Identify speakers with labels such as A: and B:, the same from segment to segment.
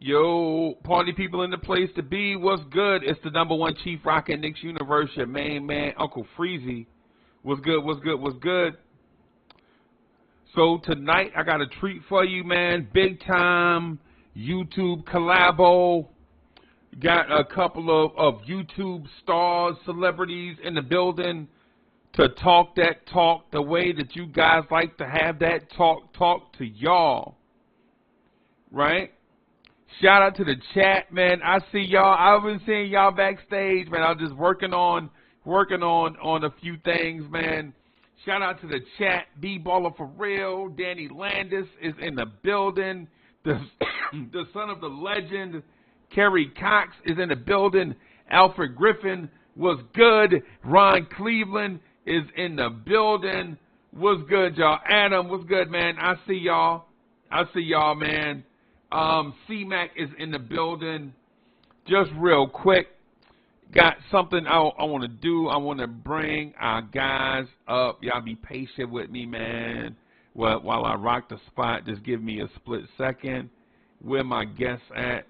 A: Yo, party people in the place to be. What's good? It's the #1 Chief Rockin' Knicks Universe, your main man, Uncle Freezie. What's good? What's good? What's good? So tonight I got a treat for you, man. Big time YouTube collabo. Got a couple of YouTube stars, celebrities in the building to talk that talk the way that you guys like to have that talk to y'all. Right? Shout out to the chat, man. I see y'all. I've been seeing y'all backstage, man. I'm just working on a few things, man. Shout out to the chat. B-Baller for real. Danny Landis is in the building. The son of the legend, Kerry Cox, is in the building. Alfred Griffin was good. Ron Cleveland is in the building. What's good, y'all? Adam, what's good, man? I see y'all. Man. C-Mac is in the building. Just real quick, got something I want to do. I want to bring our guys up. Y'all be patient with me, man. While I rock the spot, just give me a split second. Where my guests at?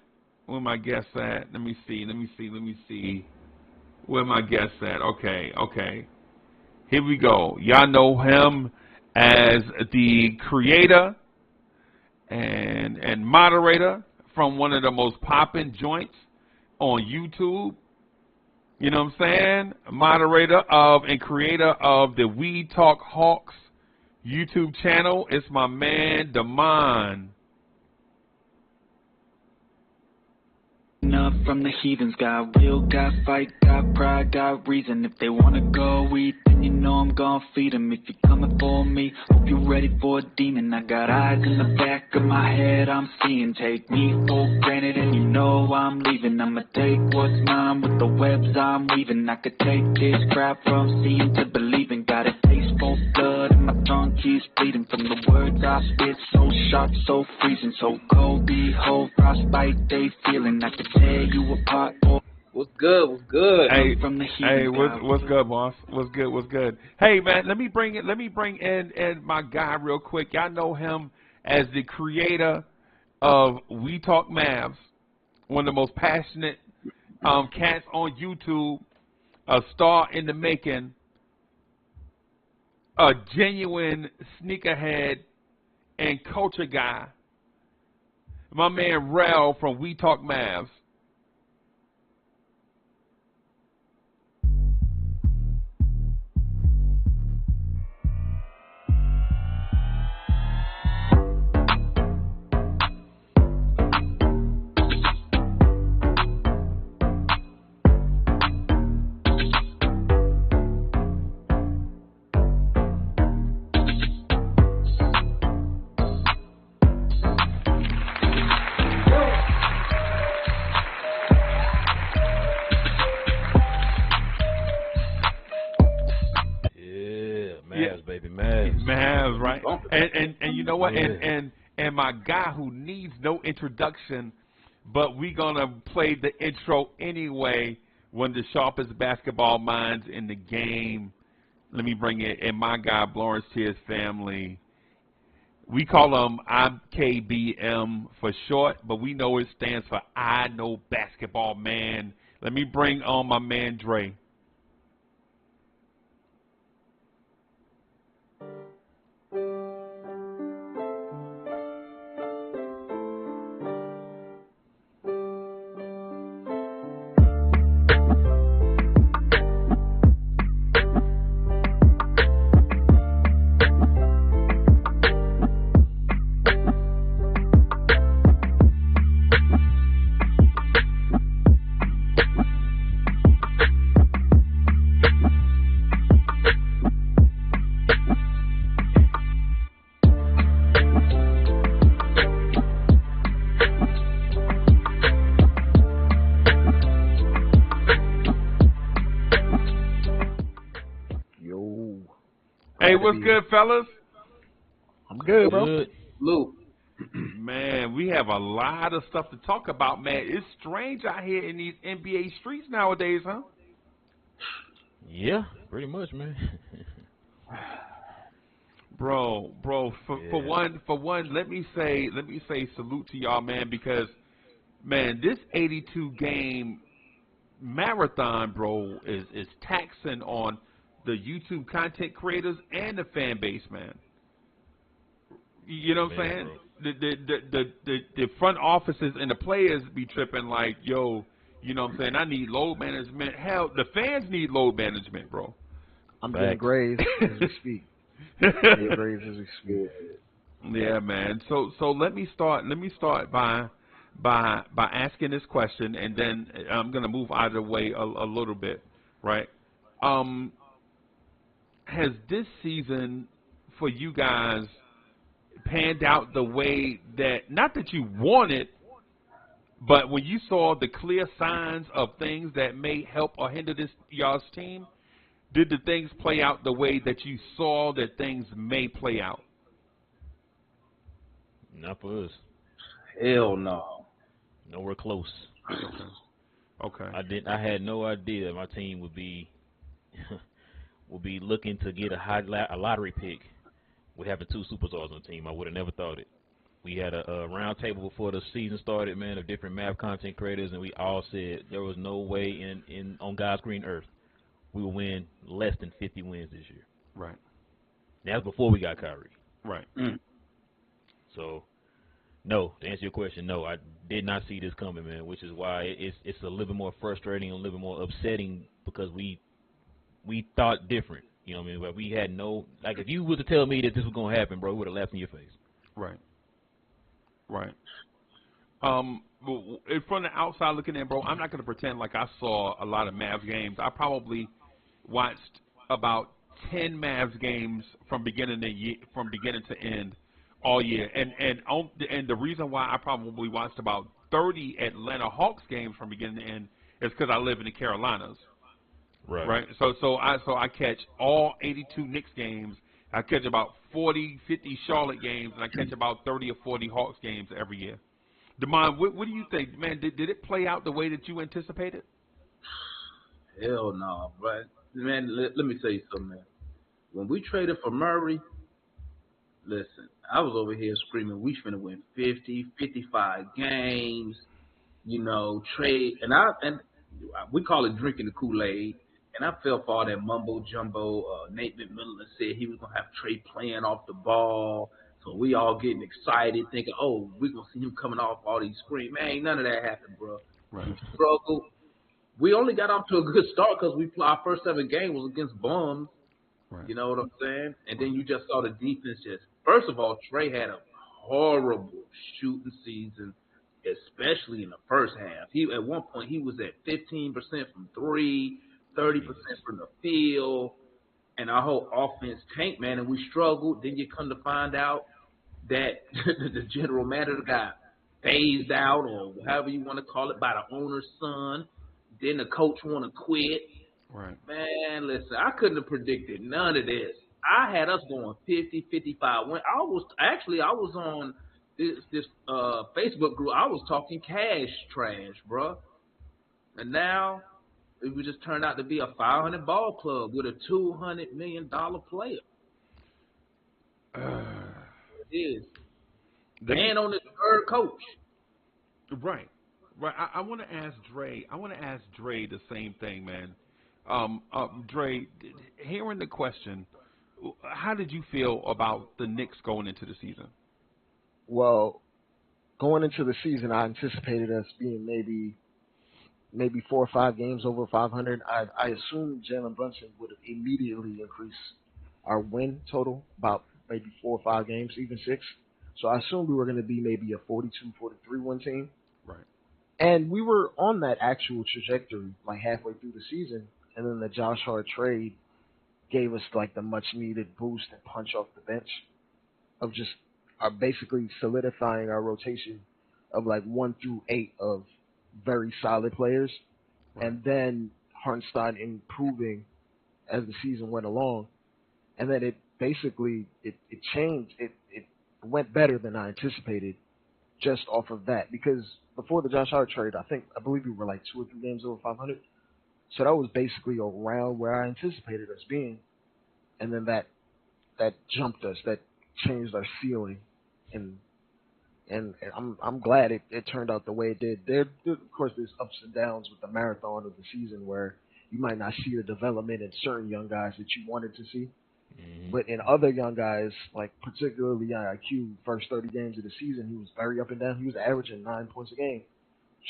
A: Let me see. Where my guests at? Okay. Here we go. Y'all know him as the creator and moderator from one of the most poppin' joints on YouTube. You know what I'm saying? Moderator of and creator of the We Talk Hawks YouTube channel. It's my man, Damon.
B: Up from the heathens, got will, got fight, got pride, got reason. If they wanna go eat, then you know I'm gonna feed them. If you're coming for me, hope you're ready for a demon. I got eyes in the back of my head, I'm seeing. Take me for granted and you know I'm leaving. I'ma take what's mine with the webs I'm weaving. I could take this crap from seeing to believing. Got a taste for blood and my tongue keeps bleeding. From the words I spit, so sharp, so freezing. So cold, behold, frostbite they feeling. I could tear you apart.
C: What's good?
A: Hey, what's good, boss? What's good? Hey, man, let me bring in my guy real quick. Y'all know him as the creator of We Talk Mavs, one of the most passionate cats on YouTube, a star in the making, a genuine sneakerhead and culture guy. My man Rel from We Talk Mavs. Mavs, right? And you know what? And my guy who needs no introduction, but we gonna play the intro anyway. One of the sharpest basketball minds in the game. Let me bring it in. My guy, Blorange Tears family. We call him IKBM for short, but we know it stands for I Know Basketball Man. Let me bring on my man Dre. Hey, what's good, fellas?
C: I'm good, bro.
B: Lou.
A: Man, we have a lot of stuff to talk about, man. It's strange out here in these NBA streets nowadays, huh?
C: Yeah, pretty much, man.
A: Bro, for one, let me say salute to y'all, man, because man, this 82 game marathon, bro, is taxing on the YouTube content creators and the fan base, man. You know what I'm saying? The front offices and the players be tripping like, yo, you know what I'm saying? I need load management. Hell, the fans need load management, bro.
D: I'm getting graves as we speak. Getting graves as we speak.
A: Yeah, man. So let me start by asking this question, and then I'm gonna move out of the way a little bit, right? Has this season for you guys panned out the way that, not that you wanted, but when you saw the clear signs of things that may help or hinder this y'all's team, did the things play out the way that you saw that things may play out?
C: Not for us.
E: Hell no.
C: Nowhere close.
A: Okay.
C: I had no idea my team would be looking to get a lottery pick with having 2 superstars on the team. I would have never thought it. We had a round table before the season started, man, of different math content creators, and we all said there was no way on God's green earth we would win less than 50 wins this year.
A: Right.
C: That was before we got Kyrie.
A: Right.
C: So, no, to answer your question, no, I did not see this coming, man, which is why it's a little bit more frustrating and a little bit more upsetting, because we thought different. You know what I mean? But we had no, like, if you were to tell me that this was going to happen, bro, it would have laughed in your face.
A: Right. Right. From the outside looking in, bro, I'm not going to pretend like I saw a lot of Mavs games. I probably watched about 10 Mavs games from beginning to end all year. And the reason why I probably watched about 30 Atlanta Hawks games from beginning to end is because I live in the Carolinas. Right. So I catch all 82 Knicks games. I catch about 40, 50 Charlotte games, and I catch about 30 or 40 Hawks games every year. Demond, what do you think, man? Did it play out the way that you anticipated?
E: Hell no, but man, let me tell you something, man. When we traded for Murray, listen, I was over here screaming, we finna win 50, 55 games, you know, trade, and we call it drinking the Kool-Aid. And I fell for all that mumbo jumbo. Nate McMillan said he was gonna have Trey playing off the ball, so we all getting excited, thinking, "Oh, we gonna see him coming off all these screens." Man, ain't none of that happened, bro.
A: Right.
E: We struggled. We only got off to a good start because our first 7 games was against bums.
A: Right.
E: You know what I'm saying? And then you just saw the defense just. First of all, Trey had a horrible shooting season, especially in the first half. At one point he was at 15% from 3. 30% from the field, and our whole offense tanked, man, and we struggled. Then you come to find out that the general manager got phased out, or however you want to call it, by the owner's son. Then the coach want to quit.
A: Right.
E: Man, listen, I couldn't have predicted none of this. I had us going 50, 55. When I was on this Facebook group. I was talking cash trash, bro. And now it would just turn out to be a 500 ball club with a $200 million player. It is. And on the third coach.
A: Right. I want to ask Dre. The same thing, man. Dre, hearing the question, how did you feel about the Knicks going into the season?
D: Well, going into the season, I anticipated us being maybe 4 or 5 games over 500. I assumed Jalen Brunson would immediately increase our win total about maybe 4 or 5 games, even 6. So I assumed we were going to be maybe a 42, 43 win team.
A: Right.
D: And we were on that actual trajectory like halfway through the season. And then the Josh Hart trade gave us like the much needed boost and punch off the bench of just basically solidifying our rotation of like 1 through 8 of very solid players, right. And then Hartenstein improving as the season went along, and then it basically it changed. It went better than I anticipated just off of that, because before the Josh Hart trade, I believe we were like 2 or 3 games over 500, so that was basically around where I anticipated us being, and then that jumped us, that changed our ceiling, and and I'm glad it turned out the way it did. Of course, there's ups and downs with the marathon of the season where you might not see the development in certain young guys that you wanted to see. But in other young guys, like particularly IQ, first 30 games of the season, he was very up and down. He was averaging 9 points a game,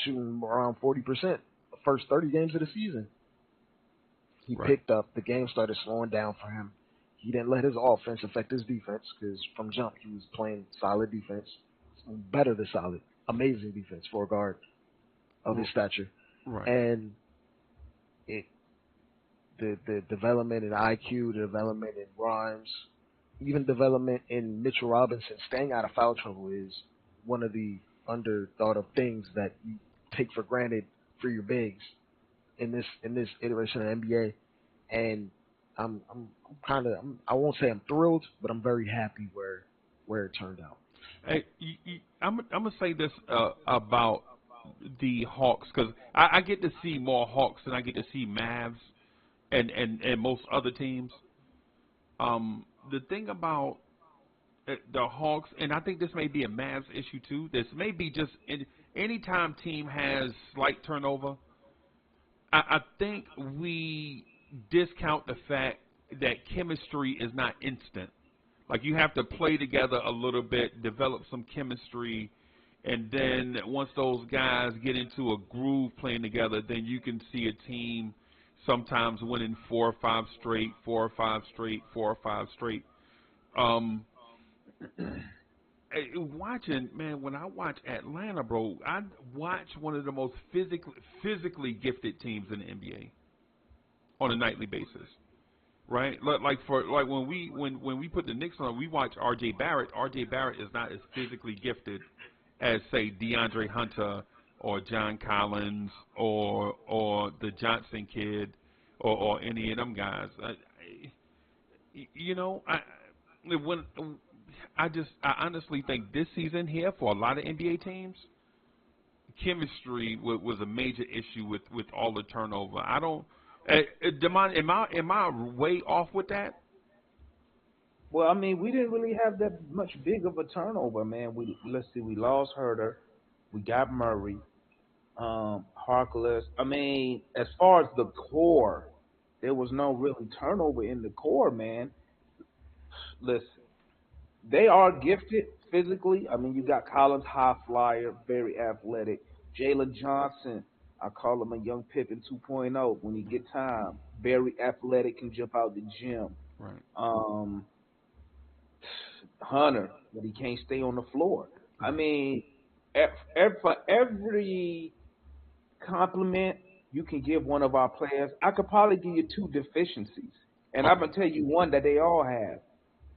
D: shooting around 40% the first 30 games of the season. He picked up. The game started slowing down for him. He didn't let his offense affect his defense because from jump he was playing solid defense, better than solid, amazing defense for a guard of his stature. And the development in IQ, the development in Rhymes, even development in Mitchell Robinson, staying out of foul trouble is one of the underthought of things that you take for granted for your bigs in this iteration of the NBA. And I'm I won't say I'm thrilled, but I'm very happy where it turned out.
A: Hey, I'm gonna say this about the Hawks because I get to see more Hawks than I get to see Mavs and most other teams. The thing about the Hawks, and I think this may be a Mavs issue too. This may be just anytime team has slight turnover. I think we discount the fact that chemistry is not instant. Like you have to play together a little bit, develop some chemistry, and then once those guys get into a groove playing together, then you can see a team sometimes winning 4 or 5 straight. Watching, man, when I watch Atlanta, bro, I watch one of the most physically gifted teams in the NBA on a nightly basis, right? Like when we put the Knicks on, we watch R.J. Barrett. R.J. Barrett is not as physically gifted as say DeAndre Hunter or John Collins or the Johnson kid or any of them guys. I honestly think this season here for a lot of NBA teams, chemistry was a major issue with all the turnover. I don't. Demond, am I way off with that?
E: Well, I mean, we didn't really have that much big of a turnover, man. We lost Herter, we got Murray, Harkless. I mean, as far as the core, there was no really turnover in the core, man. Listen, they are gifted physically. I mean, you got Collins, high flyer, very athletic. Jalen Johnson, I call him a young Pippen 2.0 when he get time. Very athletic, can jump out the gym.
A: Right.
E: Hunter, but he can't stay on the floor. I mean, for every compliment you can give one of our players, I could probably give you 2 deficiencies. And I'm going to tell you one that they all have.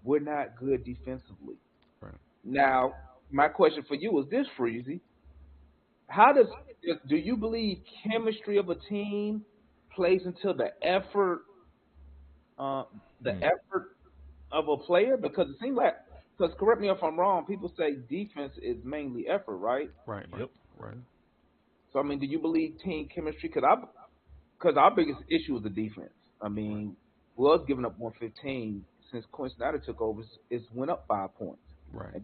E: We're not good defensively.
A: Right.
E: Now, my question for you is this, Freezie. Do you believe chemistry of a team plays into the effort of a player? Because it seems like, because correct me if I'm wrong, people say defense is mainly effort, right?
A: Right.
C: Yep.
A: Right.
E: So, I mean, do you believe team chemistry? Because our biggest issue is the defense. I mean, we was giving up 115 since Quinn Snyder took over. It's went up 5 points.
A: Right.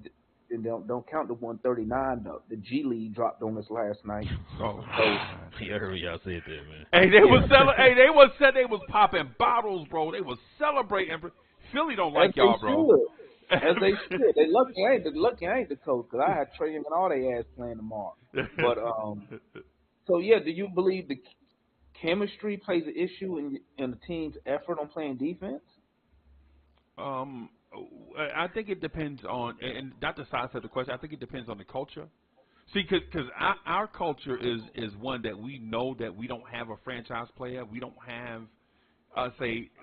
E: And don't count the 139 though. The G League dropped on us last night.
A: Oh,
C: yeah, I heard y'all said that, man.
A: Hey, they was popping bottles, bro. They was celebrating. Philly don't like y'all, bro.
E: As they should. They lucky I ain't the coach, because I had Trey and all they ass playing tomorrow. But so yeah, do you believe the chemistry plays an issue in the team's effort on playing defense?
A: I think it depends on, and not to sidestep the question, I think it depends on the culture. See, because our culture is one that we know that we don't have a franchise player. We don't have,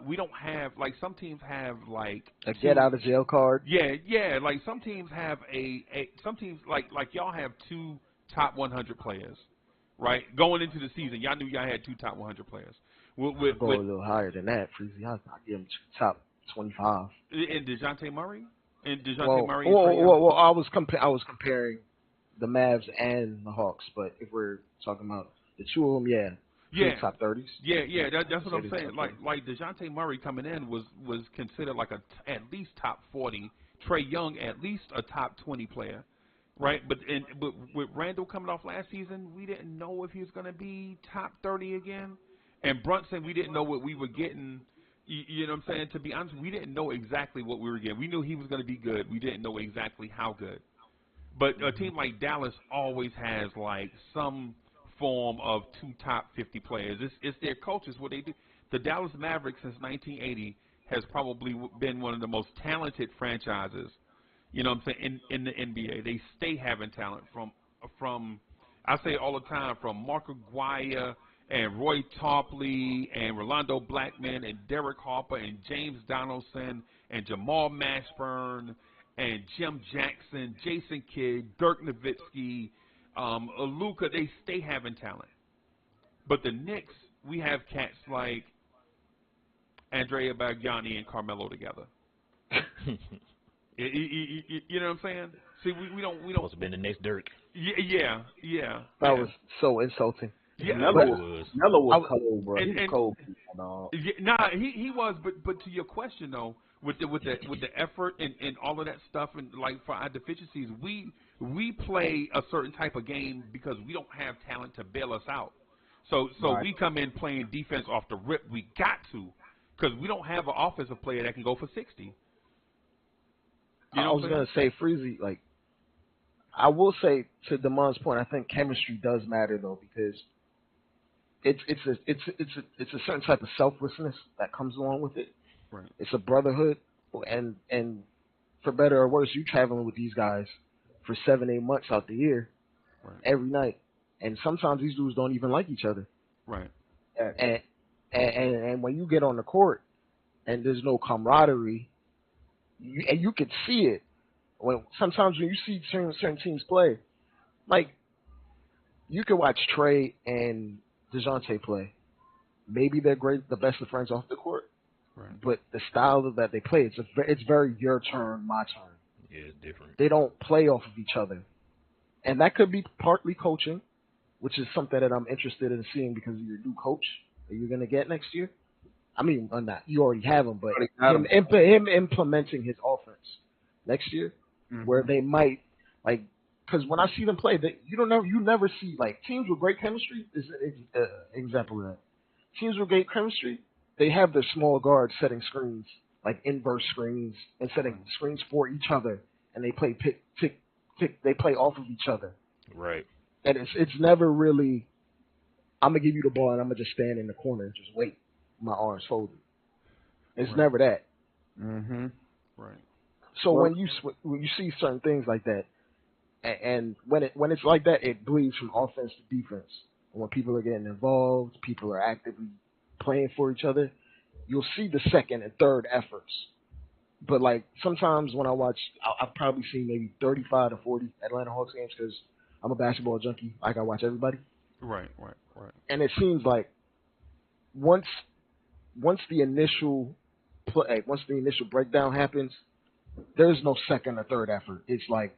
A: we don't have, like some teams have like
D: a get out of jail card.
A: Yeah. Like some teams have some teams like y'all have 2 top 100 players, right? Going into the season, y'all knew y'all had 2 top 100 players.
D: Go a little higher than that, Freezie. I'll give him top 25.
A: And DeJounte Murray? Murray?
D: Well, I was comparing the Mavs and the Hawks, but if we're talking about the 2 of them, yeah, top 30s.
A: Yeah, that's what I'm saying. Like DeJounte Murray coming in was considered like at least top 40. Trey Young at least a top 20 player, right? But with Randall coming off last season, we didn't know if he was going to be top 30 again. And Brunson, we didn't know what we were getting. You know what I'm saying? To be honest, we didn't know exactly what we were getting. We knew he was going to be good. We didn't know exactly how good. But a team like Dallas always has like some form of 2 top 50 players. It's their culture. It's what they do. The Dallas Mavericks since 1980 has probably been one of the most talented franchises. You know what I'm saying, in the NBA. They stay having talent from I say all the time, from Mark Aguirre and Roy Tarpley and Rolando Blackman and Derek Harper and James Donaldson and Jamal Mashburn and Jim Jackson, Jason Kidd, Dirk Nowitzki, Luka. They stay having talent. But the Knicks, we have cats like Andrea Bargnani and Carmelo together. You know what I'm saying? See, we don't.
C: Supposed to be the next Dirk.
A: Yeah.
D: That was so insulting.
A: Yeah,
E: Melo was cold, bro. He was cold.
A: He was. But to your question though, with the effort and all of that stuff, and like for our deficiencies, we play a certain type of game because we don't have talent to bail us out. So
E: Right.
A: we come in playing defense off the rip. We got to, because we don't have an offensive player that can go for 60. You know
D: I was gonna say Freezie, like I will say to Damon's point, I think chemistry does matter though, because it's a certain type of selflessness that comes along with it.
A: Right.
D: It's a brotherhood, and for better or worse, you traveling with these guys for 7-8 months out the year,
A: Right.
D: every night, and sometimes these dudes don't even like each other.
A: Right.
D: And when you get on the court and there's no camaraderie, and you could see it sometimes when you see certain teams play, like you can watch Trey and DeJounte play. Maybe they're great, the best of friends off the court,
A: Right.
D: but the style that they play, it's very your turn, my turn.
C: Yeah, it's different.
D: They don't play off of each other, and that could be partly coaching, which is something that I'm interested in seeing because of your new coach that you're gonna get next year. I mean, not you already have him, but him implementing his offense next year, where they might like, because when I see them play, you never see like teams with great chemistry is an example of that. Teams with great chemistry, they have their small guards setting screens, like inverse screens, and setting screens for each other, and they play pick. They play off of each other.
C: Right.
D: And it's never really, I'm gonna give you the ball and I'm gonna just stand in the corner and just wait. My arms folded. It's never that.
E: Mm-hmm.
A: Right.
D: So when you see certain things like that, and when it's like that, it bleeds from offense to defense. And when people are getting involved, people are actively playing for each other, you'll see the second and third efforts. But like sometimes when I watch, I've probably seen maybe 35 to 40 Atlanta Hawks games because I'm a basketball junkie. Like I watch everybody.
A: Right.
D: And it seems like once the initial breakdown happens, there's no second or third effort. It's like,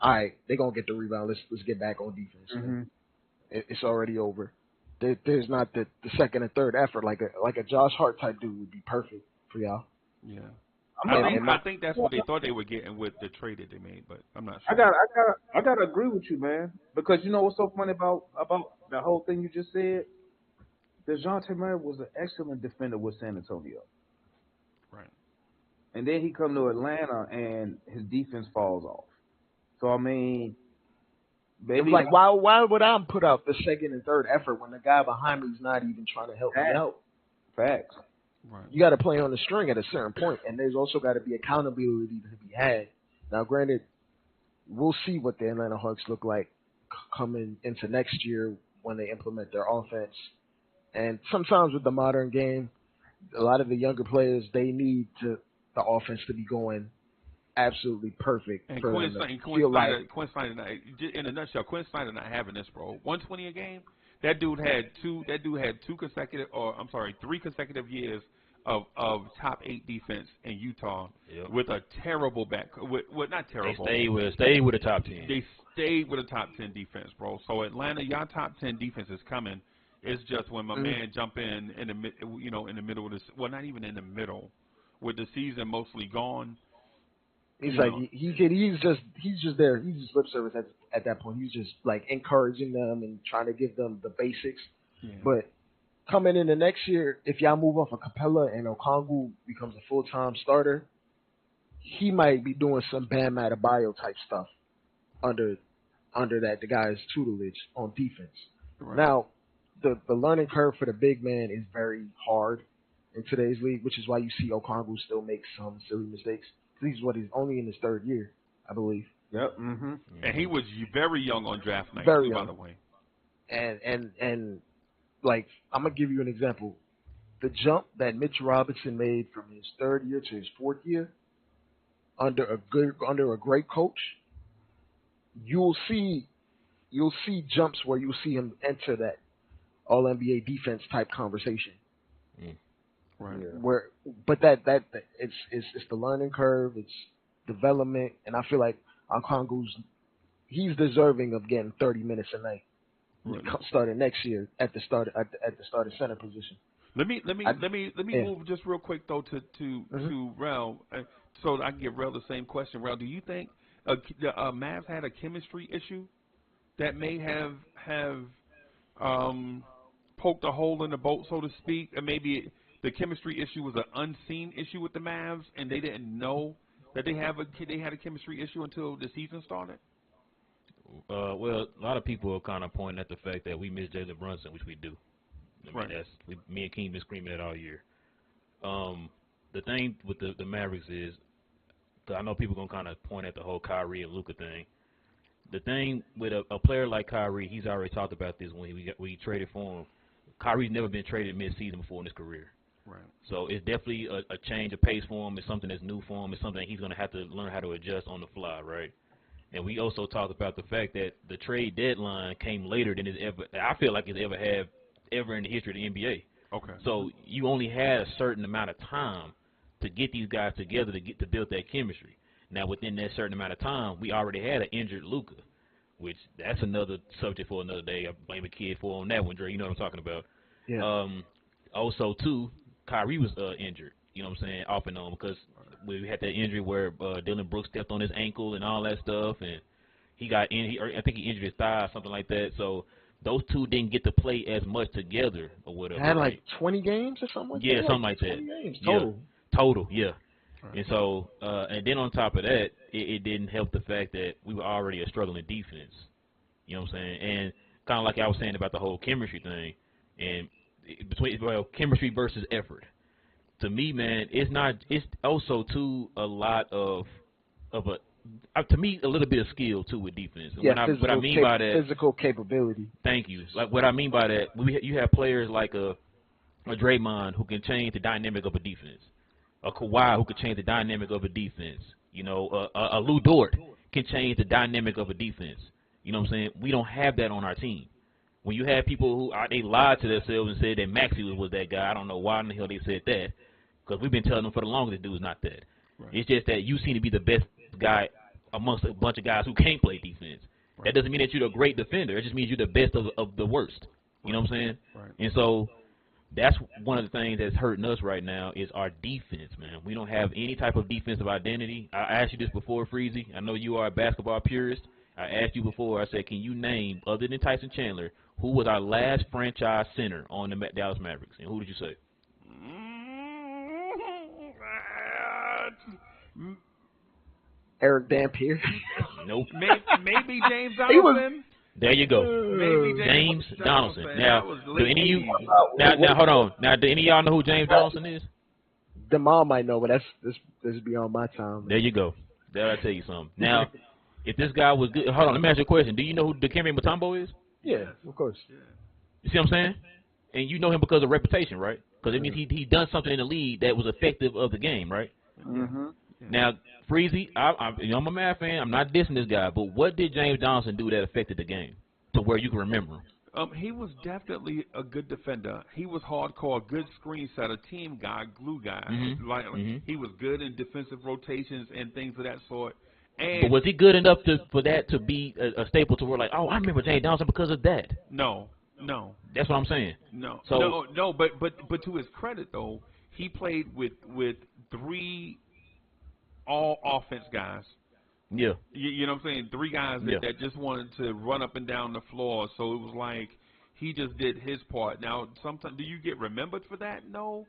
D: all right, they're gonna get the rebound. Let's get back on defense.
E: Mm-hmm.
D: It's already over. There's not the second and third effort like a Josh Hart type dude would be perfect for y'all.
A: Yeah.
E: I
A: I think that's what they thought they were getting with the trade that they made, but I'm not
E: I
A: sure.
E: gotta agree with you, man. Because you know what's so funny about the whole thing you just said? DeJounte Murray was an excellent defender with San Antonio.
A: Right.
E: And then he come to Atlanta and his defense falls off. So I mean,
D: It's like why would I put out the second and third effort when the guy behind me is not even trying to help me out?
E: Facts.
A: Right.
D: You got to play on the string at a certain point, and there's also got to be accountability to be had. Now, granted, we'll see what the Atlanta Hawks look like coming into next year when they implement their offense. And sometimes with the modern game, a lot of the younger players, they need the offense to be going absolutely perfect.
A: And
D: for
A: Quinn
D: them to
A: Snyder,
D: feel like,
A: in a nutshell, Quinn Snyder not having this, bro. 120 a game. That dude had three consecutive years of top 8 defense in Utah with a terrible not terrible.
C: They stayed with a top 10.
A: They stayed with a top 10 defense, bro. So Atlanta, y'all top 10 defense is coming. It's just when my man jump in the middle of this. Well, not even in the middle, with the season mostly gone.
D: He's like he's just there. He's just lip service at that point. He's just like encouraging them and trying to give them the basics. Yeah. But coming into next year, if y'all move off of Capella and Okongwu becomes a full-time starter, he might be doing some Bam Adebayo type stuff under the guy's tutelage on defense. Right. Now, the learning curve for the big man is very hard in today's league, which is why you see Okongwu still make some silly mistakes. He's only in his third year, I believe.
E: Yep. Mm-hmm.
A: And he was very young on draft night,
D: very
A: by
D: young.
A: the way.
D: And like, I'm gonna give you an example. The jump that Mitch Robinson made from his third year to his fourth year under a great coach, you'll see jumps where you'll see him enter that All NBA defense type conversation.
C: Mm.
A: Right.
D: Yeah. But that it's the learning curve, it's development, and I feel like he's deserving of getting 30 minutes a night, starting next year at the starting center position.
A: Let me move just real quick though to Rel, so I can give Rel the same question. Rel, do you think Mavs had a chemistry issue that may have poked a hole in the boat, so to speak, and maybe the chemistry issue was an unseen issue with the Mavs, and they didn't know that they had a chemistry issue until the season started?
C: Well, a lot of people are kind of pointing at the fact that we miss Jalen Brunson, which we do. I mean, me and King been screaming it all year. The thing with the Mavericks is, cause I know people going to kind of point at the whole Kyrie and Luka thing. The thing with a player like Kyrie, he's already talked about this when we traded for him. Kyrie's never been traded mid-season before in his career.
A: Right. So
C: it's definitely a change of pace for him. It's something that's new for him. It's something he's going to have to learn how to adjust on the fly, right? And we also talked about the fact that the trade deadline came later than I feel like it's ever in the history of the NBA.
A: Okay.
C: So you only had a certain amount of time to get these guys together to build that chemistry. Now, within that certain amount of time, we already had an injured Luka, which that's another subject for another day. I blame a kid for on that one, Dre. You know what I'm talking about.
D: Yeah.
C: Also, too, Kyrie was injured, you know what I'm saying, off and on, because we had that injury where Dylan Brooks stepped on his ankle and all that stuff, and he got I think he injured his thigh or something like that. So those two didn't get to play as much together or whatever.
D: Had like 20 games or something like that?
C: Yeah, something like that.
D: 20 games total.
C: Yeah, total, yeah. Right. And so, and then on top of that, it didn't help the fact that we were already a struggling defense. You know what I'm saying? And kind of like I was saying about the whole chemistry thing, and chemistry versus effort. To me, man, it's also too a lot of to me a little bit of skill too with defense.
D: Yeah,
C: what I mean by that,
D: physical capability.
C: Thank you. Like what I mean by that, you have players like a Draymond who can change the dynamic of a defense, a Kawhi who can change the dynamic of a defense. You know, a Lou Dort can change the dynamic of a defense. You know what I'm saying? We don't have that on our team. When you have people who they lied to themselves and said that Maxey was that guy, I don't know why in the hell they said that, because we've been telling them for the longest that dude's not that. Right. It's just that you seem to be the best guy amongst a bunch of guys who can't play defense. Right. That doesn't mean that you're a great defender. It just means you're the best of the worst. You know what I'm saying?
A: Right.
C: And so that's one of the things that's hurting us right now is our defense, man. We don't have any type of defensive identity. I asked you this before, Freezie. I know you are a basketball purist. I asked you before, I said, can you name, other than Tyson Chandler, who was our last franchise center on the Dallas Mavericks? And who did you say?
D: Eric Dampier.
C: Nope.
A: Maybe James Donaldson.
C: There you go.
A: Maybe
C: James Donaldson. Now, do any of you? Now, hold on. Now, do any of y'all know who James Donaldson is?
D: The mom might know, but this is beyond my time.
C: There you go. There I tell you something. Now, if this guy was good, hold on. Let me ask you a question. Do you know who Dikembe Mutombo is?
D: Yeah, of course. Yeah.
C: You see what I'm saying? And you know him because of reputation, right? Because it means he done something in the league that was effective of the game, right?
E: Mm-hmm.
C: Now, Freezie, I'm a Mad fan. I'm not dissing this guy, but what did James Donaldson do that affected the game to where you can remember him?
A: He was definitely a good defender. He was hardcore, good screen setter, team guy, glue guy.
C: Mm-hmm.
A: He was good in defensive rotations and things of that sort.
C: But was he good enough for that to be a staple to where like, oh, I remember James Donaldson because of that?
A: No.
C: That's what I'm saying.
A: No.
C: So,
A: no. But to his credit though, he played with three all offense guys.
C: Yeah.
A: You know what I'm saying? 3 guys that just wanted to run up and down the floor. So it was like he just did his part. Now, sometimes do you get remembered for that? No.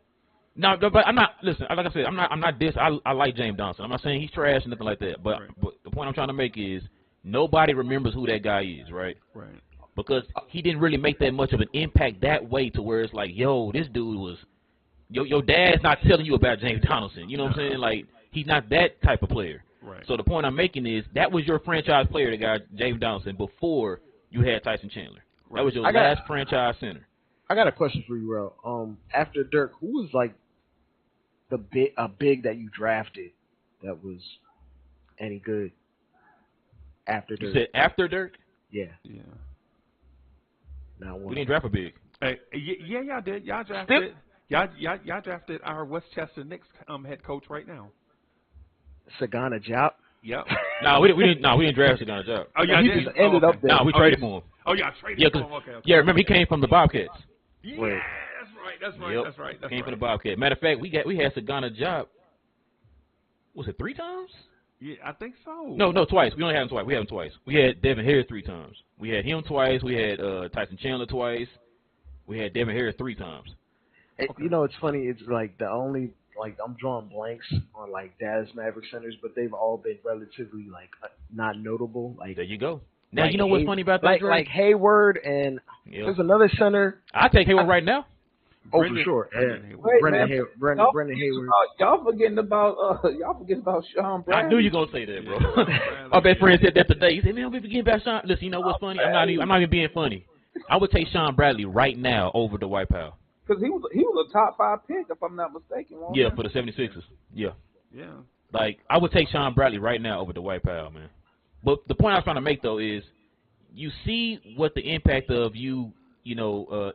C: No, but I'm not. Listen, like I said, I'm not this. I like James Johnson. I'm not saying he's trash or nothing like that. But the point I'm trying to make is nobody remembers who that guy is, right?
A: Right.
C: Because he didn't really make that much of an impact that way to where it's like, yo, this dude was. Your dad's not telling you about James Donaldson. You know what I'm saying? Like, he's not that type of player.
A: Right.
C: So the point I'm making is that was your franchise player, the guy James Donaldson, before you had Tyson Chandler. Right. That was your last franchise center.
D: I got a question for you, Rel. After Dirk, who was like a big that you drafted that was any good after Dirk?
C: You said after Dirk?
D: Yeah.
A: Yeah.
D: Not one.
C: We didn't draft a big.
A: Hey, yeah, y'all did. Y'all drafted. Y'all drafted our Westchester Knicks head coach right now.
D: Sagana Diop.
A: Yep.
C: No, we didn't. No, we didn't draft Sagana Diop.
A: Oh, yeah,
D: he just ended up there.
C: No, we traded for him.
A: Oh, yeah, traded for him. Okay.
C: Yeah, remember he came from the Bobcats.
A: Yeah,
D: Wait.
A: that's right.
C: Came from the Bobcats. Matter of fact, we had Sagana Diop. Was it 3 times?
A: Yeah, I think so.
C: No, twice. We only had him twice. We had him twice. We had Devin Harris 3 times. We had him twice. We had Tyson Chandler twice. We had Devin Harris 3 times.
D: Okay. You know, it's funny. It's like the only I'm drawing blanks on like Dallas Mavericks centers, but they've all been relatively like not notable. Like
C: there you go. Now
D: like
C: you know what's funny about that?
D: Like Hayward and there's another center.
C: I take Hayward right now.
D: Oh, for sure. Brendan Hayward.
E: Y'all forgetting about Sean Bradley.
C: I knew you were gonna say that, bro. Our best friend said that today. He said, "Man, we forgetting about Sean." Listen, you know what's funny? I'm not even being funny. I would take Sean Bradley right now over the White Powell.
E: Because he was a top 5 pick, if I'm not mistaken.
C: Yeah, for the 76ers. Yeah.
A: Yeah.
C: Like, I would take Sean Bradley right now over the White Powell, man. But the point I was trying to make, though, is you see what the impact of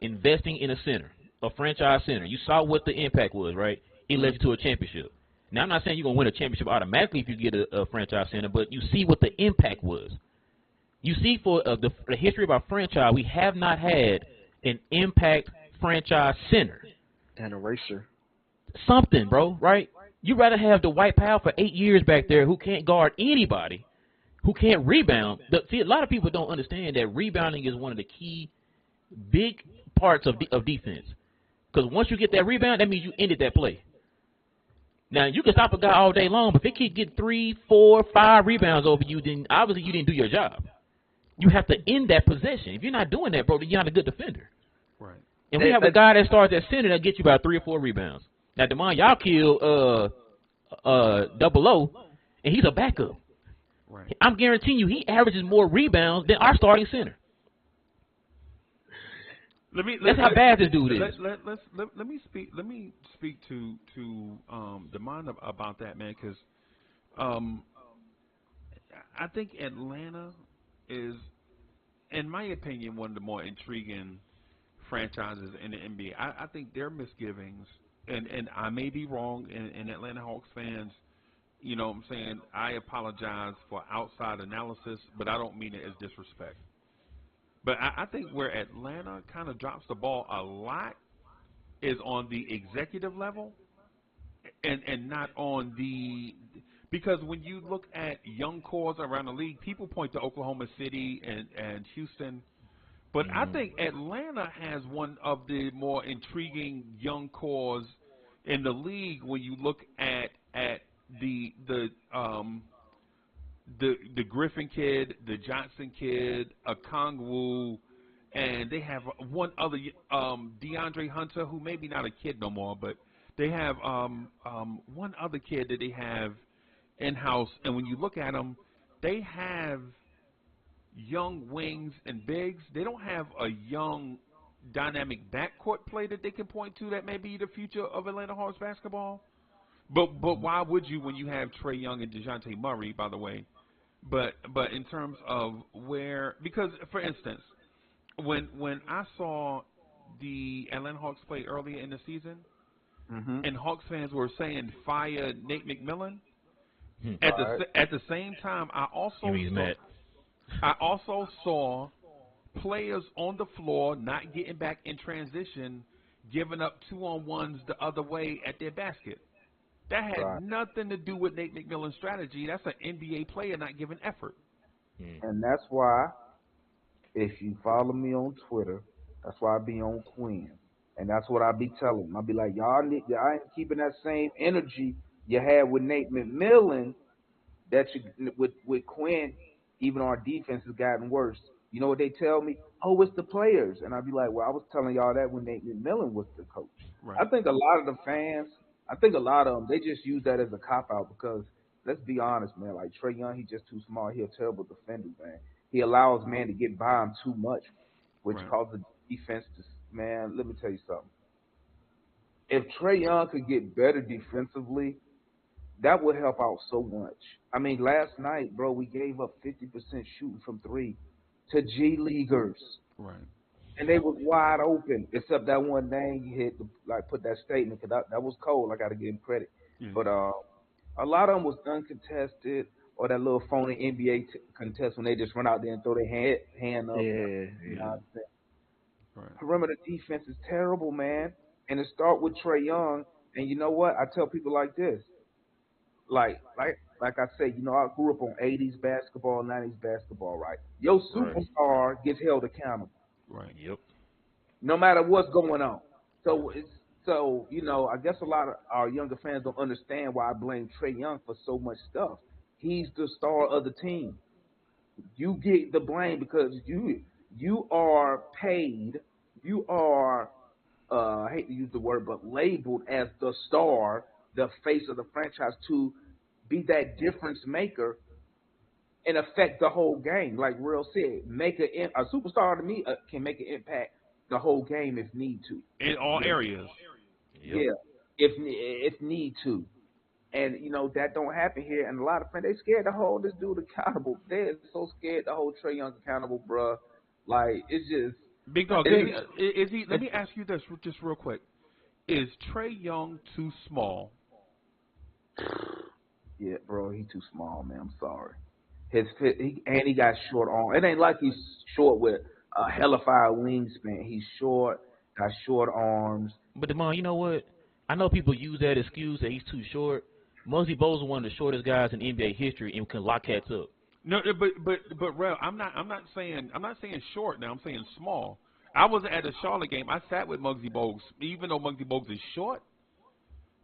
C: investing in a center, a franchise center. You saw what the impact was, right? It led you to a championship. Now, I'm not saying you're going to win a championship automatically if you get a franchise center, but you see what the impact was. You see for the history of our franchise, we have not had an impact franchise center.
D: And a racer.
C: Something, bro, right? You'd rather have the White Powell for 8 years back there who can't guard anybody, who can't rebound. See, a lot of people don't understand that rebounding is one of the key big parts of defense. Because once you get that rebound, that means you ended that play. Now, you can stop a guy all day long, but if he keeps getting 3, 4, 5 rebounds over you, then obviously you didn't do your job. You have to end that possession. If you're not doing that, bro, then you're not a good defender.
A: Right.
C: And we have a guy that starts at center that gets you about 3 or 4 rebounds. Now, Demond, y'all killed Double O, and he's a backup.
A: Right.
C: I'm guaranteeing you he averages more rebounds than our starting center. That's how bad this dude is.
A: Let me speak to Demond about that, man, because I think Atlanta is, in my opinion, one of the more intriguing franchises in the NBA. I think their misgivings, and I may be wrong, and Atlanta Hawks fans, you know what I'm saying, I apologize for outside analysis, but I don't mean it as disrespect. But I think where Atlanta kind of drops the ball a lot is on the executive level and not on the – because when you look at young cores around the league, people point to Oklahoma City and Houston. But I think Atlanta has one of the more intriguing young cores in the league when you look at the Griffin kid, the Johnson kid, Okongwu, and they have one other DeAndre Hunter, who maybe not a kid no more, but they have one other kid that they have in-house. And when you look at them, they have young wings and bigs. They don't have a young dynamic backcourt play that they can point to that may be the future of Atlanta Hawks basketball. But why would you when you have Trae Young and DeJounte Murray, by the way? But in terms of where, because for instance, when I saw the Atlanta Hawks play earlier in the season, and Hawks fans were saying fire Nate McMillan, at the same time I also saw players on the floor not getting back in transition, giving up 2-on-1s the other way at their basket. That had nothing to do with Nate McMillan's strategy. That's an NBA player not giving effort.
F: And that's why, if you follow me on Twitter, that's why I be on Quinn. And that's what I be telling them. I be like, y'all ain't keeping that same energy you had with Nate McMillan that you with Quinn. Even our defense has gotten worse. You know what they tell me? Oh, it's the players. And I be like, well, I was telling y'all that when Nate McMillan was the coach.
A: Right.
F: I think a lot of the fans, I think a lot of them, they just use that as a cop-out because, let's be honest, man, like Trae Young, he's just too small. He's a terrible defender, man. He allows man to get by him too much, which causes defense to, man, let me tell you something. If Trae Young could get better defensively, that would help out so much. I mean, last night, bro, we gave up 50% shooting from three to G Leaguers.
A: Right.
F: And they was wide open, except that one thing you hit, put that statement, because that was cold. I got to give him credit. Yeah. But a lot of them was uncontested or that little phony NBA contest when they just run out there and throw their hand up.
D: Yeah.
F: Right. Perimeter defense is terrible, man. And it start with Trae Young. And you know what? I tell people like this. Like I say, you know, I grew up on 80s basketball, 90s basketball, right? Your superstar gets held accountable.
C: Right. Yep.
F: No matter what's going on. So you know, I guess a lot of our younger fans don't understand why I blame Trae Young for so much stuff. He's the star of the team. You get the blame because you are paid. You are I hate to use the word, but labeled as the star, the face of the franchise, to be that difference maker and affect the whole game. Like Real said, a superstar to me can make an impact the whole game if need to.
A: In all areas.
F: Yep. Yeah, if need to. And, you know, that don't happen here. And a lot of fans, they scared to hold this dude accountable. They're so scared to hold Trae Young accountable, bruh. Like, it's just...
A: Big Dog, is he? Let me ask you this just real quick. Is Trae Young too small?
F: Yeah, bro, he too small, man. I'm sorry. He got short arms. It ain't like he's short with a hellified wingspan. He's short, got short arms.
C: But Demond, you know what? I know people use that excuse that he's too short. Muggsy Bogues is one of the shortest guys in NBA history and can lock cats up.
A: No, but Rev, I'm not saying short now. I'm saying small. I was at a Charlotte game. I sat with Muggsy Bogues. Even though Muggsy Bogues is short,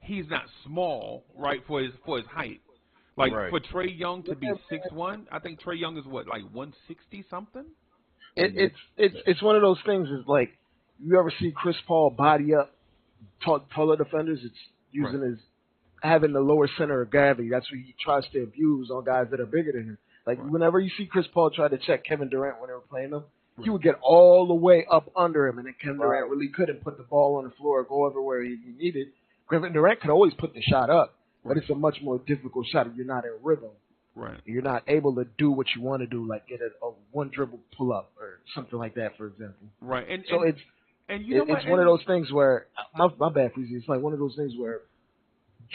A: he's not small, right, for his height. Like for Trae Young to be 6'1", I think Trae Young is what, like 160 something.
D: It's one of those things. Is like, you ever see Chris Paul body up taller defenders? It's using his having the lower center of gravity. That's what he tries to abuse on guys that are bigger than him. Like whenever you see Chris Paul try to check Kevin Durant when they were playing them, he would get all the way up under him, and then Kevin Durant really couldn't put the ball on the floor or go everywhere he needed. Kevin Durant could always put the shot up, but it's a much more difficult shot if you're not in rhythm.
A: Right.
D: You're not able to do what you want to do, like get a one dribble pull up or something like that, for example.
A: Right. And
D: so it's one of those things where my bad, Freezie. It's like one of those things where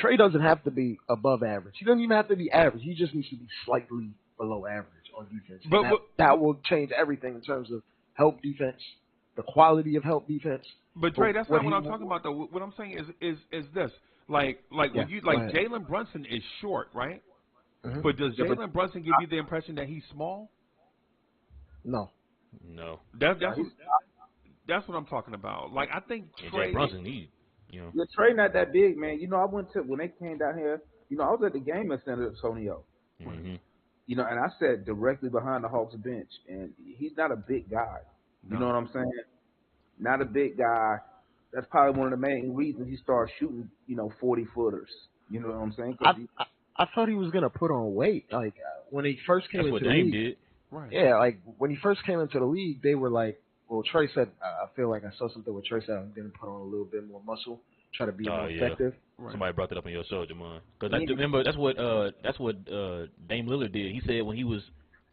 D: Trae doesn't have to be above average. He doesn't even have to be average. He just needs to be slightly below average on defense. But that will change everything in terms of help defense, the quality of help defense.
A: But Trae, that's not what I'm talking about though. What I'm saying is this. Like when you Jalen Brunson is short, right? Mm-hmm. But does Jalen Brunson give you the impression that he's small?
D: No.
A: That's what I'm talking about. Like, I think
C: Trae Brunson
F: Yeah, Trae not that big, man. You know, I went to when they came down here. You know, I was at the game in San Antonio.
C: Mm-hmm.
F: You know, and I sat directly behind the Hawks bench, and he's not a big guy. You know what I'm saying? Not a big guy. That's probably one of the main reasons he started shooting, 40-footers. You know what I'm saying?
D: I thought he was gonna put on weight. Like when he first came into the league.
C: Did.
D: Right. Yeah, like when he first came into the league, they were like, well, Trae said, I feel like I saw something where Trae said I'm gonna put on a little bit more muscle, try to be more effective.
C: Right. Somebody brought that up on your show, Jamon. Because I remember that's what Dame Lillard did. He said when he was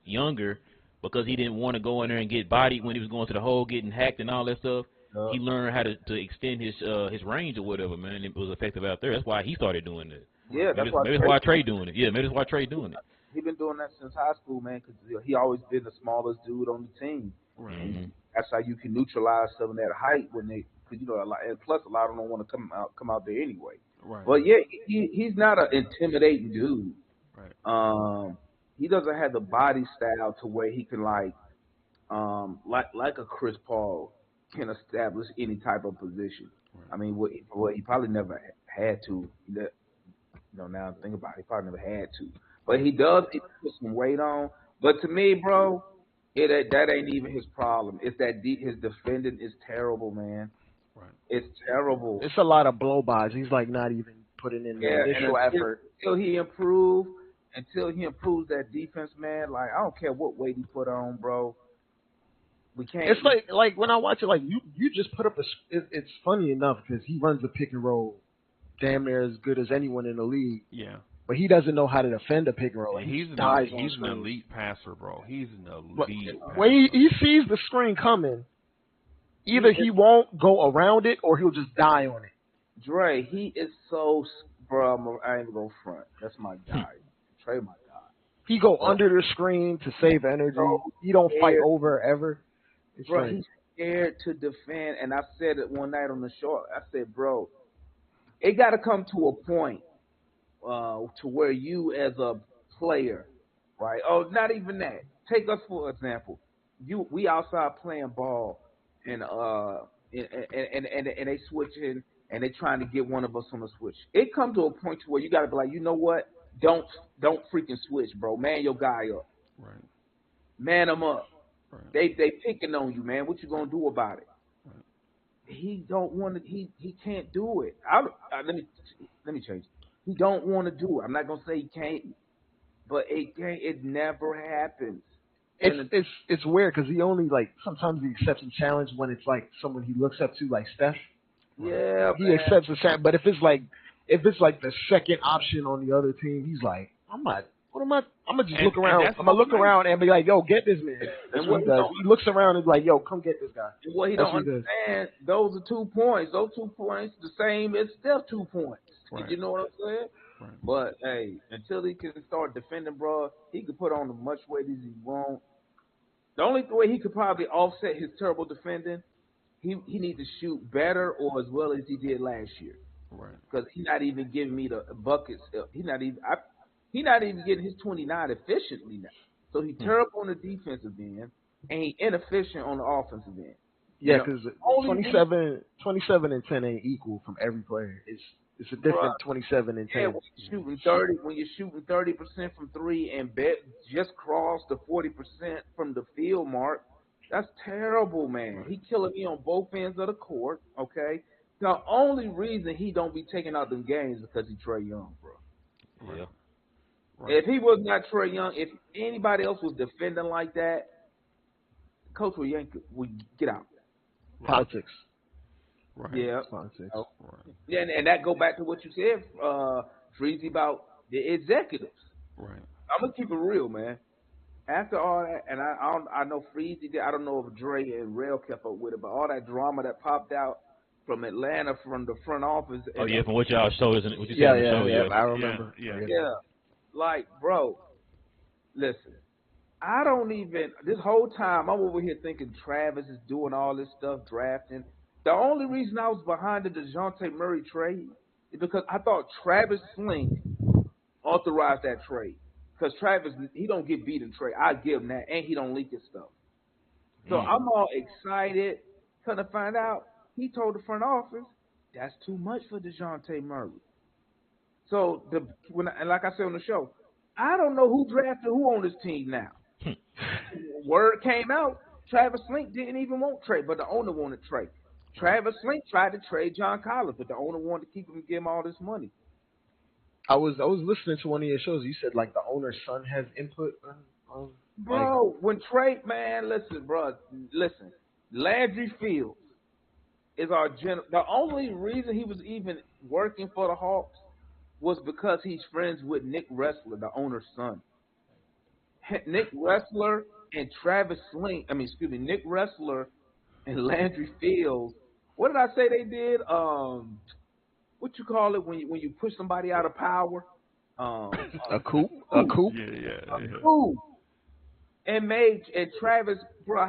C: younger, because he didn't want to go in there and get bodied when he was going to the hole, getting hacked and all that stuff. He learned how to extend his range or whatever, man. It was effective out there. That's why he started doing it.
F: Yeah,
C: maybe that's why Trae doing it. Yeah, maybe that's why Trae doing it.
F: He's been doing that since high school, man, because he always been the smallest dude on the team.
A: Right.
F: Mm-hmm. That's how you can neutralize some of that height when they, because and plus a lot of them don't want to come out there anyway.
A: Right.
F: But yeah, he's not an intimidating dude.
A: Right.
F: He doesn't have the body style to where he can like a Chris Paul can establish any type of position.
A: Right.
F: I mean, what he probably never had to. Now I think about it, he probably never had to. But he does need to put some weight on. But to me, bro, that ain't even his problem. It's that his defending is terrible, man.
A: Right.
F: It's terrible.
D: It's a lot of blow-bys. He's like not even putting in the initial effort.
F: Until he improves that defense, man. Like I don't care what weight he put on, bro. We can't.
D: It's like when I watch it, like you just put up it's funny enough because he runs the pick and roll damn near as good as anyone in the league.
A: Yeah.
D: But he doesn't know how to defend a pick and roll. Like,
A: he's an elite passer, bro. He's an elite passer.
D: When he sees the screen coming, either he won't go around it or he'll just die on it.
F: Dre, he is so, bro. I ain't gonna front. That's my guy. Trey, my guy.
D: He go under the screen to save energy. He don't fight over ever. It's
F: bro,
D: like,
F: he's scared to defend. And I said it one night on the show. I said, bro, it got to come to a point to where you as a player, right? Oh, not even that. Take us for example. We outside playing ball, and they switching and they trying to get one of us on the switch. It comes to a point to where you got to be like, you know what? Don't freaking switch, bro. Man your guy up.
A: Right.
F: Man him up.
A: Right.
F: They picking on you, man. What you gonna do about it? Right. He don't want to. He can't do it. Let me change it. He don't want to do it. I'm not gonna say he can't, but it can't. It never happens.
D: It's weird because he only sometimes he accepts a challenge when it's like someone he looks up to, like Steph.
F: Yeah,
D: he accepts a challenge. But if it's like the second option on the other team, he's like, I'm gonna just look around. I'm gonna look around and be like, yo, get this man. That's what he does. He looks around and is like, yo, come get this guy.
F: And what he don't understand, those are 2 points. Those 2 points the same as Steph 2 points. Right. You know what I'm saying?
A: Right.
F: But hey, until he can start defending, bro, he can put on as much weight as he wants. The only way he could probably offset his terrible defending, he needs to shoot better or as well as he did last year.
A: Right.
F: Because he's not even giving me the buckets. He's not even getting his 29 efficiently now. So he's terrible on the defensive end, and he's inefficient on the offensive end.
D: Yeah, because 27 and 10 ain't equal from every player. It's a different 27 and 10.
F: Yeah, when you're shooting 30% from three and just crossed the 40% from the field mark, that's terrible, man. He killing me on both ends of the court. Okay, the only reason he don't be taking out them games is because he's Trae Young, bro.
A: Yeah.
F: Right. If he was not Trae Young, if anybody else was defending like that, Coach would get out.
D: Politics.
A: Right.
F: Yeah.
D: Politics.
A: Right.
F: Yeah, and that go back to what you said, Freezie, about the executives.
A: Right.
F: I'm gonna keep it real, man. After all that, and I know Freezie did. I don't know if Dre and Rail kept up with it, but all that drama that popped out from Atlanta from the front office.
C: Oh yeah, from what y'all showed, isn't it? What you
D: yeah,
C: said
D: yeah,
C: on the show,
D: yeah. I remember.
F: Yeah. Like, bro, listen. I don't even. This whole time I'm over here thinking Travis is doing all this stuff, drafting. The only reason I was behind the DeJounte Murray trade is because I thought Travis Slink authorized that trade. Because Travis, he don't get beat in trade. I give him that, and he don't leak his stuff. So I'm all excited. Come to find out, he told the front office, that's too much for DeJounte Murray. So, and like I said on the show, I don't know who drafted who on this team now. Word came out, Travis Slink didn't even want trade, but the owner wanted trade. Travis Slink tried to trade John Collins, but the owner wanted to keep him and give him all this money.
D: I was listening to one of your shows. You said like the owner's son has input on
F: bro. When trade, man, listen. Landry Fields is our general. The only reason he was even working for the Hawks was because he's friends with Nick Ressler, the owner's son. Nick Ressler and Travis Slink. Nick Ressler and Landry Fields. What did I say they did? What you call it when you push somebody out of power?
D: A coup. A coup.
A: Yeah.
F: Coup. And Travis, bro,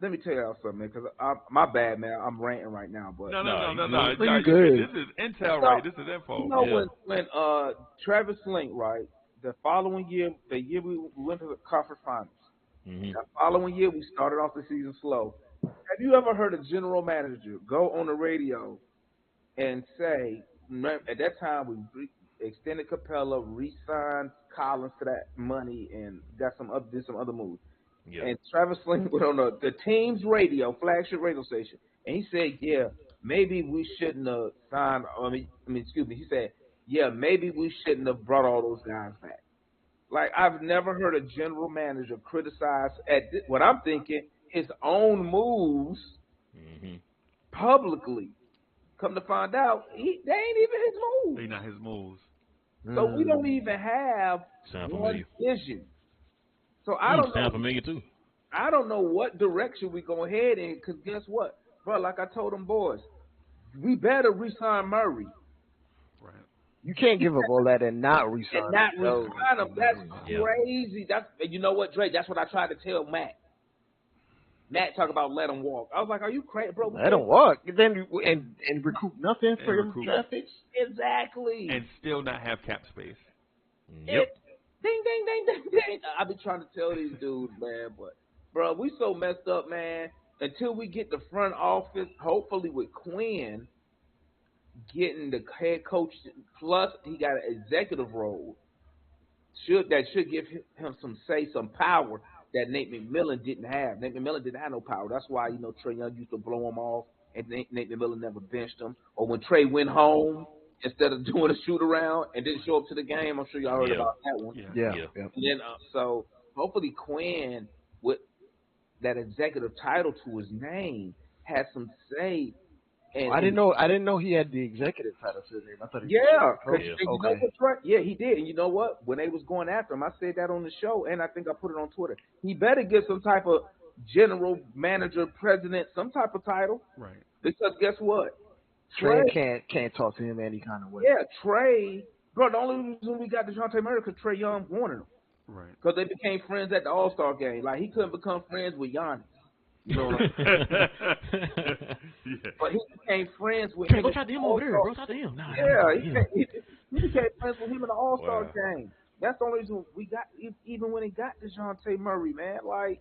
F: let me tell y'all something, man. Because my bad, man. I'm ranting right now, but
A: No.
D: You good.
A: This is intel, right? This is info.
F: you know when Travis Link, right? The following year, the year we went to the conference finals.
C: Mm-hmm.
F: The following year, we started off the season slow. Have you ever heard a general manager go on the radio and say, at that time we extended Capella, re-signed Collins to that money, and did some other moves.
C: Yeah.
F: And Travis Link went on the team's radio, flagship radio station, and he said, "Yeah, maybe we shouldn't have signed." Excuse me. He said, "Yeah, maybe we shouldn't have brought all those guys back." Like, I've never heard a general manager criticize what I'm thinking his own moves publicly. Come to find out, they ain't even his moves.
A: They not his moves.
F: So we don't even have one vision. So I don't know.
C: Sound familiar too.
F: I don't know what direction we go ahead in, because guess what? Bro, like I told them boys, we better re-sign Murray.
A: Right.
D: You can't give up all that and not resign.
F: And not resign him. That's crazy. You know what, Dre? That's what I tried to tell Matt. Matt talk about let him walk. I was like, are you crazy, bro?
D: Let him walk. Then and recoup nothing for your draft picks?
F: Exactly.
A: And still not have cap space.
C: Yep.
F: Ding, ding, ding, ding, ding. I be trying to tell these dudes, man, but, bro, we so messed up, man. Until we get the front office, hopefully with Quinn getting the head coach, plus he got an executive role, that should give him some power that Nate McMillan didn't have. Nate McMillan didn't have no power. That's why, Trae Young used to blow him off, and Nate McMillan never benched him. Or when Trae went home, instead of doing a shoot around and didn't show up to the game, I'm sure y'all heard about that one.
D: Yeah.
F: And then, so hopefully Quinn, with that executive title to his name, had some say. And
D: I didn't know he had the executive title to his name. I thought he
F: he did. And you know what? When they was going after him, I said that on the show, and I think I put it on Twitter. He better get some type of general manager, president, some type of title.
A: Right.
F: Because guess what?
D: Trey can't talk to him any kind of way.
F: Yeah, Trey. Bro, the only reason we got DeJounte Murray because Trae Young wanted him.
A: Right.
F: Because they became friends at the All-Star game. Like, he couldn't become friends with Giannis. You know what I'm saying? But he became friends with him.
C: Go talk to him over there, bro. Talk to him. Nah,
F: he became friends with him in the All-Star game. That's the only reason we got, even when he got DeJounte Murray, man. Like,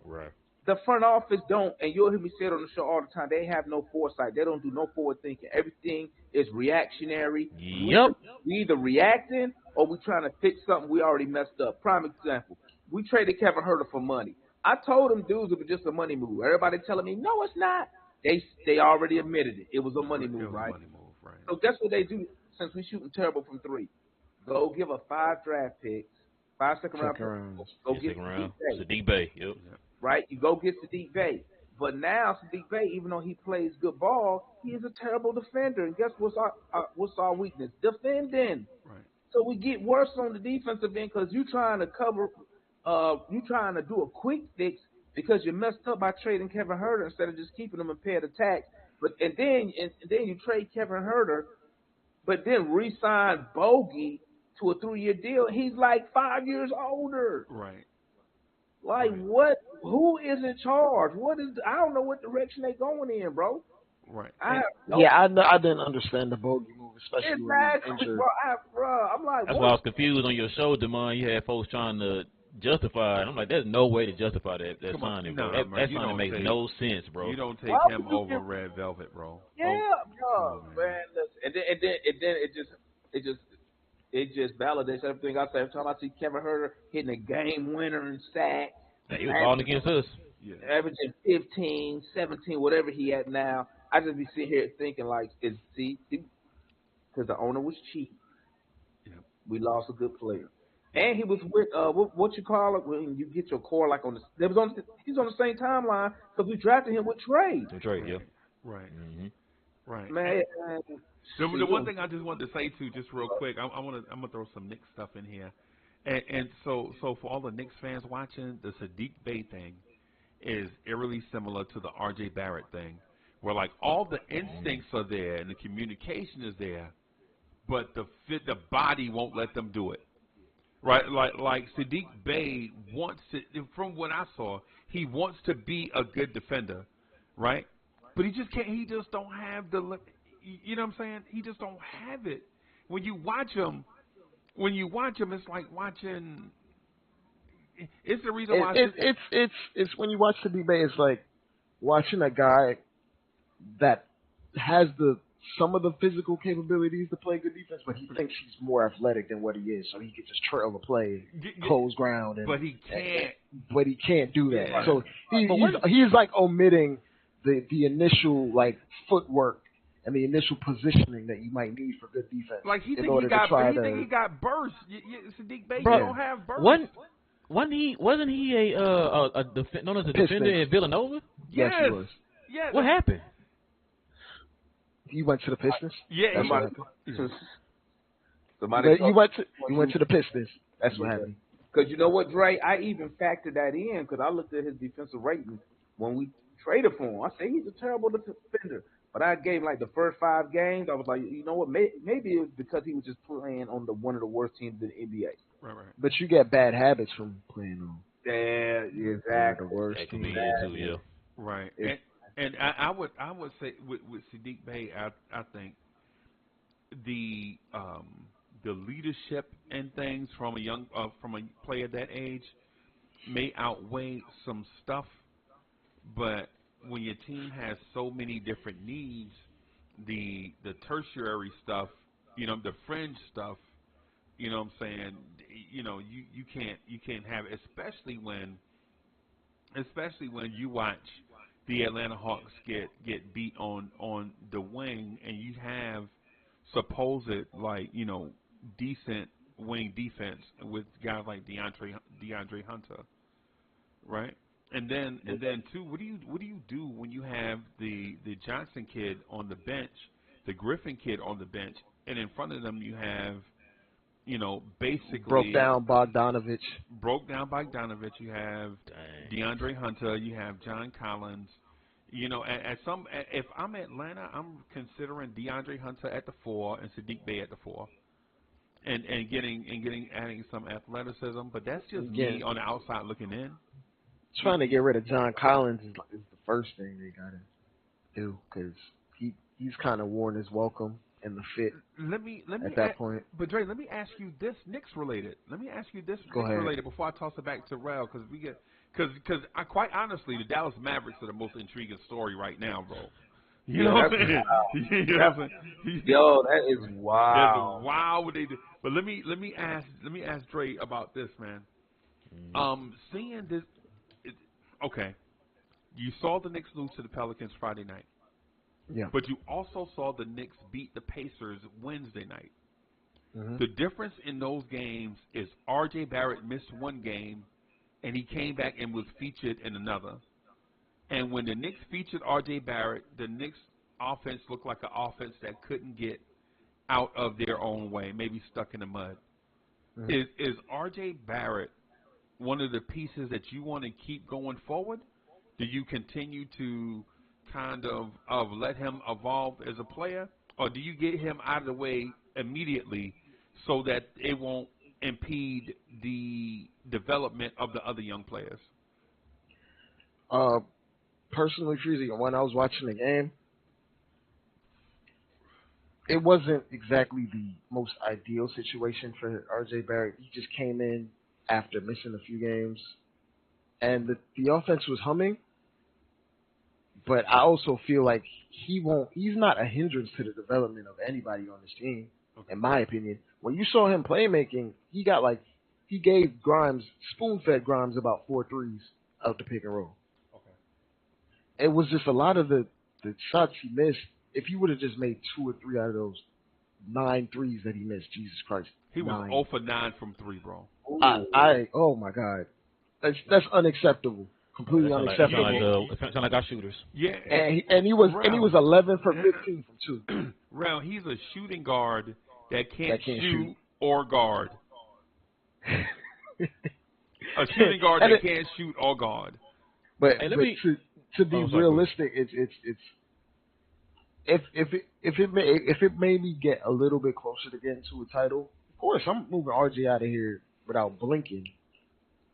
F: the front office don't, and you'll hear me say it on the show all the time, they have no foresight. They don't do no forward thinking. Everything is reactionary.
C: Yep.
F: We either reacting or we trying to fix something we already messed up. Prime example, we traded Kevin Huerter for money. I told them dudes it was just a money move. Everybody telling me, no, it's not. They already admitted it. It was a money move, right? So guess what they do since we shooting terrible from three? Go give a 5 draft picks, 5 second round picks. Go get
C: Sadiq Bey. Yep.
F: Right? You go get Sadiq Bey. But now Sadiq Bey, even though he plays good ball, he is a terrible defender. And guess what's our weakness? Defending.
A: Right.
F: So we get worse on the defensive end because you trying to you trying to do a quick fix because you messed up by trading Kevin Huerter instead of just keeping him in paired attack. And then you trade Kevin Huerter, but then re-sign Bogey to a 3-year deal. He's like 5 years older.
A: Right.
F: Like, what? Who is in charge? I don't know what direction they going in, bro.
A: Right.
D: I didn't understand the Bogey move, especially when he was injured.
F: Bro, I'm like,
C: that's why I was confused on your show, Demond. You had folks trying to justify it. I'm like, there's no way to justify that signing, bro. That signing makes no sense, bro.
A: You don't take him over Red Velvet, bro.
F: Yeah, bro, man. And then it just validates everything I say. Every time I see Kevin Huerter hitting a game winner and sack,
C: he was balling against us.
A: Yeah.
F: Averaging 15, 17, whatever he had now. I just be sitting here thinking like, because the owner was cheap.
A: Yeah.
F: We lost a good player. And he was with what you call it when you get your core like on the. He's on the same timeline because we drafted him with trade.
C: Yeah.
A: Right.
C: Mm-hmm.
A: Right.
F: Man.
A: The one thing I just wanted to say too, just real quick, I'm gonna throw some Knicks stuff in here, and so for all the Knicks fans watching, the Sadiq Bey thing is eerily similar to the R.J. Barrett thing, where like all the instincts are there and the communication is there, but the body won't let them do it. Right, like Sadiq Bey wants to, from what I saw, he wants to be a good defender, right? But he just can't. He just don't have the. You know what I'm saying? He just don't have it. When you watch him, it's like watching. It's the reason why.
D: It's when you watch the debate, it's like watching a guy that has some of the physical capabilities to play good defense, but he thinks he's more athletic than what he is, so he can just trail the play, close ground,
A: but he can't.
D: But he can't do that.
A: Yeah.
D: So he's like omitting the initial like footwork and the initial positioning that you might need for good defense.
A: Like he
D: in
A: think
D: order
A: he got,
D: to try
A: he
D: to,
A: think he got burst. Sadiq Bey,
C: Bro,
A: you don't have burst.
C: Wasn't he known as a defender in Villanova?
D: Yes, he was.
A: Yeah.
C: What happened?
D: He went to the Pistons.
A: Yeah,
D: That's what happened. You went to the Pistons. That's what happened.
F: Because you know what, Dre? I even factored that in because I looked at his defensive rating when we traded for him. I said he's a terrible defender. But I gave like the first 5 games. I was like, you know what? Maybe it was because he was just playing on one of the worst teams in the NBA.
A: Right.
D: But you get bad habits from playing on.
F: Yeah, exactly.
D: The worst
C: That could
D: team.
C: be it too, yeah.
A: Right. And I would say with Sadiq Bey, I think the leadership and things from a player that age may outweigh some stuff, but when your team has so many different needs, the tertiary stuff, the fringe stuff, you know what I'm saying, you can't have it, especially when you watch the Atlanta Hawks get beat on the wing, and you have supposed decent wing defense with guys like DeAndre Hunter, right? And then too, what do you do when you have the Johnson kid on the bench, the Griffin kid on the bench, and in front of them you have basically
D: broke down Bogdanovich.
A: You have DeAndre Hunter. You have John Collins. If I'm Atlanta, I'm considering DeAndre Hunter at the 4 and Sadiq Bey at the 4, and adding some athleticism. But that's just me on the outside looking in.
D: Trying to get rid of John Collins is the first thing they gotta do because he's kind of worn his welcome in the fit.
A: Let me
D: at that point.
A: But Dre, let me ask you this Knicks related.
D: Go ahead.
A: Related before I toss it back to Rel because I quite honestly the Dallas Mavericks are the most intriguing story right now, bro. You know what I'm saying?
F: Yo, that is wow.
A: That's wow what they do. But let me ask Dre about this, man. Seeing this. Okay, you saw the Knicks lose to the Pelicans Friday night.
D: Yeah.
A: But you also saw the Knicks beat the Pacers Wednesday night.
D: Mm-hmm.
A: The difference in those games is R.J. Barrett missed one game, and he came back and was featured in another. And when the Knicks featured R.J. Barrett, the Knicks offense looked like an offense that couldn't get out of their own way, maybe stuck in the mud. Mm-hmm. Is R.J. Barrett one of the pieces that you want to keep going forward? Do you continue to kind of let him evolve as a player, or do you get him out of the way immediately so that it won't impede the development of the other young players?
D: Personally, Freezie, when I was watching the game, it wasn't exactly the most ideal situation for R.J. Barrett. He just came in after missing a few games, and the offense was humming. But I also feel like he's not a hindrance to the development of anybody on this team, in my opinion. When you saw him playmaking, he gave spoon-fed Grimes about 4 threes out the pick and roll. Okay. It was just a lot of the shots he missed. If he would have just made 2 or 3 out of those 9 threes that he missed, Jesus Christ.
A: He was 0 for 9 from 3, bro.
D: Oh my God. That's unacceptable. Completely unacceptable.
C: Sound like our shooters.
A: Yeah,
D: and he was 11 for 15 from 2.
A: Round, he's a shooting guard that can't shoot or guard. A shooting guard that can't shoot or guard.
D: But to be realistic, it's if it made me get a little bit closer to getting to a title, of course I'm moving RJ out of here without blinking.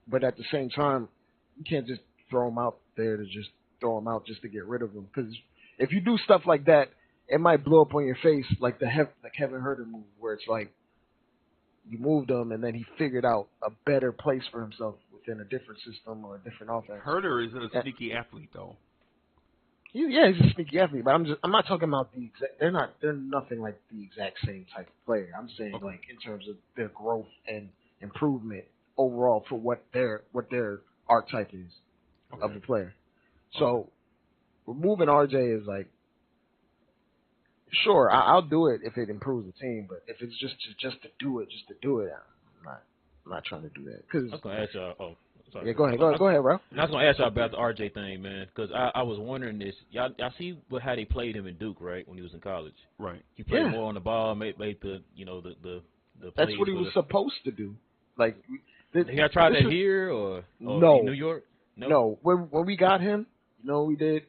D: But at the same time, you can't just throw him out there to just throw him out just to get rid of him. Because if you do stuff like that, it might blow up on your face, like the Kevin Herter move, where it's like you moved him and then he figured out a better place for himself within a different system or a different offense.
A: Herter is a sneaky athlete, though.
D: He's a sneaky athlete, but I'm not talking about the exact. They're nothing like the exact same type of player. I'm saying like in terms of their growth and improvement overall for what their archetype is of the player. So removing RJ is like, sure, I'll do it if it improves the team, but if it's just to do it, I'm not trying to do that. Cause
C: I was gonna ask y'all. Oh, sorry.
D: Yeah, go ahead, bro.
C: I was gonna ask y'all about the RJ thing, man, because I was wondering this. Y'all see how they played him in Duke, right? When he was in college,
A: right?
C: He played more on the ball, made the the.
D: That's what he was supposed to do. Like,
C: he got tried that here or
D: no
C: in New York?
D: No. When we got him, you know what we did?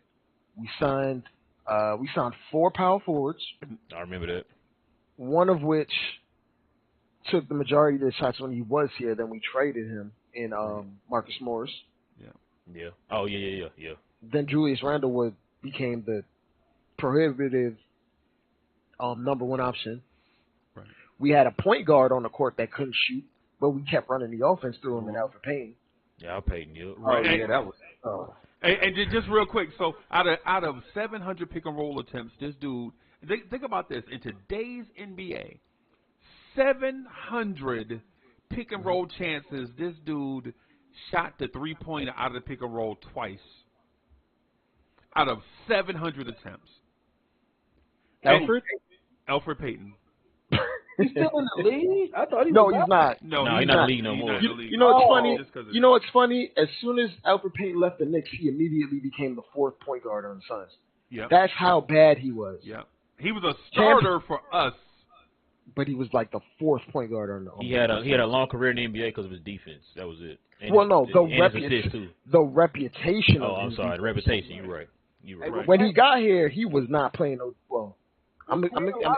D: We signed 4 power forwards.
C: I remember that.
D: One of which took the majority of the shots when he was here. Then we traded him in Marcus Morris.
C: Yeah. Oh yeah.
D: Then Julius Randle became the prohibitive number 1 option.
A: Right.
D: We had a point guard on the court that couldn't shoot, but we kept running the offense through him and Alfred Payne.
C: Yeah, Alfred Payne. Yeah.
F: Right. Oh yeah, that was.
A: And just real quick, so out of 700 pick and roll attempts, this dude. Think about this. In today's NBA, 700 pick and roll chances. This dude shot the 3-pointer out of the pick and roll twice. Out of 700 attempts. Alfred Payton.
F: He's still in the league? I thought he
D: No,
F: was
D: he's not.
C: No, he's not in the league no more.
D: You know what's funny? You know what's funny? As soon as Alfred Payton left the Knicks, he immediately became the 4th point guard on the Suns.
A: Yep.
D: That's how bad he was.
A: Yeah. He was a starter for us.
D: But he was like the 4th point guard on the.
C: He had a long career in the NBA because of his defense. That was it. And
D: the reputation.
C: Oh, I'm sorry, the reputation. You're right.
D: When he got here, he was not playing well.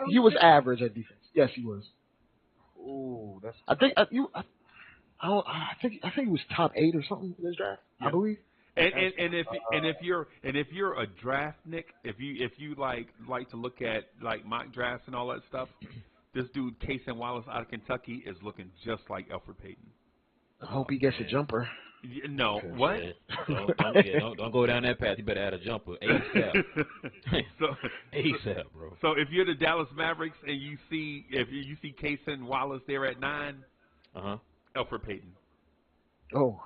D: He was average at defense. Yes, he was.
F: Ooh, that's.
D: I think he was top 8 or something in this draft. Yeah. I believe.
A: And if you're a draft Nick, if you like to look at like mock drafts and all that stuff, this dude Cason Wallace out of Kentucky is looking just like Alfred Payton.
D: I hope he gets a jumper.
A: No, what?
C: Don't go down that path. You better add a jumper ASAP. ASAP, bro.
A: So if you're the Dallas Mavericks and you see Cason Wallace there at 9, Alfred Payton.
D: Oh,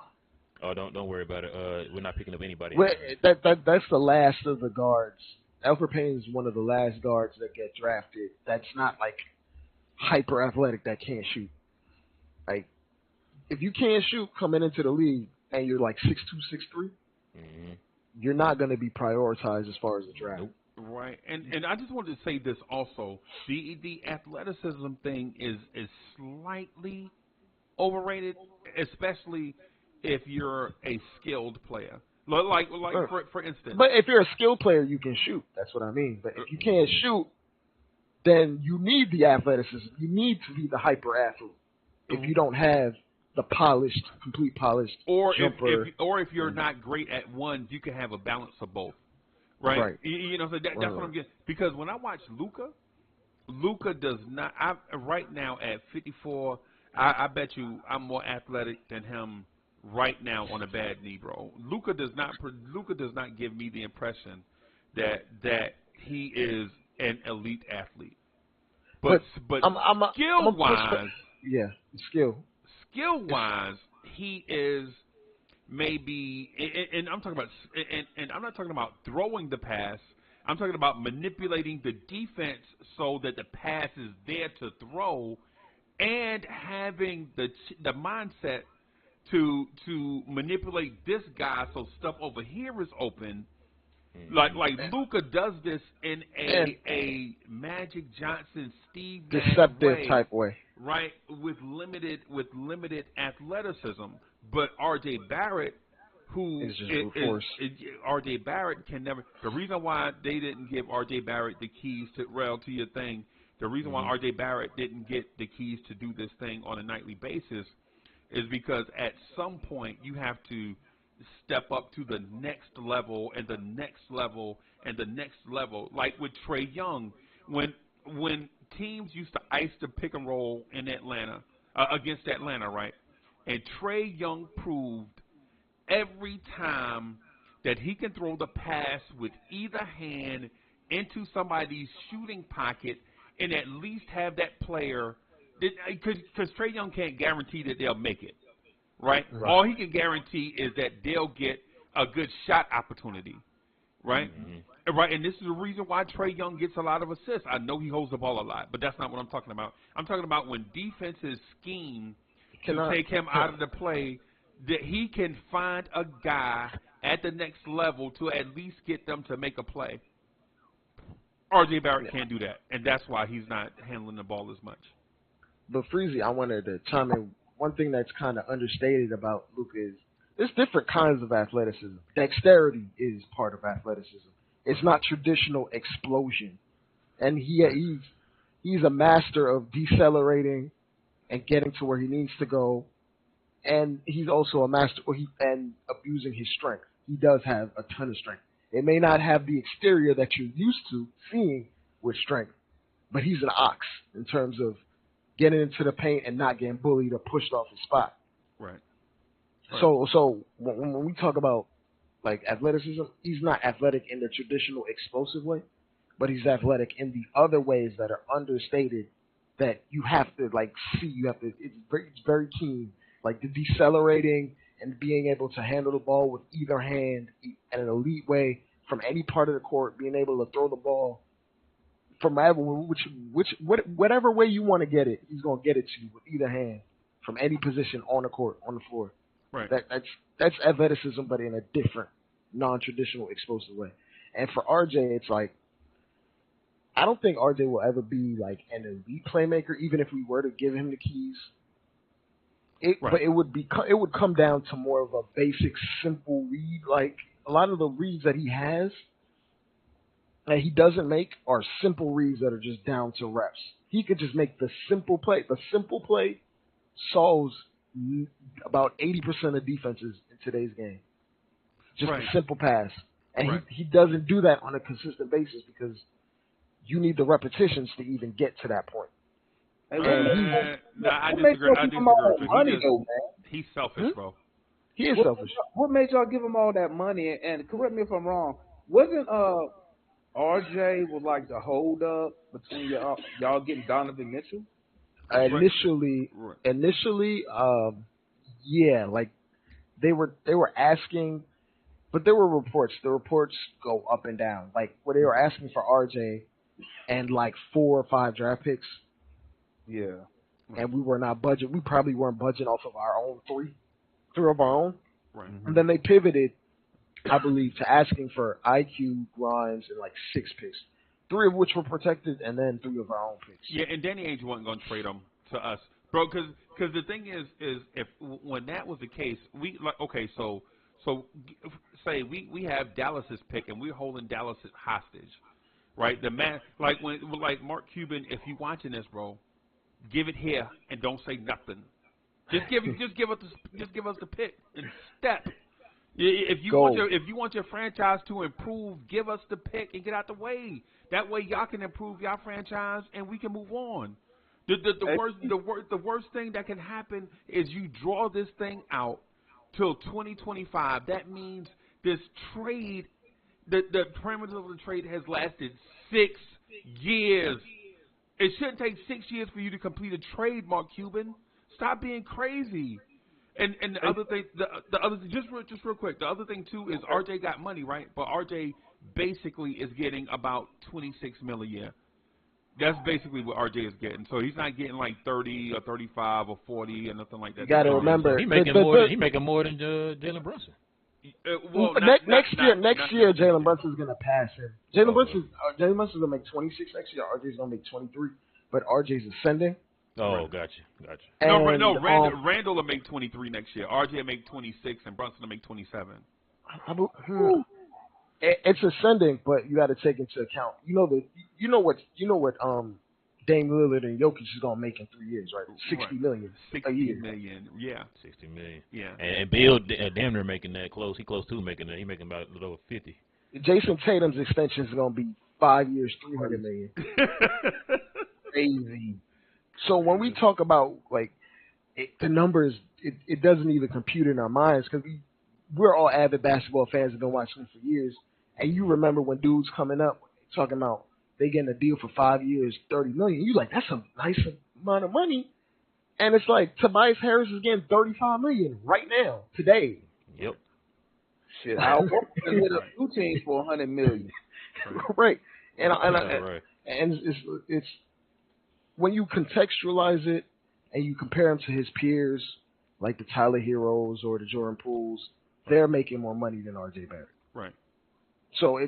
C: don't worry about it. We're not picking up anybody.
D: Well, that's the last of the guards. Alfred Payne is one of the last guards that get drafted. That's not like hyper athletic that can't shoot. Like, if you can't shoot coming into the league and you're like 6'2", 6'3", you're not going to be prioritized as far as the draft.
C: Nope.
A: Right, and I just wanted to say this also. The athleticism thing is slightly overrated, especially if you're a skilled player. Like for instance.
D: But if you're a skilled player, you can shoot. That's what I mean. But if you can't shoot, then you need the athleticism. You need to be the hyper athlete. If you don't have the complete polished jumper.
A: If you're not great at one, you can have a balance of both. Right. You know, so that's what I'm getting. Because when I watch Luka does not. Right now at 54, I bet you I'm more athletic than him right now on a bad knee, bro. Luka does not give me the impression that he is an elite athlete. But skill-wise, skill-wise, he is maybe, and I'm talking about, and I'm not talking about throwing the pass. I'm talking about manipulating the defense so that the pass is there to throw, and having the mindset to manipulate this guy so stuff over here is open. Like Luka does this in a Magic Johnson, Steve Nash
D: deceptive type way,
A: right? With limited athleticism. But R.J. Barrett, who
D: is just
A: R.J. Barrett can never. The reason why they didn't give R.J. Barrett the keys to your thing. The reason why R.J. Barrett didn't get the keys to do this thing on a nightly basis is because at some point you have to step up to the next level and the next level and the next level. Like with Trae Young, when teams used to ice the pick and roll in Atlanta against Atlanta, right? And Trae Young proved every time that he can throw the pass with either hand into somebody's shooting pocket and at least have that player, because Trae Young can't guarantee that they'll make it, right? All he can guarantee is that they'll get a good shot opportunity, right? Right, and this is the reason why Trae Young gets a lot of assists. I know he holds the ball a lot, but that's not what I'm talking about. I'm talking about when defenses scheme to take him out of the play, that he can find a guy at the next level to at least get them to make a play. RJ Barrett can't do that, and that's why he's not handling the ball as much.
D: But Freezie, I wanted to chime in. One thing that's kind of understated about Luka is there's different kinds of athleticism. Dexterity is part of athleticism. It's not traditional explosion, and he's a master of decelerating and getting to where he needs to go. And he's also a master and abusing his strength. He does have a ton of strength. It may not have the exterior that you're used to seeing with strength, but he's an ox in terms of getting into the paint and not getting bullied or pushed off his spot.
A: Right.
D: So when we talk about like athleticism, he's not athletic in the traditional explosive way, but he's athletic in the other ways that are understated that you have to like see. You have to. It's very keen. Like the decelerating and being able to handle the ball with either hand in an elite way from any part of the court, being able to throw the ball from whatever way you want to get it, he's gonna get it to you with either hand from any position on the court, on the floor.
A: Right.
D: That's athleticism, but in a different, non-traditional, explosive way. And for RJ, it's like I don't think RJ will ever be like an elite playmaker, even if we were to give him the keys. But it would come down to more of a basic, simple read. Like a lot of the reads that he has that he doesn't make are simple reads that are just down to reps. He could just make the simple play. The simple play solves about 80% of defenses in today's game. Just a simple pass. And he doesn't do that on a consistent basis because you need the repetitions to even get to that point.
A: I disagree. He's selfish, bro.
D: He is selfish.
F: What made y'all give him all that money? And correct me if I'm wrong. Wasn't RJ was like the hold up between y'all getting Donovan Mitchell?
D: Initially, yeah, like they were asking, but there were reports. The reports go up and down. Like where they were asking for RJ and like 4 or 5 draft picks.
F: Yeah.
D: And we were not budget. We probably weren't budgeting off of our own three of our own.
A: Right.
D: And then they pivoted, I believe, to asking for IQ, Grimes, and like 6 picks, 3 of which were protected, and then 3 of our own picks.
A: Yeah, and Danny Ainge wasn't going to trade them to us, bro. Because the thing is if when that was the case, we like so say we have Dallas's pick and we're holding Dallas hostage, right? The man like Mark Cuban, if you watching this, bro. Give it here and don't say nothing. Just give us the pick and step. If you want your franchise to improve, give us the pick and get out the way. That way y'all can improve y'all franchise and we can move on. The worst thing that can happen is you draw this thing out till 2025. That means this trade, the parameters of the trade has lasted 6 years. It shouldn't take 6 years for you to complete a trade, Mark Cuban. Stop being crazy. And the other thing, just real quick, the other thing too is RJ got money, right? But RJ basically is getting about $26 million a year. That's basically what RJ is getting. So he's not getting like 30 or 35 or 40 or nothing like that.
D: You got to remember,
C: he making more than Jalen Brunson.
D: Next year, Jalen Brunson's gonna pass him. Jalen Brunson's gonna make 26 next year. RJ's gonna make 23, but RJ's ascending.
C: Oh, gotcha.
D: And,
A: Randall will make 23 next year. RJ will make 26, and Brunson will make 27.
D: It's ascending, but you got to take into account. You know what Dame Lillard and Jokic is gonna make in 3 years, right? 60
A: Right.
D: million a year.
A: 60 million. Yeah.
C: 60 million.
A: Yeah.
C: And Bill damn near making that close. He close to making that. He making about a little over 50.
D: Jason Tatum's extension is gonna be 5 years, 300 million.
F: Crazy.
D: So when we talk about like the numbers, it doesn't even compute in our minds because we're all avid basketball fans and been watching it for years. And you remember when dudes coming up talking about they getting a deal for 5 years, 30 million. You like that's a nice amount of money. And it's like Tobias Harris is getting 35 million right now today.
C: Yep.
F: Shit, I'll work to hit a few teams for 100 million.
D: Right. And
C: Right.
D: and it's when you contextualize it and you compare him to his peers, like the Tyler Heroes or the Jordan Pooles, they're making more money than RJ Barrett.
A: Right.
D: So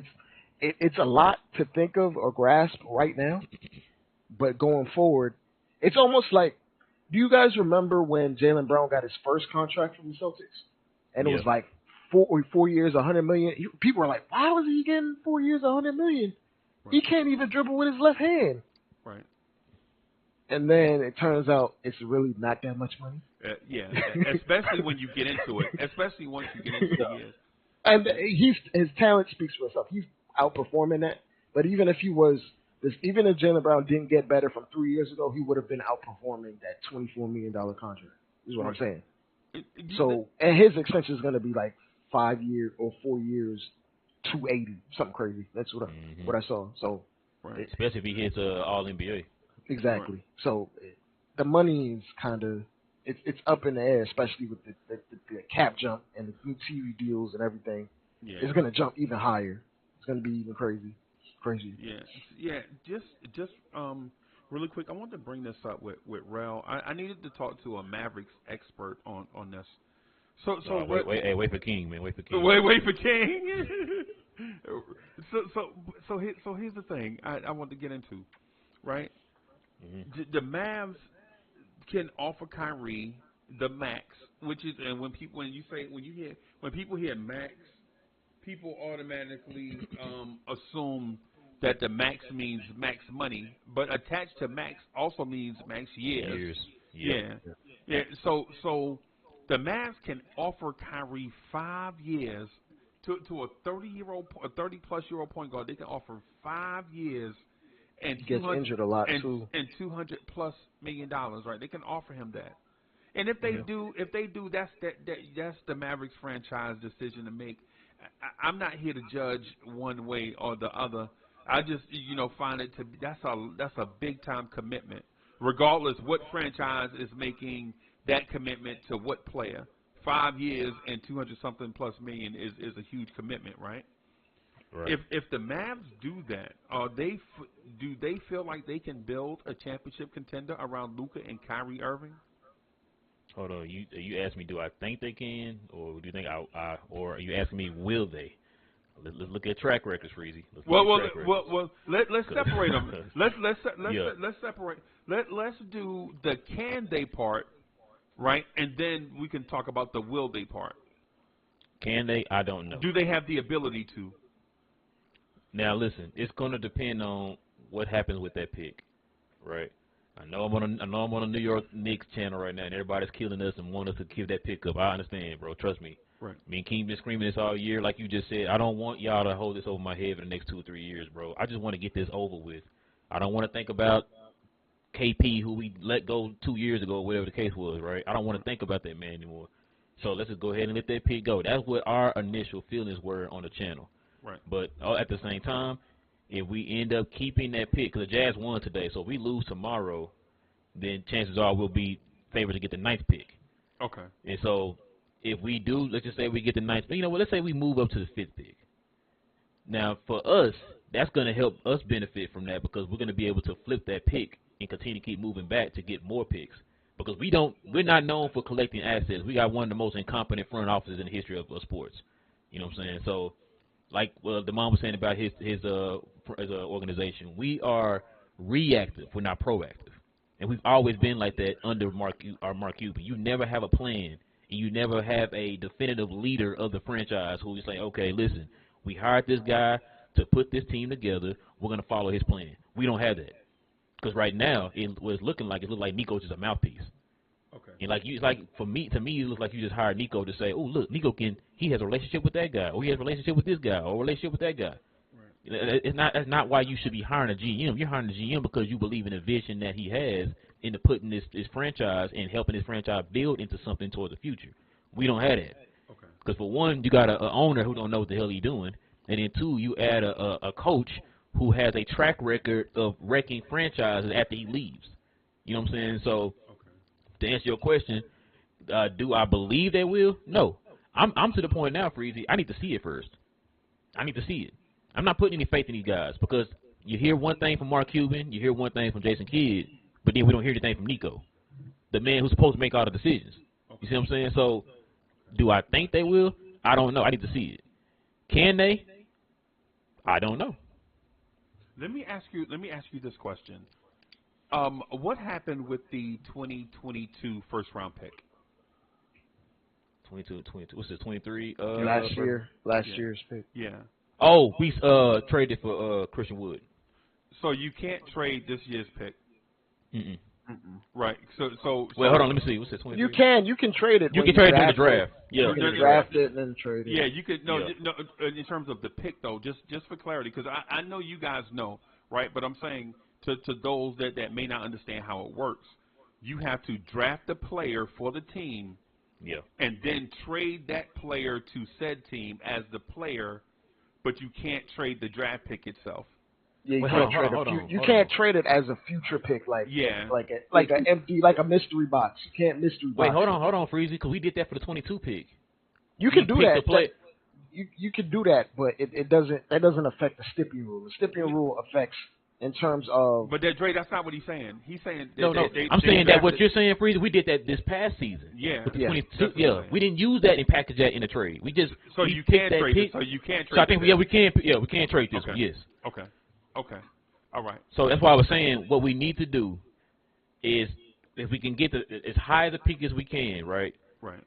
D: it's a lot to think of or grasp right now, but going forward, it's almost like, do you guys remember when Jaylen Brown got his first contract from the Celtics? And it was like 4 years, 100 million. People were like, why was he getting 4 years, 100 million?
A: Right.
D: He can't even dribble with his left hand.
A: Right.
D: And then it turns out it's really not that much money.
A: Yeah, especially when you get into it. Especially once you get into the years.
D: And his talent speaks for itself. He's outperforming that. But even if even if Jaylen Brown didn't get better from 3 years ago, he would have been outperforming that $24 million contract. Is what I'm saying. So, and his extension is going to be like 5 years or 4 years, 280, something crazy. That's what I saw. So,
A: right.
C: Especially if he hits All NBA.
D: Exactly.
A: Right.
D: So the money is kind of it's up in the air, especially with the cap jump and the new TV deals and everything.
A: Yeah.
D: It's going to jump even higher. It's going to be even crazy.
A: Yeah. Yeah. Just really quick, I wanted to bring this up with Rel. I needed to talk to a Mavericks expert on this. So
C: wait for King, man. Wait for King.
A: Wait for King. so here's the thing I want to get into, right? Mm-hmm. The Mavs can offer Kyrie the max, which is, and when people hear max, people automatically assume that the max means max money, but attached to max also means max years. Yeah. So the Mavs can offer Kyrie 5 years to a 30-plus-year-old point guard. They can offer 5 years. And
D: he gets injured a lot too.
A: And $200+ million, right? They can offer him that. And if they do, that's the Mavericks franchise decision to make. I'm not here to judge one way or the other. I just find it to be that's a big time commitment, regardless what franchise is making that commitment to what player. 5 years and 200-something plus million is a huge commitment, right? Right. If the Mavs do that, do they feel like they can build a championship contender around Luka and Kyrie Irving?
C: Hold on, you asked me, do I think they can, or do you think or are you asking me, will they? Let's look at track records, Freezie.
A: Let's separate them. Let's separate. Let's do the can they part, right, and then we can talk about the will they part.
C: Can they? I don't know.
A: Do they have the ability to?
C: Now listen, it's going to depend on what happens with that pick, right? I know I'm on a New York Knicks channel right now, and everybody's killing us and want us to give that pick up. I understand, bro. Trust me.
A: Right.
C: Me and King been screaming this all year, like you just said. I don't want y'all to hold this over my head for the next 2 or 3 years, bro. I just want to get this over with. I don't want to think about KP, who we let go 2 years ago, whatever the case was, right? I don't want to think about that man anymore. So let's just go ahead and let that pick go. That's what our initial feelings were on the channel.
A: Right.
C: But at the same time, if we end up keeping that pick, because the Jazz won today, so if we lose tomorrow, then chances are we'll be favored to get the 9th pick.
A: Okay.
C: And so if we do, let's just say we get the 9th pick, let's say we move up to the 5th pick. Now, for us, that's going to help us benefit from that because we're going to be able to flip that pick and continue to keep moving back to get more picks. Because we're not known for collecting assets. We got one of the most incompetent front offices in the history of sports. You know what I'm saying? So, like the mom was saying about his organization, we are reactive. We're not proactive, and we've always been like that under Mark Cuban. You never have a plan, and you never have a definitive leader of the franchise who is like, okay, listen, we hired this guy to put this team together. We're gonna follow his plan. We don't have that. Because right now, it looked like Nico's just a mouthpiece.
A: Okay.
C: And like you, it's like to me, it looks like you just hired Nico to say, oh look, he has a relationship with that guy, or he has a relationship with this guy, or a relationship with that guy. Right. That's not why you should be hiring a GM. You're hiring a GM because you believe in the vision that he has into putting this franchise and helping this franchise build into something towards the future. We don't have that.
A: Okay.
C: Because for one, you got an owner who don't know what the hell he's doing, and then two, you add a coach who has a track record of wrecking franchises after he leaves. You know what I'm saying? So, to answer your question, do I believe they will? No. I'm to the point now, Freezie, I need to see it first. I need to see it. I'm not putting any faith in these guys because you hear one thing from Mark Cuban, you hear one thing from Jason Kidd, but then we don't hear anything from Nico, the man who's supposed to make all the decisions. You see what I'm saying? So, do I think they will? I don't know. I need to see it. Can they? I don't know.
A: Let me ask you this question. What happened with the 2022 first round pick?
C: 22. What's it? 23.
D: Last year's pick.
A: Yeah.
C: Oh, we traded for Christian Wood.
A: So you can't trade this year's pick.
C: Mm-mm.
A: Right. So.
C: Wait, hold on. Let me see. What's it? 23?
D: You can trade it.
C: You can trade it in the draft. Yeah.
D: You can draft it and then trade it.
A: Yeah, you could. No, in terms of the pick though, just for clarity, because I know you guys know, right? But I'm saying to those that may not understand how it works, you have to draft a player for the team.
C: Yeah.
A: And then trade that player to said team as the player, but you can't trade the draft pick itself.
D: Yeah, you can't trade it as a future pick, like an empty, like a mystery box. You can't mystery box.
C: Wait, hold on, Freezie, because we did that for the 22 pick.
D: You can do that. You can do that, but it doesn't affect the Stippian rule. The Stippian rule affects in terms of.
A: But Dre, that's not what he's saying. He's saying
C: I'm saying that what you're saying, Freezie, we did that this past season.
A: Yeah.
C: With the 22. Yeah. We didn't use that and package that in the trade. We just
A: you can't trade it. So you can't trade.
C: So I think we can trade this one. Yes.
A: Okay. All right.
C: So that's why I was saying what we need to do is if we can get as high the pick as we can, right?
A: Right.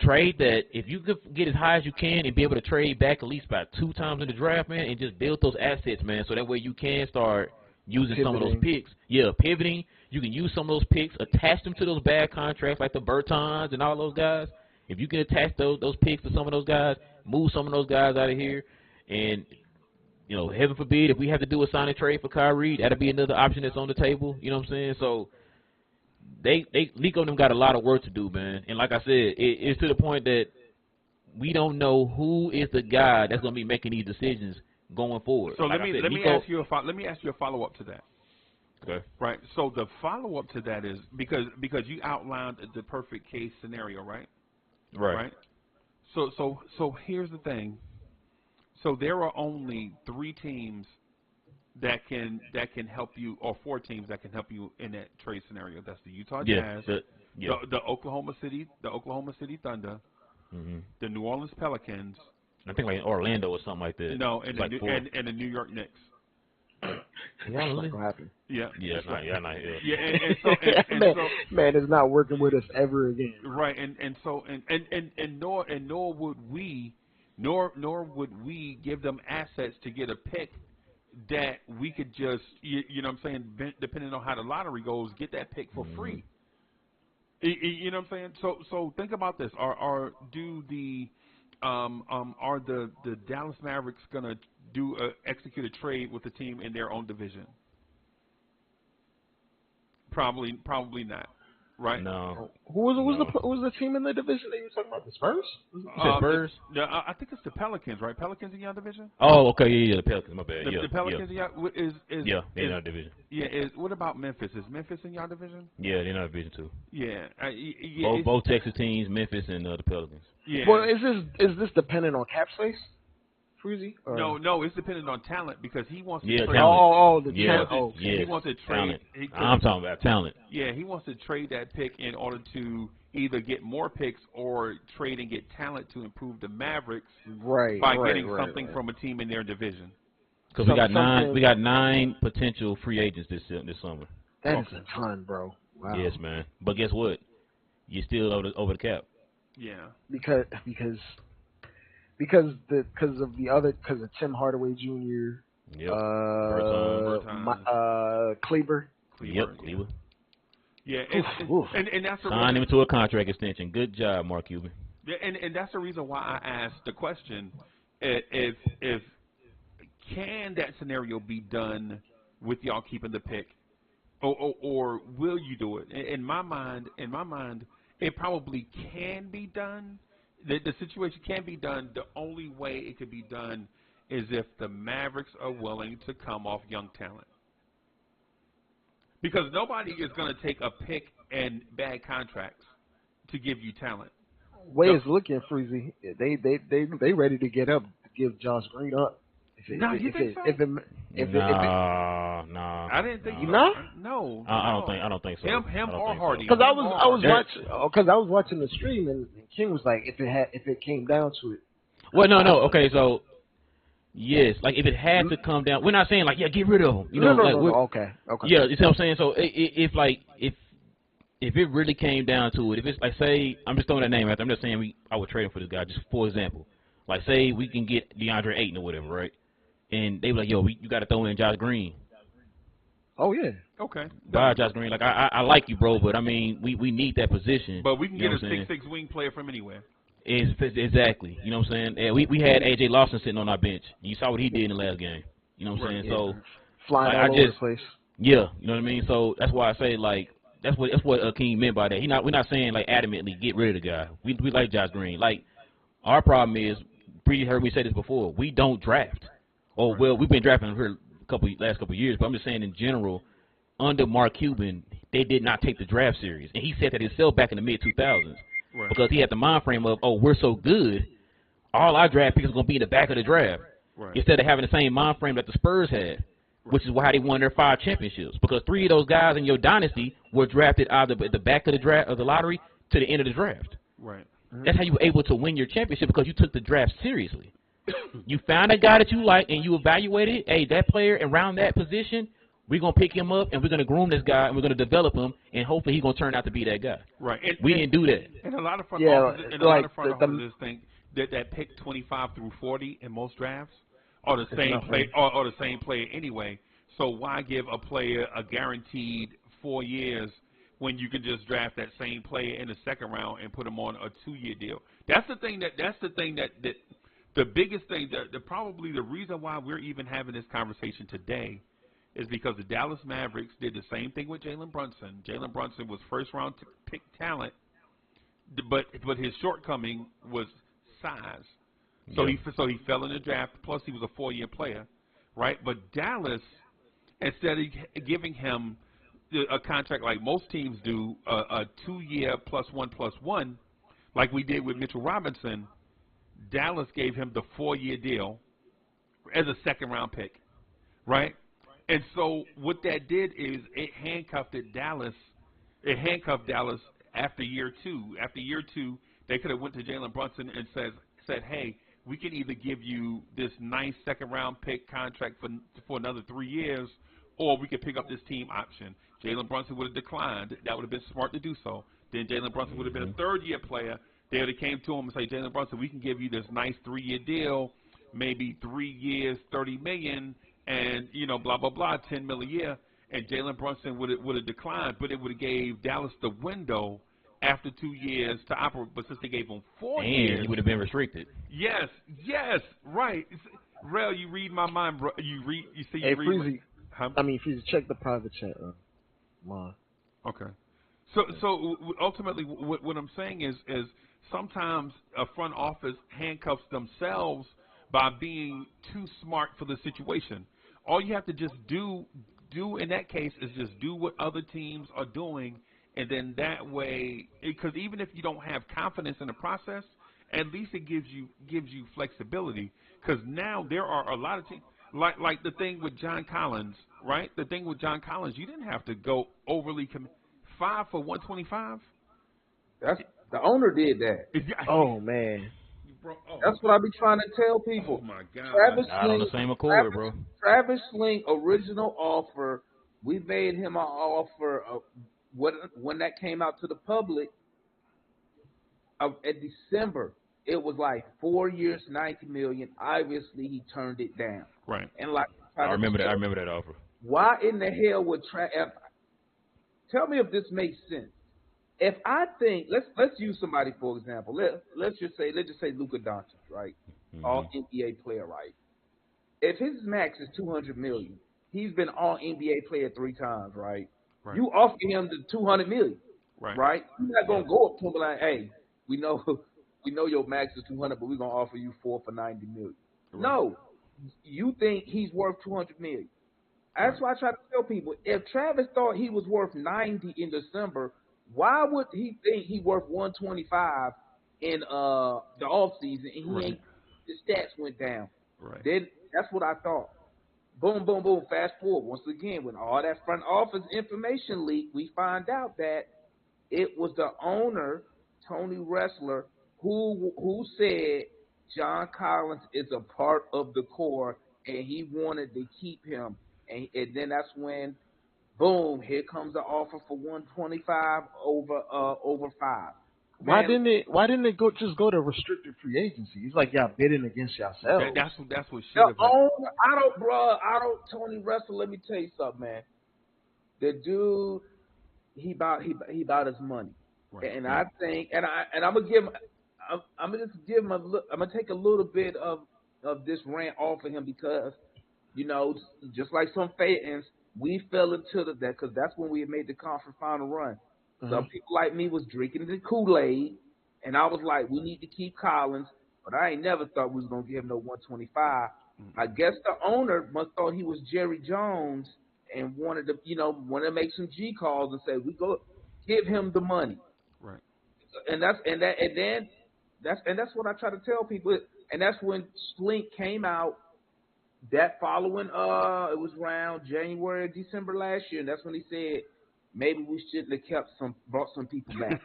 C: Trade that. If you could get as high as you can and be able to trade back at least about 2 times in the draft, man, and just build those assets, man, so that way you can start using some of those picks. Yeah, pivoting. You can use some of those picks, attach them to those bad contracts like the Bertans and all those guys. If you can attach those picks to some of those guys, move some of those guys out of here, and heaven forbid, if we have to do a sign and trade for Kyrie, that'll be another option that's on the table. You know what I'm saying? So Nico and them got a lot of work to do, man. And like I said, it's to the point that we don't know who is the guy that's going to be making these decisions going forward.
A: So let me ask you a follow up to that.
C: Okay.
A: Right. So the follow up to that is because you outlined the perfect case scenario, right?
C: Right.
A: So here's the thing. So there are only 3 teams that can help you, or 4 teams that can help you in that trade scenario. That's the Utah Jazz, the Oklahoma City Thunder, the New Orleans Pelicans.
C: I think like Orlando or something like that.
A: No, and the New York Knicks.
D: Yeah, that's not gonna happen.
A: Yeah.
C: Yeah, not here.
A: Yeah, and so
D: man, it's not working with us ever again.
A: Right, nor would we give them assets to get a pick that we could just, you know what I'm saying, depending on how the lottery goes, get that pick for free. You know what I'm saying? So think about this. Are the Dallas Mavericks gonna execute a trade with the team in their own division? Probably not. Right?
C: No.
D: Who was the team in the division that you were talking about? The Spurs?
C: Spurs?
A: I think it's the Pelicans, right? Pelicans in your division?
C: Oh, okay, yeah, the Pelicans. My bad.
A: The Pelicans is
C: they're in our division.
A: Yeah. What about Memphis? Is Memphis in your division?
C: Yeah, they're in our division too.
A: Yeah.
C: Both Texas teams, Memphis and the Pelicans.
A: Yeah.
D: Well, is this dependent on cap space? Freezie?
A: No, it's dependent on talent because he wants to trade.
C: Talent.
A: He wants to trade.
C: I'm talking about talent.
A: Yeah, he wants to trade that pick in order to either get more picks or trade and get talent to improve the Mavericks by getting something from a team in their division.
C: Because we got 9 potential free agents this summer.
D: That's a ton, bro. Wow.
C: Yes, man. But guess what? You're still over the cap.
A: Yeah.
D: Because of Tim Hardaway Jr.
C: Yep.
A: Bertans.
D: Kleber.
C: Cleveland.
A: Yeah, and that's the
C: sign him to a contract extension. Good job, Mark Cuban.
A: Yeah, and that's the reason why I asked the question: if can that scenario be done with y'all keeping the pick, or will you do it? In my mind, it probably can be done. The situation can be done. The only way it could be done is if the Mavericks are willing to come off young talent. Because nobody is going to take a pick and bad contracts to give you talent.
D: Way is looking, Freezie. They ready to get up to give Josh Green up.
A: No, you think so?
C: Nah.
A: I didn't think
D: you not.
C: No. I don't think so.
A: Him or Hardy.
D: Because I was watching the stream and King was like, if it came down to it.
C: Well, no. Okay, so yes, like if it had to come down, we're not saying like get rid of him. You know,
D: okay.
C: Yeah, you see what I'm saying. So if it really came down to it, if it's like say I'm just throwing that name out there, I'm just saying I would trade him for this guy just for example. Like say we can get DeAndre Ayton or whatever, right? And they were like, yo, you got to throw in Josh Green.
D: Oh yeah.
A: Okay.
C: Buy Josh Green. Like I like you, bro, but I mean we need that position.
A: But we can get a 6'6" wing player from anywhere.
C: Exactly. You know what I'm saying? Yeah, we had AJ Lawson sitting on our bench. You saw what he did in the last game. You know what I'm saying?
D: Yeah.
C: So
D: flying all over the place.
C: Yeah, you know what I mean? So that's why I say like that's what Akeem meant by that. We're not saying like adamantly get rid of the guy. We like Josh Green. Like our problem is, Bree heard me say this before. We don't draft. Oh well, we've been drafting for last couple of years, but I'm just saying in general, under Mark Cuban, they did not take the draft serious, and he said that himself back in the mid 2000s.
A: Right.
C: Because he had the mind frame of, we're so good, all our draft picks are going to be in the back of the draft.
A: Right.
C: Instead of having the same mind frame that the Spurs had, which is why they won their 5 championships. Because 3 of those guys in your dynasty were drafted either at the back of the draft of the lottery to the end of the draft.
A: Right.
D: Mm-hmm.
C: That's how you were able to win your championship, because you took the draft seriously. You found a guy that you like and you evaluated, hey, that player around that position, we're going to pick him up and we're going to groom this guy and we're going to develop him, and hopefully he's going to turn out to be that guy.
A: Right.
C: We didn't do that.
A: And a lot of front offices think that pick 25 through 40 in most drafts are the same play or the same player anyway. So why give a player a guaranteed 4 years when you can just draft that same player in the second round and put him on a 2-year deal? That's the thing that the biggest thing, probably the reason why we're even having this conversation today is because the Dallas Mavericks did the same thing with Jalen Brunson. Jalen Brunson was first-round pick talent, but his shortcoming was size. So he fell in the draft. Plus, he was a 4-year player, right? But Dallas, instead of giving him a contract like most teams do, a 2-year +1+1, like we did with Mitchell Robinson, Dallas gave him the 4-year deal as a second-round pick, right? And so what that did is it handcuffed Dallas. It handcuffed Dallas after year 2. After year 2, they could have went to Jalen Brunson and said, hey, we can either give you this nice second-round pick contract for another 3 years, or we could pick up this team option. Jalen Brunson would have declined. That would have been smart to do so. Then Jalen Brunson would have been a 3rd-year player. They would have came to him and say, Jalen Brunson, we can give you this nice 3-year deal, maybe 3 years, $30 million. And, blah, blah, blah, $10 million a year, and Jalen Brunson would have declined, but it would have gave Dallas the window after 2 years to operate. But since they gave him 4 years.
C: And he would have been restricted.
A: Yes, right. Rel, you read my mind, bro. You see.
D: Hey,
A: Freezie.
D: Freezie, check the private chat.
A: Okay. So ultimately, what I'm saying is sometimes a front office handcuffs themselves by being too smart for the situation. All you have to just do in that case is just do what other teams are doing, and then that way, because even if you don't have confidence in the process, at least it gives you flexibility. Because now there are a lot of teams, like the thing with John Collins, right? The thing with John Collins, you didn't have to go overly 5 for 125.
F: That's the owner did that.
D: Oh man.
F: That's what I be trying to tell people.
A: Oh my God!
F: Travis
C: Sling, on the same accord, bro.
F: Travis Sling original offer. We made him an offer of when that came out to the public. At December, it was like 4 years, $90 million. Obviously, he turned it down.
A: Right.
F: And like
C: I remember that offer.
F: Why in the hell would Tell me if this makes sense. If I think let's use somebody for example. Let's just say Luka Doncic, right? All NBA player, right? If his max is $200 million, he's been All NBA player 3 times, right?
A: Right.
F: You offer him the $200 million,
A: Right.
F: right? You're not gonna go up to him and like, hey, we know your max is 200, but we're gonna offer you 4 for $90 million.
A: Right.
F: No, you think he's worth $200 million. That's why I try to tell people, if Travis thought he was worth 90 in December, why would he think he worth 125 in the off season and he ain't his stats went down?
A: Right.
F: Then that's what I thought. Boom, boom, boom. Fast forward. Once again, when all that front office information leaked, we find out that it was the owner, Tony Ressler, who said John Collins is a part of the core and he wanted to keep him. And then that's when, boom, here comes the offer for 125 over 5.
D: Why didn't it just go to restricted free agency? It's like y'all bidding against yourselves.
A: That's what should
F: The
A: have been.
F: owner, Tony Ressler, let me tell you something, man. The dude, he about his money.
A: Right.
F: And I think, and I'm gonna give him, I'm gonna just give him I'm gonna take a little bit of this rant off of him because, you know, just like some fans, we fell into that because that's when we had made the conference final run. Some people like me was drinking the Kool-Aid, and I was like, we need to keep Collins, but I ain't never thought we was gonna give him no 125. I guess the owner must thought he was Jerry Jones and wanted to make some G calls and say we go give him the money.
A: Right.
F: And that's what I try to tell people. And that's when Slink came out. That following, it was around January, December last year, and that's when he said maybe we shouldn't have brought some people back.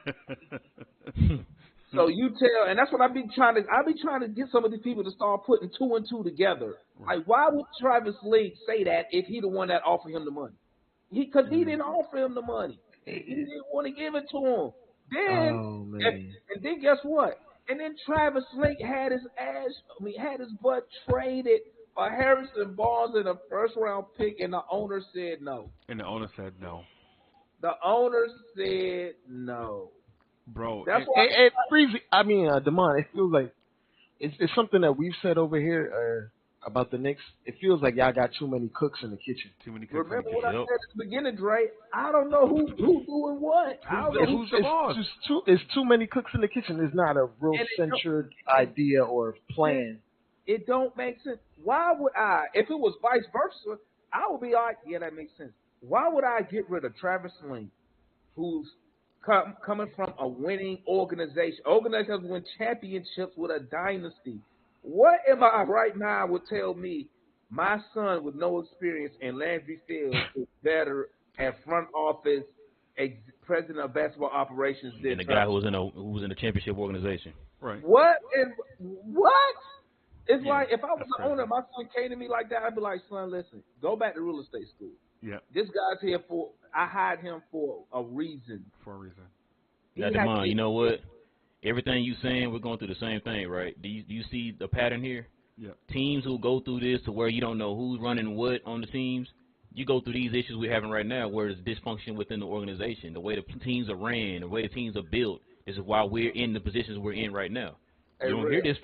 F: So you tell, and that's what I be trying to get some of these people to start putting 2 and 2 together.
A: Right.
F: Like, why would Travis Lee say that if he the one that offered him the money? Because he didn't offer him the money. He didn't want to give it to him. Then, and then guess what? And then Travis Lee had his butt traded for Harrison Barnes in a first-round pick, and the owner said no.
A: And the owner said no.
F: The owner said no.
A: Bro,
F: that's why.
D: Freezie, Damon, it feels like it's something that we've said over here about the Knicks. It feels like y'all got too many cooks in the kitchen.
A: Too many cooks.
F: Remember what I said at the beginning, Dre? I don't know who's doing what.
A: Who's the boss?
D: It's too many cooks in the kitchen. It's not a real centered idea or plan.
F: It don't make sense. Why would I? If it was vice versa, I would be like, yeah, that makes sense. Why would I get rid of Travis Sling, who's coming from a winning organization win championships with a dynasty? What am I right now would tell me my son with no experience in Landry Field is better at front office, president of basketball operations than
C: the guy who was in the championship organization.
F: Right. What? It's like if I was the owner, my son came to me like that, I'd be like, son, listen, go back to real estate school.
A: Yeah.
F: This guy's here I hired him for a reason.
C: Now, Damon, you know what? Everything you saying, we're going through the same thing, right? Do you see the pattern here?
A: Yeah.
C: Teams who go through this to where you don't know who's running what on the teams, you go through these issues we're having right now where there's dysfunction within the organization, the way the teams are ran, the way the teams are built. This is why we're in the positions we're in right now. You don't hear this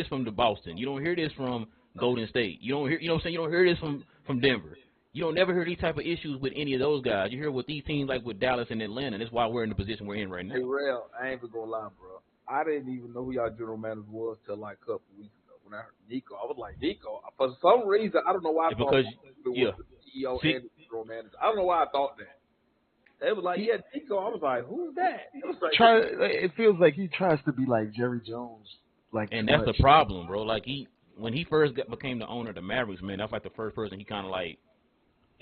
C: from the Boston. You don't hear this from Golden State. You don't hear, you know what I'm saying? You don't hear this from Denver. You don't never hear these type of issues with any of those guys. You hear with these teams like with Dallas and Atlanta. That's why we're in the position we're in right now.
F: Hey, Real, I ain't even gonna lie, bro. I didn't even know who y'all general manager was till like a couple weeks ago. When I heard Nico, I was like, Nico. For some reason, I don't know why I thought it was the CEO and the general manager. I don't know why I thought that. They was like, yeah, Nico. I was like, who's that?
D: It feels like he tries to be like Jerry Jones.
C: And that's the problem, bro. Like when he first became the owner of the Mavericks, man, that's like the first person he kind of like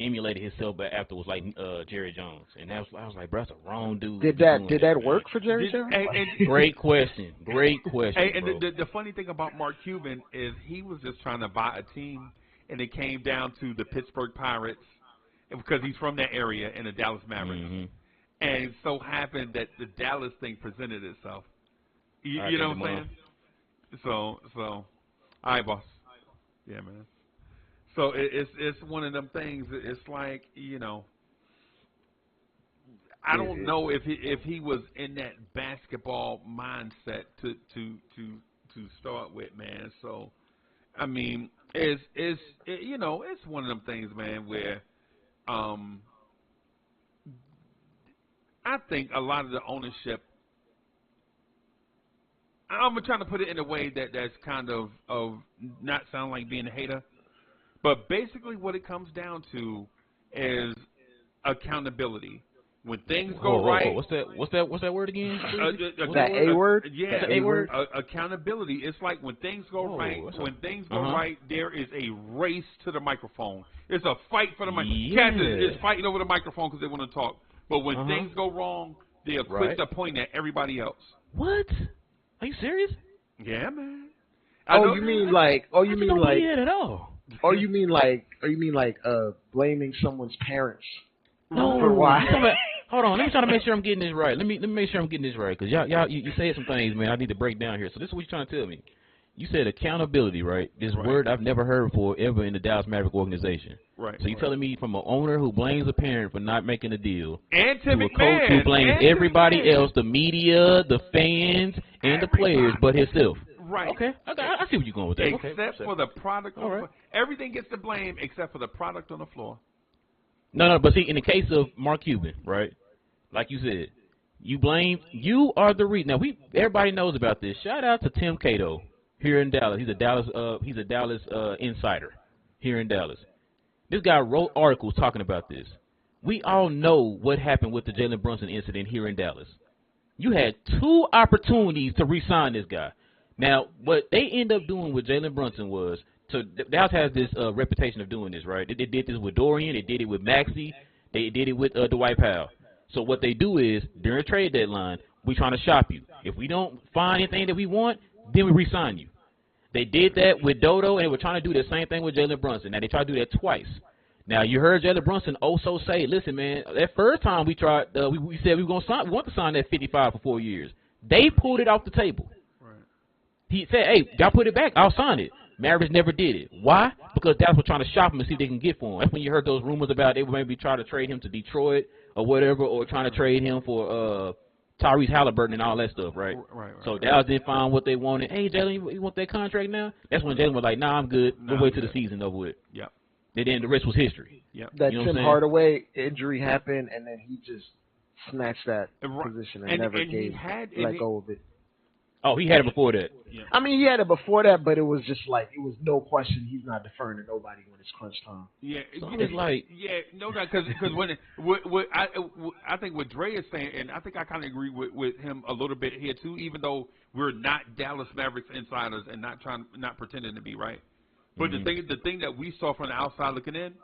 C: emulated himself, but after was like Jerry Jones, and I was like, bro, that's a wrong dude.
D: Did that work for Jerry Jones?
C: Great question.
A: Hey, and the funny thing about Mark Cuban is he was just trying to buy a team, and it came down to the Pittsburgh Pirates because he's from that area and the Dallas Mavericks, and it so happened that the Dallas thing presented itself. You know what I'm saying? So, all right, boss. Yeah, man. So it's one of them things. It's like, you know, I don't know if he was in that basketball mindset to start with, man. So, I mean, it's one of them things, man, where I think a lot of the ownership. I'm trying to put it in a way that's kind of not sound like being a hater, but basically what it comes down to is accountability. When things go right,
C: what's that word again?
D: That A word?
A: Yeah,
C: the A word.
A: Accountability. It's like when things go right. When things go right, there is a race to the microphone. It's a fight for the microphone. Cats is fighting over the microphone because they want to talk. But when things go wrong, they are quick to point at everybody else.
C: What? Are you serious?
A: Yeah, man.
D: You mean like blaming someone's parents?
C: No.
D: For why?
C: Hold on. Let me try to make sure I'm getting this right. Let me make sure I'm getting this right, because y'all you said some things, man. I need to break down here. So this is what you're trying to tell me. You said accountability, right? This word I've never heard before ever in the Dallas Mavericks organization.
A: Right.
C: So you're telling me from an owner who blames a parent for not making a deal,
A: and
C: to a coach who blames everybody else, the media, the fans, and the players, but himself.
A: Right.
C: Okay. I see where you're going with that.
A: Except for the product. Everything gets the blame except for the product on the floor.
C: No, but see, in the case of Mark Cuban, right, like you said, you are the reason. Now, everybody knows about this. Shout out to Tim Cato here in Dallas. He's a Dallas insider here in Dallas. This guy wrote articles talking about this. We all know what happened with the Jalen Brunson incident here in Dallas. You had 2 opportunities to re-sign this guy. Now, what they end up doing with Jalen Brunson was, so Dallas has this reputation of doing this, right? They did this with Dorian. They did it with Maxey. They did it with Dwight Powell. So what they do is, during the trade deadline, we're trying to shop you. If we don't find anything that we want, then we re-sign you. They did that with Dodo, and they were trying to do the same thing with Jalen Brunson. Now, they tried to do that twice. Now, you heard Jalen Brunson also say, listen, man, that first time we tried, we said we want to sign that 55 for 4 years. They pulled it off the table. Right. He said, hey, y'all put it back, I'll sign it. Mavericks never did it. Why? Because Dallas was trying to shop him and see if they can get for him. That's when you heard those rumors about they would maybe try to trade him to Detroit or whatever, or trying to trade him for Tyrese Halliburton and all that stuff, right? So Dallas didn't find what they wanted. Hey, Jalen, you want that contract now? That's when Jalen was like, nah, I'm good. We'll wait till the season over with.
A: Yep.
C: And then the rest was history.
A: Yep.
D: That Tim Hardaway injury happened, and then he just snatched that position and never let go of it.
C: Oh, he had it before that.
A: Yeah.
D: I mean, he had it before that, but it was just like, it was no question he's not deferring to nobody when it's crunch time.
A: Yeah,
C: so it's like,
A: no doubt, because when I think what Dre is saying, and I think I kind of agree with him a little bit here too, even though we're not Dallas Mavericks insiders and not pretending to be, right. But the thing that we saw from the outside looking in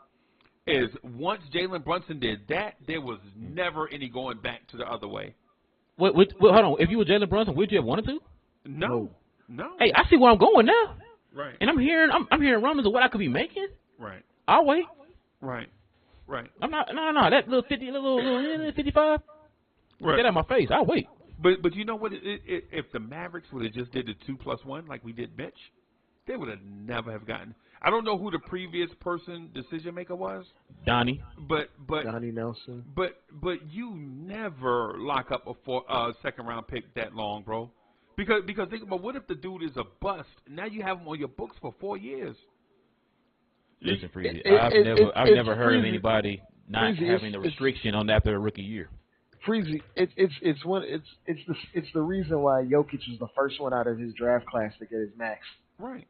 A: is once Jalen Brunson did that, there was never any going back to the other way.
C: Hold on. If you were Jalen Brunson, would you have wanted to?
A: No.
C: Hey, I see where I'm going now.
A: Right.
C: And I'm hearing rumors of what I could be making.
A: Right.
C: I'll wait.
A: Right.
C: I'm not. No. That little 55.
A: Right.
C: Get out of my face. I'll wait.
A: But you know what? If the Mavericks would have just did the 2+1 like we did Mitch, they would have never have gotten. I don't know who the previous decision maker was.
C: Donnie.
A: But
D: Donnie Nelson.
A: But you never lock up a second round pick that long, bro. Because think about, what if the dude is a bust? Now you have him on your books for 4 years.
C: Listen, Freezie, I've never heard of anybody not having a restriction on after a rookie year.
D: Freezie, it's the reason why Jokic was the first one out of his draft class to get his max.
A: Right.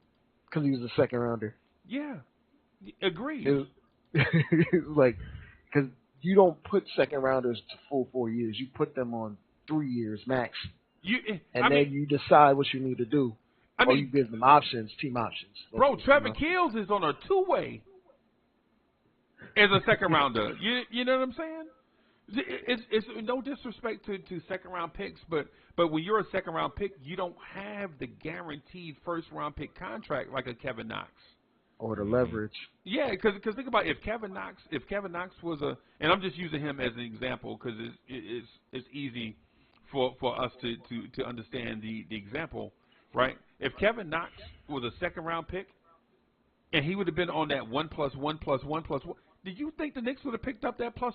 D: Because he was a second rounder.
A: Yeah. Agreed.
D: It was like, because you don't put second rounders to full 4 years. You put them on 3 years max. Then you decide what you need to do. Or you give them options, team options.
A: Bro, Trevor Keels is on a 2-way as a second rounder. You know what I'm saying? It's no disrespect to second round picks, but when you're a second round pick, you don't have the guaranteed first round pick contract like a Kevin Knox
D: or the leverage.
A: Yeah, because think about if Kevin Knox was and I'm just using him as an example because it's easy for us to understand the example, right? If Kevin Knox was a second round pick and he would have been on that 1+1+1+1, did you think the Knicks would have picked up that +1?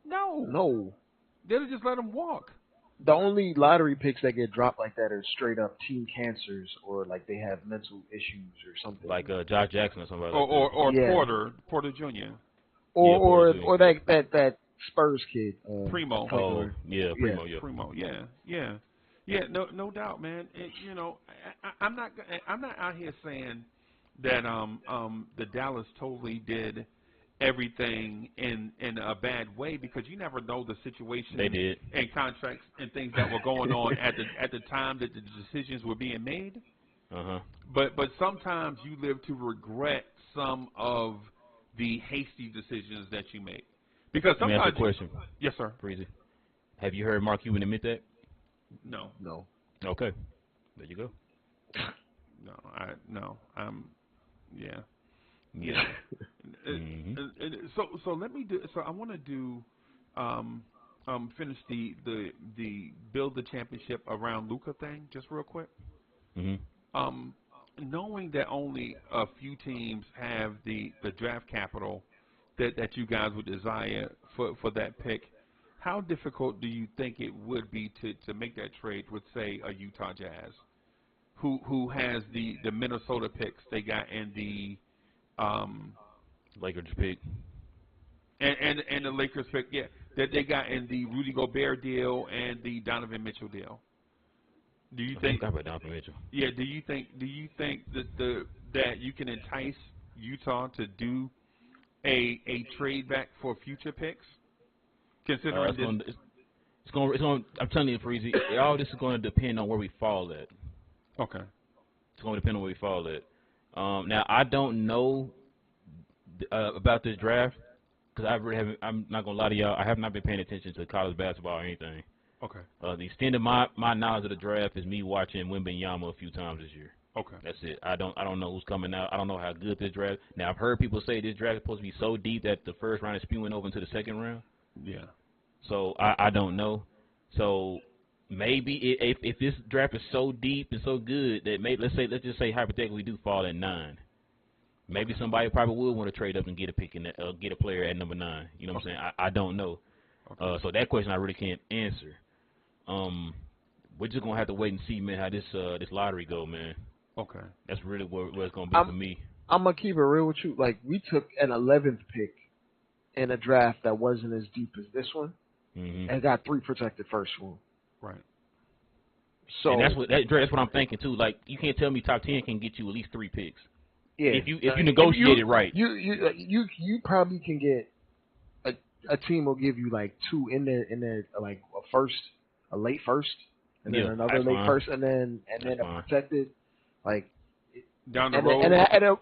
A: No. They'll just let them walk.
D: The only lottery picks that get dropped like that are straight up team cancers or like they have mental issues or something.
C: Like Josh Jackson or somebody.
A: Or
D: Yeah.
A: Porter Jr.
D: Or that Spurs kid.
A: Primo.
C: Oh, yeah, Primo. Yeah.
A: Primo. Yeah. No doubt, man. I'm not out here saying that the Dallas totally did everything in a bad way, because you never know the situation
C: They did.
A: and contracts and things that were going on at the time that the decisions were being made. But sometimes you live to regret some of the hasty decisions that you make. Because
C: Let me
A: sometimes
C: ask you a question.
A: Yes, sir.
C: Freezie. Have you heard Mark Cuban admit that?
A: No.
C: Okay. There you go.
A: Yeah. So let me do. So I want to do. Finish the build the championship around Luka thing just real quick. Knowing that only a few teams have the draft capital that you guys would desire for that pick, how difficult do you think it would be to make that trade with, say, a Utah Jazz, who has the Minnesota picks they got in the
C: Lakers pick.
A: And the Lakers pick, yeah, that they got in the Rudy Gobert deal and the Donovan Mitchell deal. Do you think?
C: I forgot about Donovan Mitchell.
A: Yeah. Do you think that you can entice Utah to do a trade back for future picks? Considering
C: it's going. I'm telling you, Freezie, all this is going to depend on where we fall at.
A: Okay.
C: It's going to depend on where we fall at. Now I don't know about this draft because I really haven't. I'm not gonna lie to y'all. I have not been paying attention to college basketball or anything.
A: Okay.
C: The extent of my knowledge of the draft is me watching Wembanyama a few times this year.
A: Okay.
C: That's it. I don't know who's coming out. I don't know how good this draft. Now I've heard people say this draft is supposed to be so deep that the first round is spewing over into the second round.
A: Yeah.
C: So I don't know. So maybe if this draft is so deep and so good that let's just say hypothetically we do fall at 9. Maybe somebody probably would want to trade up and get a pick and get a player at number 9. You know what I'm saying? I don't know. Okay. So that question I really can't answer. We're just gonna have to wait and see, man, how this lottery go, man.
A: Okay.
C: That's really where it's gonna be for me.
D: I'm gonna keep it real with you. Like, we took an 11th pick in a draft that wasn't as deep as this one, and got 3 protected first one.
A: Right.
C: So and that's what I'm thinking too. Like, you can't tell me top 10 can get you at least 3 picks.
D: Yeah.
C: If you negotiate it right.
D: You probably can get a team will give you like 2 in there like a late first, and then another late first, and then a protected, like
A: down the road.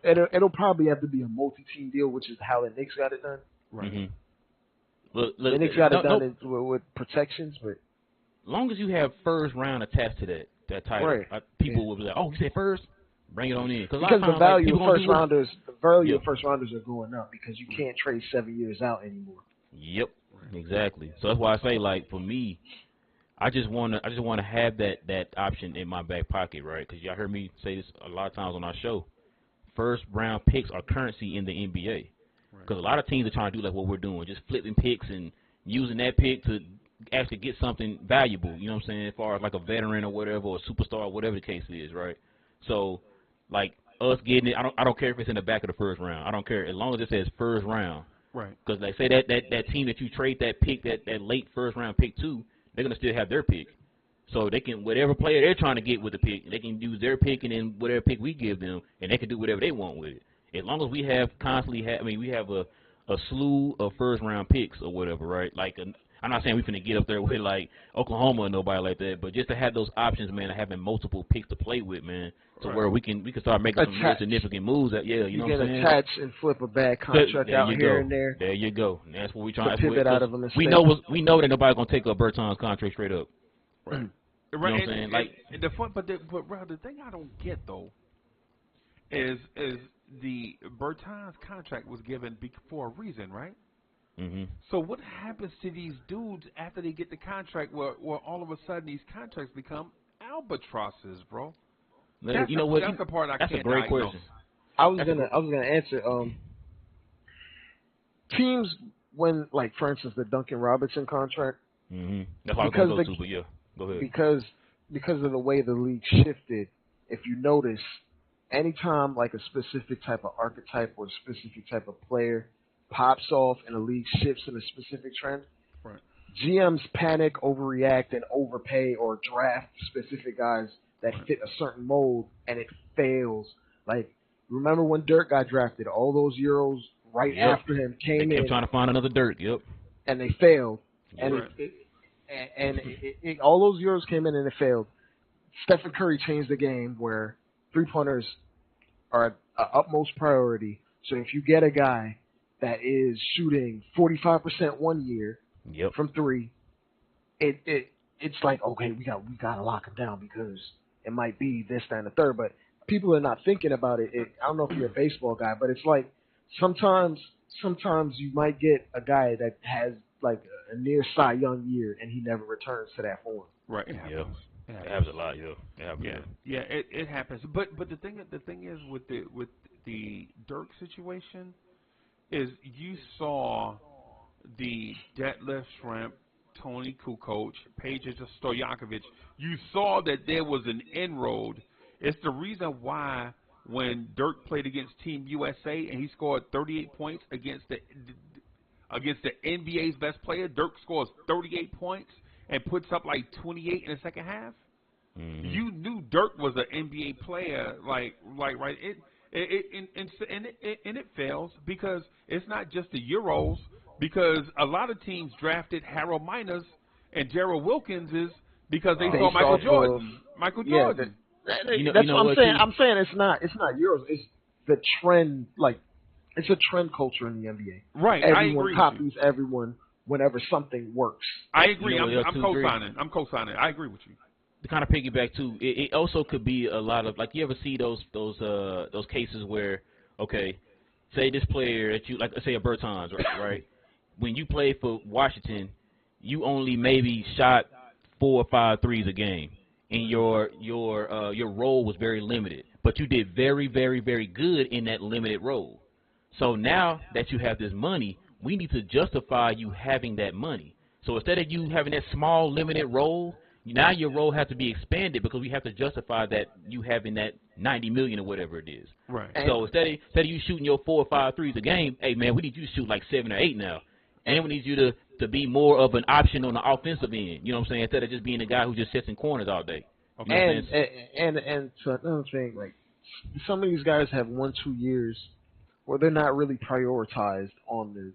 D: And it'll probably have to be a multi-team deal, which is how the Knicks got it done.
A: Right.
C: Look,
D: the Knicks got it done with protections, but
C: as long as you have first round attached to that title,
D: right.
C: People will be like, "Oh, you said first? Bring it on in."
D: Because the value of first rounders, are going up because you can't trade 7 years out anymore.
C: Yep, exactly. So that's why I say, like, for me, I just wanna have that option in my back pocket, right? Because y'all heard me say this a lot of times on our show. First round picks are currency in the NBA. Because a lot of teams are trying to do like what we're doing, just flipping picks and using that pick to actually get something valuable. You know what I'm saying? As far as like a veteran or whatever, or a superstar, or whatever the case is, right? So, like, us getting it, I don't care if it's in the back of the first round. I don't care as long as it says first round.
A: Right.
C: Because like say that team that you trade that pick, that late first round pick to, they're gonna still have their pick. So they can, whatever player they're trying to get with the pick, they can use their pick and then whatever pick we give them, and they can do whatever they want with it. As long as we have we have a slew of first round picks or whatever, right? Like, I'm not saying we're finna get up there with like Oklahoma or nobody like that, but just to have those options, man, of having multiple picks to play with, man, to where we can start making some real significant moves. That you know what I'm saying?
D: You can attach and flip a bad contract out here and there.
C: There you go. And that's what we trying to
D: pivot out of a
C: we know that nobody's gonna take up Berton's contract straight up.
A: Right.
C: You know what I'm saying? Like
A: the fun, but bro, the thing I don't get though is the Berton's contract was given for a reason, right?
C: Mm-hmm.
A: So what happens to these dudes after they get the contract? Where all of a sudden these contracts become albatrosses, bro? That's the part I can't.
C: That's a great question.
D: I was gonna answer. Teams when, like, for instance, the Duncan Robinson contract,
C: That's what I was going to go to, but yeah, go ahead.
D: Because of the way the league shifted, if you notice, anytime like a specific type of archetype or a specific type of player pops off and the league shifts in a specific trend,
A: right.
D: GMs panic, overreact, and overpay or draft specific guys that fit a certain mold, and it fails. Like, remember when Dirk got drafted? All those Euros right after him came in.
C: They kept trying to find another Dirk,
D: and they failed. And
A: Right.
D: all those Euros came in and it failed. Stephen Curry changed the game where three-pointers are utmost priority. So if you get a guy that is shooting 45% one year from three, it's like, okay, we got to lock him down because it might be this, that, and the third. But people are not thinking about it. I don't know if you're a baseball guy, but it's like sometimes you might get a guy that has like a near Cy Young year and he never returns to that form.
A: Right. It happens.
C: It happens a lot,
A: It happens. But the thing is with the Dirk situation is you saw the Detlef Schrempf, Tony Kukoc, Peja Stojakovic. You saw that there was an inroad. It's the reason why when Dirk played against Team USA and he scored 38 points against the NBA's best player, Dirk scores 38 points and puts up like 28 in the second half. You knew Dirk was an NBA player, right? And it fails because it's not just the Euros. Because a lot of teams drafted Harold Miners and Gerald Wilkinses because they saw Michael Jordan. Michael Jordan.
D: That's what I'm saying. I'm saying it's not Euros. It's the trend. Like, it's a trend culture in the NBA.
A: Right.
D: Everyone copies everyone whenever something works.
A: I agree. I'm co-signing. I'm co-signing. I agree with you.
C: To kind of piggyback too, it also could be a lot of, like, you ever see those cases where, okay, say this player that you, like, let's say a Bertans, right? When you played for Washington, you only maybe shot 4 or 5 threes a game, and your role was very limited. But you did very, very, very good in that limited role. So now that you have this money, we need to justify you having that money. So instead of you having that small limited role, now your role has to be expanded because we have to justify that you having that $90 million or whatever it is.
A: Right.
C: So instead of you shooting your 4 or 5 threes a game, hey man, we need you to shoot like 7 or 8 now. And we need you to be more of an option on the offensive end. You know what I'm saying? Instead of just being a guy who just sits in corners all day. You know
D: and so another thing, like, some of these guys have 1-2 years where they're not really prioritized on the.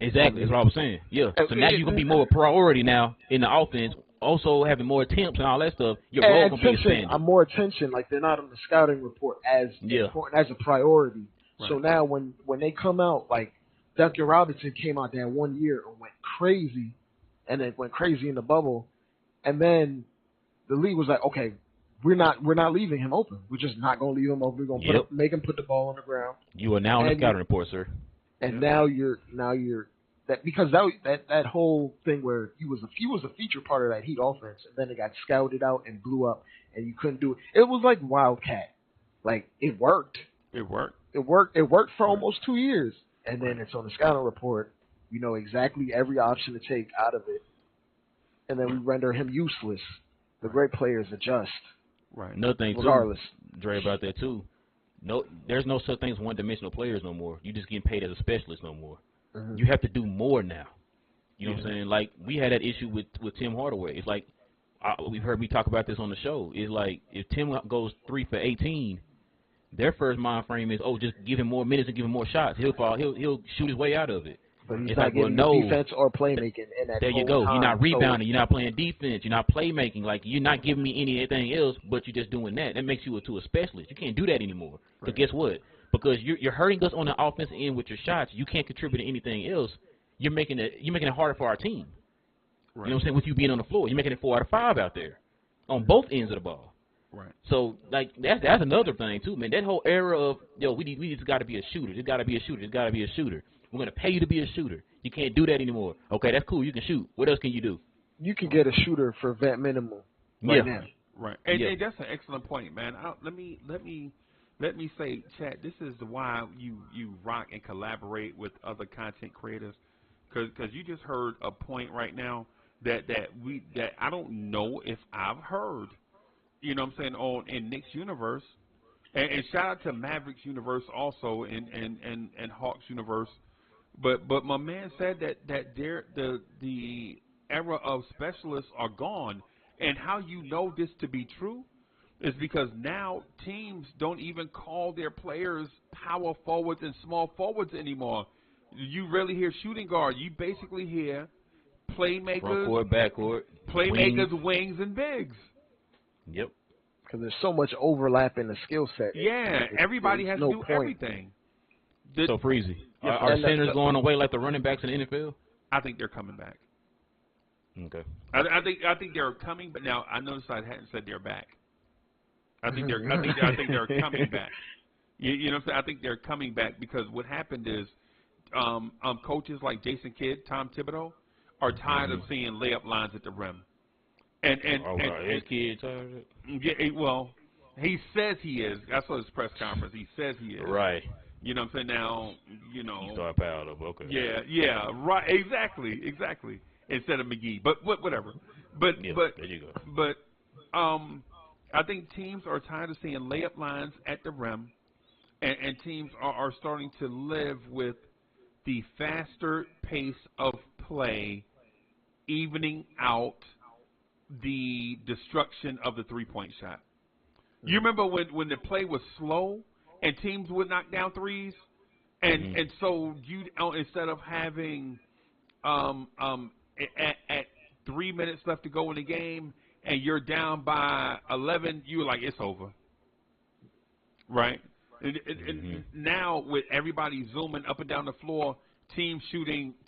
C: Exactly, that's what I was saying. Yeah. So now you're gonna be more a priority now in the offense. Also having more attempts and all that stuff. Your role gonna be expanded.
D: More attention, like they're not on the scouting report as important as a priority. Right. So now when they come out, like Duncan Robinson came out there 1 year and went crazy, and then went crazy in the bubble, and then the league was like, okay, we're not leaving him open. We're just not gonna leave him open. We're gonna make him put the ball on the ground.
C: You are now on the scouting report, sir.
D: And now you're that, because that whole thing where he was a feature part of that Heat offense, and then it got scouted out and blew up, and you couldn't do it. It was like Wildcat, like it worked. It worked for almost 2 years, and then it's on the scouting report. You know exactly every option to take out of it, and then we render him useless. The great players adjust.
A: Right.
C: Another thing
D: regardless.
C: too, Dre, about that too. No, there's no such thing as one-dimensional players no more. You just getting paid as a specialist no more. Mm-hmm. You have to do more now. You know what I'm saying? Like, we had that issue with Tim Hardaway. It's like, we've heard me talk about this on the show. It's like, if Tim goes 3 for 18, their first mind frame is, oh, just give him more minutes and give him more shots. He'll shoot his way out of it.
D: But he's not getting defense or playmaking in that.
C: There you go. You're not rebounding. You're not playing defense. You're not playmaking. Like, you're not giving me anything else, but you're just doing that. That makes you a specialist. You can't do that anymore. But guess what? Because you're hurting us on the offensive end with your shots. You can't contribute to anything else. You're making it harder for our team. Right. You know what I'm saying? With you being on the floor, you're making it 4 out of 5 out there on both ends of the ball.
A: Right.
C: So, like, that's another thing too, man. That whole era of, we just got to be a shooter. There's got to be a shooter. There's got to be a shooter. We're going to pay you to be a shooter. You can't do that anymore. Okay, that's cool. You can shoot. What else can you do?
D: You can get a shooter for vet minimum right now.
A: Right. And that's an excellent point, man. Let me say, chat, this is why you rock and collaborate with other content creators, because you just heard a point right now that I don't know if I've heard. You know what I'm saying, in Knicks universe. And shout out to Mavericks universe also and Hawks universe. But my man said that the era of specialists are gone. And how you know this to be true is because now teams don't even call their players power forwards and small forwards anymore. You rarely hear shooting guard. You basically hear playmakers,
C: front court, back court,
A: playmakers, wings and bigs.
C: Yep.
D: Because there's so much overlap in the skill set.
A: Yeah, everybody has to do everything.
C: So Freezie, are centers going away like the running backs in the NFL?
A: I think they're coming back.
C: Okay.
A: I think they're coming, but now I noticed I hadn't said they're back. I think they're coming back. You know what I'm saying? I think they're coming back because what happened is coaches like Jason Kidd, Tom Thibodeau are tired of seeing layup lines at the rim. And
C: Kidd tired of it?
A: Yeah, well, he says he is. That's what his press conference. He says he is.
C: Right.
A: You know what I'm saying? Now, you know.
C: You start piled up. Okay.
A: Yeah, right. Exactly. Instead of McGee, but whatever. But
C: there you go.
A: But I think teams are tired of seeing layup lines at the rim, and teams are starting to live with the faster pace of play, evening out the destruction of the three-point shot. You remember when the play was slow and teams would knock down threes, and so you instead of having at 3 minutes left to go in the game and you're down by 11, you were like, it's over, right? And now with everybody zooming up and down the floor, teams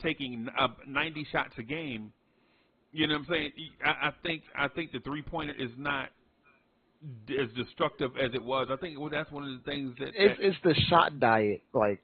A: taking 90 shots a game. You know what I'm saying? I think the three-pointer is not as destructive as it was. I think that's one of the things that
D: it's the shot diet. Like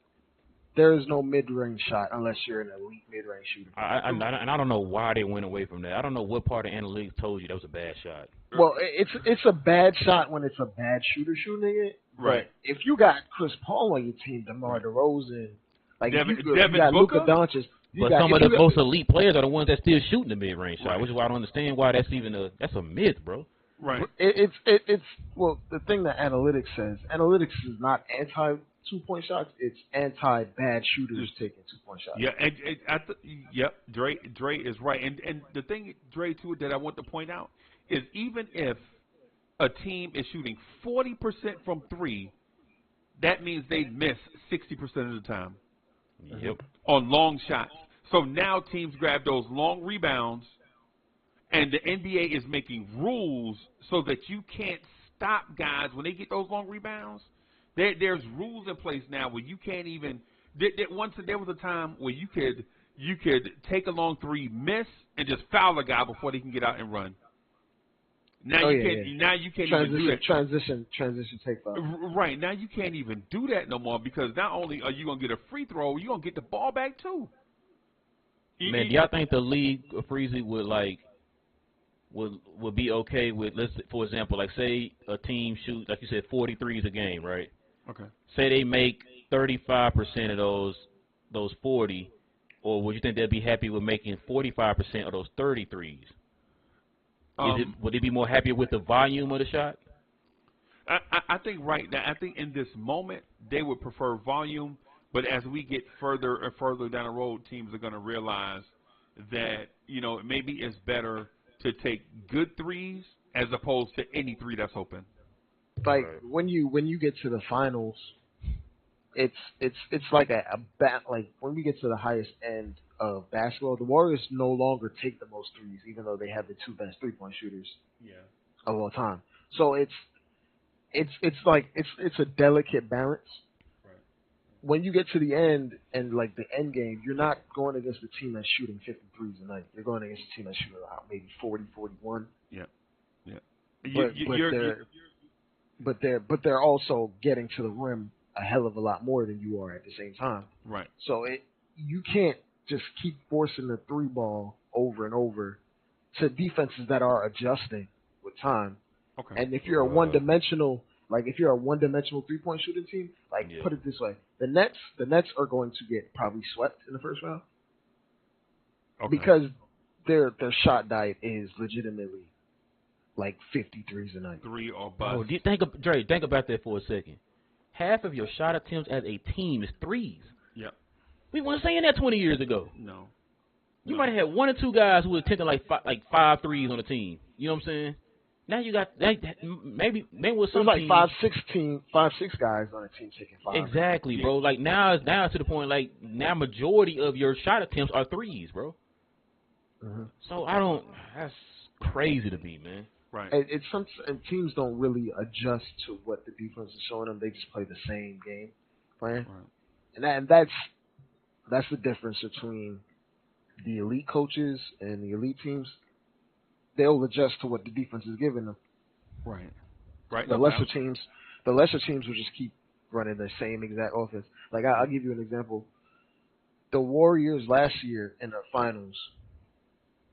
D: there is no mid-range shot unless you're an elite mid-range shooter.
C: And I don't know why they went away from that. I don't know what part of analytics told you that was a bad shot.
D: Well, it's a bad shot when it's a bad shooter shooting it.
A: Right.
D: But if you got Chris Paul on your team, DeMar DeRozan, like
A: Devin
D: you got Luka Doncic.
C: But some of the most elite players are the ones that still shooting the mid-range shot, which is why I don't understand why that's even that's a myth, bro.
A: Right.
D: It's well, the thing that analytics says, analytics is not anti 2-point shots. It's anti bad shooters taking 2-point shots.
A: Yeah, Dre is right. And the thing, Dre, too, that I want to point out is even if a team is shooting 40% from three, that means they miss 60% of the time.
C: Yep.
A: On long shots. So now teams grab those long rebounds, and the NBA is making rules so that you can't stop guys when they get those long rebounds. There's rules in place now where you can't even. Once there was a time where you could take a long three, miss, and just foul a guy before they can get out and run. Now you can't. Now you can't even do that.
D: Transition take foul.
A: Right now you can't even do that no more because not only are you gonna get a free throw, you're gonna get the ball back too.
C: Man, do y'all think the league, Freezie, would be okay with, let's for example, like say a team shoots, like you said, 43s a game, right?
A: Okay.
C: Say they make 35% of those 40, or would you think they'd be happy with making 45% of those 33s? Would they be more happy with the volume of the shot?
A: I think right now, I think in this moment they would prefer volume, but as we get further and further down the road, teams are going to realize that maybe it's better to take good threes as opposed to any three that's open.
D: Like when you get to the finals, it's like like when we get to the highest end of basketball, the Warriors no longer take the most threes, even though they have the two best 3-point shooters of all time. So it's a delicate balance.
A: Right.
D: When you get to the end and like the end game, you're not going against a team that's shooting 53s a night. You're going against a team that's shooting maybe 40, 41.
A: Yeah.
D: But they're also getting to the rim a hell of a lot more than you are at the same time.
A: Right.
D: So you can't just keep forcing the three ball over and over to defenses that are adjusting with time.
A: Okay.
D: And if you're a one-dimensional 3-point shooting team, put it this way, the Nets are going to get probably swept in the first round.
A: Okay.
D: Because their shot diet is legitimately like 53s a night.
A: 3 or bust.
C: Bro, think about that for a second. Half of your shot attempts as a team is threes.
A: Yep.
C: We weren't saying that 20 years ago.
A: No.
C: You might have had 1 or 2 guys who were attempting like 5 threes on a team. You know what I'm saying? Now you got maybe with some
D: There's like
C: teams,
D: 5-6 guys on a team taking 5.
C: Exactly, bro. Like now to the point like now majority of your shot attempts are threes, bro.
D: Mm-hmm.
C: So that's crazy to me, man.
A: Right.
D: And teams don't really adjust to what the defense is showing them. They just play the same game plan. Right. And that's the difference between the elite coaches and the elite teams. They'll adjust to what the defense is giving them.
A: Right. Right.
D: The lesser teams will just keep running the same exact offense. Like I'll give you an example. The Warriors last year in the finals,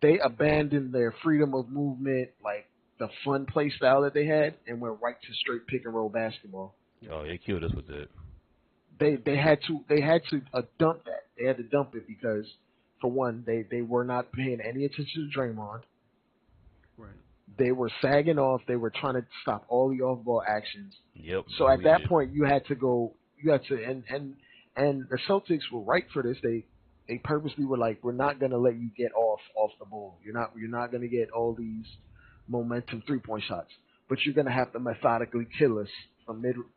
D: they abandoned their freedom of movement, like the fun play style that they had, and went right to straight pick and roll basketball.
C: Oh, they killed us with that.
D: They had to dump that. They had to dump it because, for one, they were not paying any attention to Draymond. Right. They were sagging off. They were trying to stop all the off-ball actions.
C: Yep.
D: So at that point, you had to, and the Celtics were right for this. They purposely were like, we're not going to let you get off the ball. You're not going to get all these momentum 3-point shots, but you're going to have to methodically kill us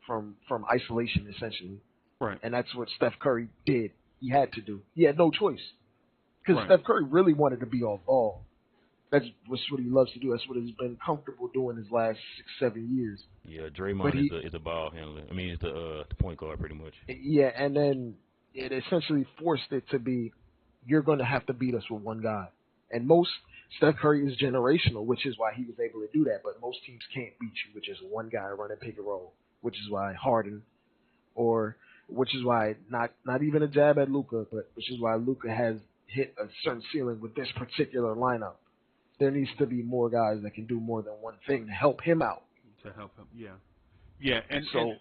D: from isolation, essentially.
A: Right.
D: And that's what Steph Curry did. He had to do. He had no choice because
A: right.
D: Steph Curry really wanted to be off ball. That's what he loves to do. That's what he's been comfortable doing his last 6-7 years.
C: Yeah, Draymond is a ball handler. I mean, he's the point guard pretty much.
D: Yeah, and then it essentially forced it to be, you're going to have to beat us with one guy. And Steph Curry is generational, which is why he was able to do that. But most teams can't beat you with just one guy running pick and roll, which is why which is why not even a jab at Luka, but which is why Luka has hit a certain ceiling with this particular lineup. There needs to be more guys that can do more than one thing to help him out.
A: Yeah, and
D: so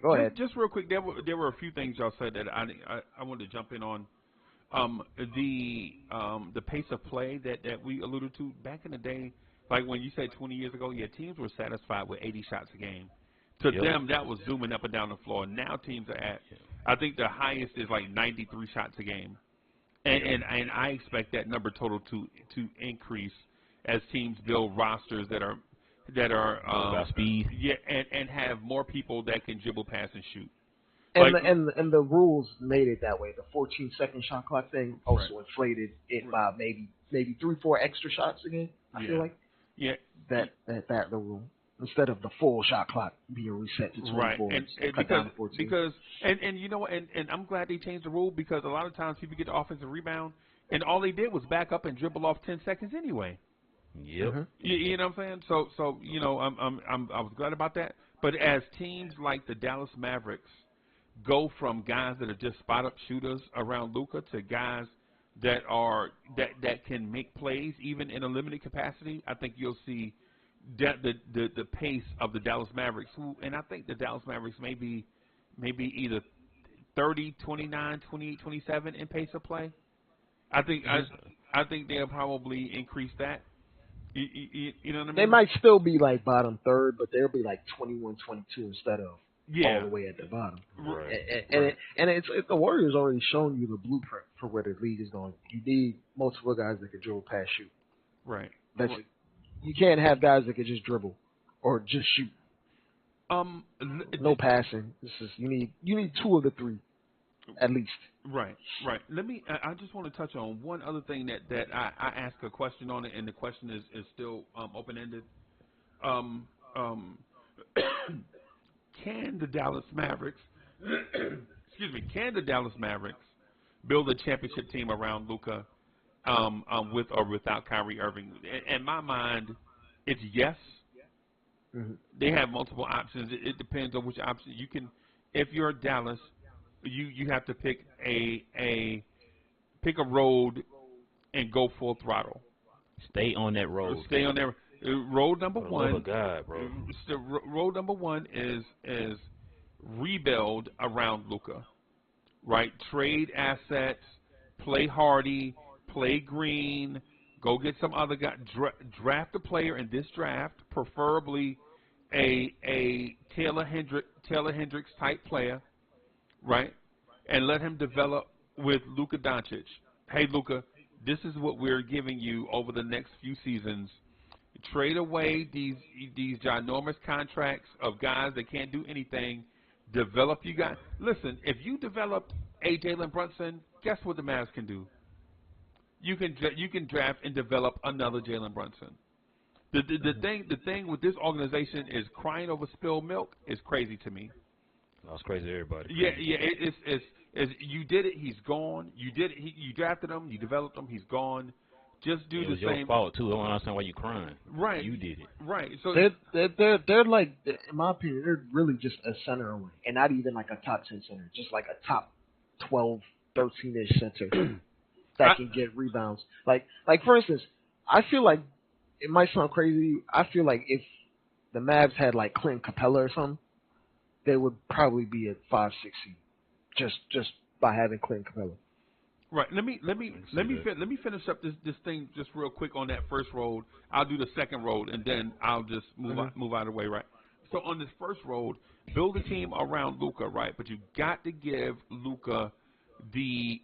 A: go ahead. Just real quick, there were a few things y'all said that I wanted to jump in on. The pace of play that we alluded to back in the day, like when you said 20 years ago, teams were satisfied with 80 shots a game. To them, that was zooming up and down the floor. Now teams are at, I think the highest is like 93 shots a game. And I expect that number total to increase as teams build rosters that are
C: about speed.
A: Yeah, and have more people that can dribble, pass, and shoot.
D: And the rules made it that way. The 14-second shot clock thing also inflated it by maybe 3-4 extra shots a game. I feel like that the rule instead of the full shot clock being reset to 24
A: and
D: cut down to 14.
A: Because you know what, and I'm glad they changed the rule because a lot of times people get the offensive rebound and all they did was back up and dribble off 10 seconds anyway.
C: Yep.
A: Mm-hmm. You know what I'm saying? So you know I was glad about that. But as teams like the Dallas Mavericks go from guys that are just spot up shooters around Luka to guys that can make plays even in a limited capacity, I think you'll see the pace of the Dallas Mavericks, and I think the Dallas Mavericks may be either 30, 29, 28, 27 in pace of play. I think they'll probably increase that. You know what I mean?
D: They might still be like bottom third, but they'll be like 21, 22 instead of all the way at the bottom.
C: Right.
D: And it's the Warriors already shown you the blueprint for where the league is going. You need multiple guys that can dribble, pass, shoot.
A: Right.
D: You can't have guys that can just dribble or just shoot. No passing. You need 2 of the 3, at least.
A: Right. I just want to touch on one other thing that I asked a question on it, and the question is still open ended. Can the Dallas Mavericks, build a championship team around Luka, with or without Kyrie Irving? In my mind, it's yes. Mm-hmm. They have multiple options. It depends on which option you can. If you're Dallas, you have to pick a road and go full throttle.
C: Stay on that road.
A: Stay on that road. Number one.
C: Oh God, bro.
A: Road number one is rebuild around Luka, right? Trade assets, play hardy, play green, go get some other guy, draft a player in this draft, preferably a Taylor Hendricks type player, right? And let him develop with Luka Doncic. Hey, Luka, this is what we're giving you over the next few seasons. Trade away these ginormous contracts of guys that can't do anything. Develop you guys. Listen, if you develop a Jalen Brunson, guess what the Mavs can do? You can draft and develop another Jalen Brunson. The thing with this organization is crying over spilled milk is crazy to me.
C: That's crazy to everybody.
A: Yeah. It's you did it. He's gone. You did it. You drafted him. You developed him. He's gone. Just do the same.
C: It was your fault too. I don't understand why you crying.
A: Right.
C: You did it.
A: Right. So
D: they're like, in my opinion, they're really just a center away, and not even like a top 10 center, just like a top 12, 13-ish center that can get rebounds. Like for instance, I feel like it might sound crazy. I feel like if the Mavs had like Clint Capella or something, they would probably be at 5-6 seed, just by having Clint Capella.
A: Right. Let me finish up this thing just real quick on that first road. I'll do the second road, and then I'll just move out of the way. Right. So on this first road, build a team around Luka. Right. But you got to give Luka the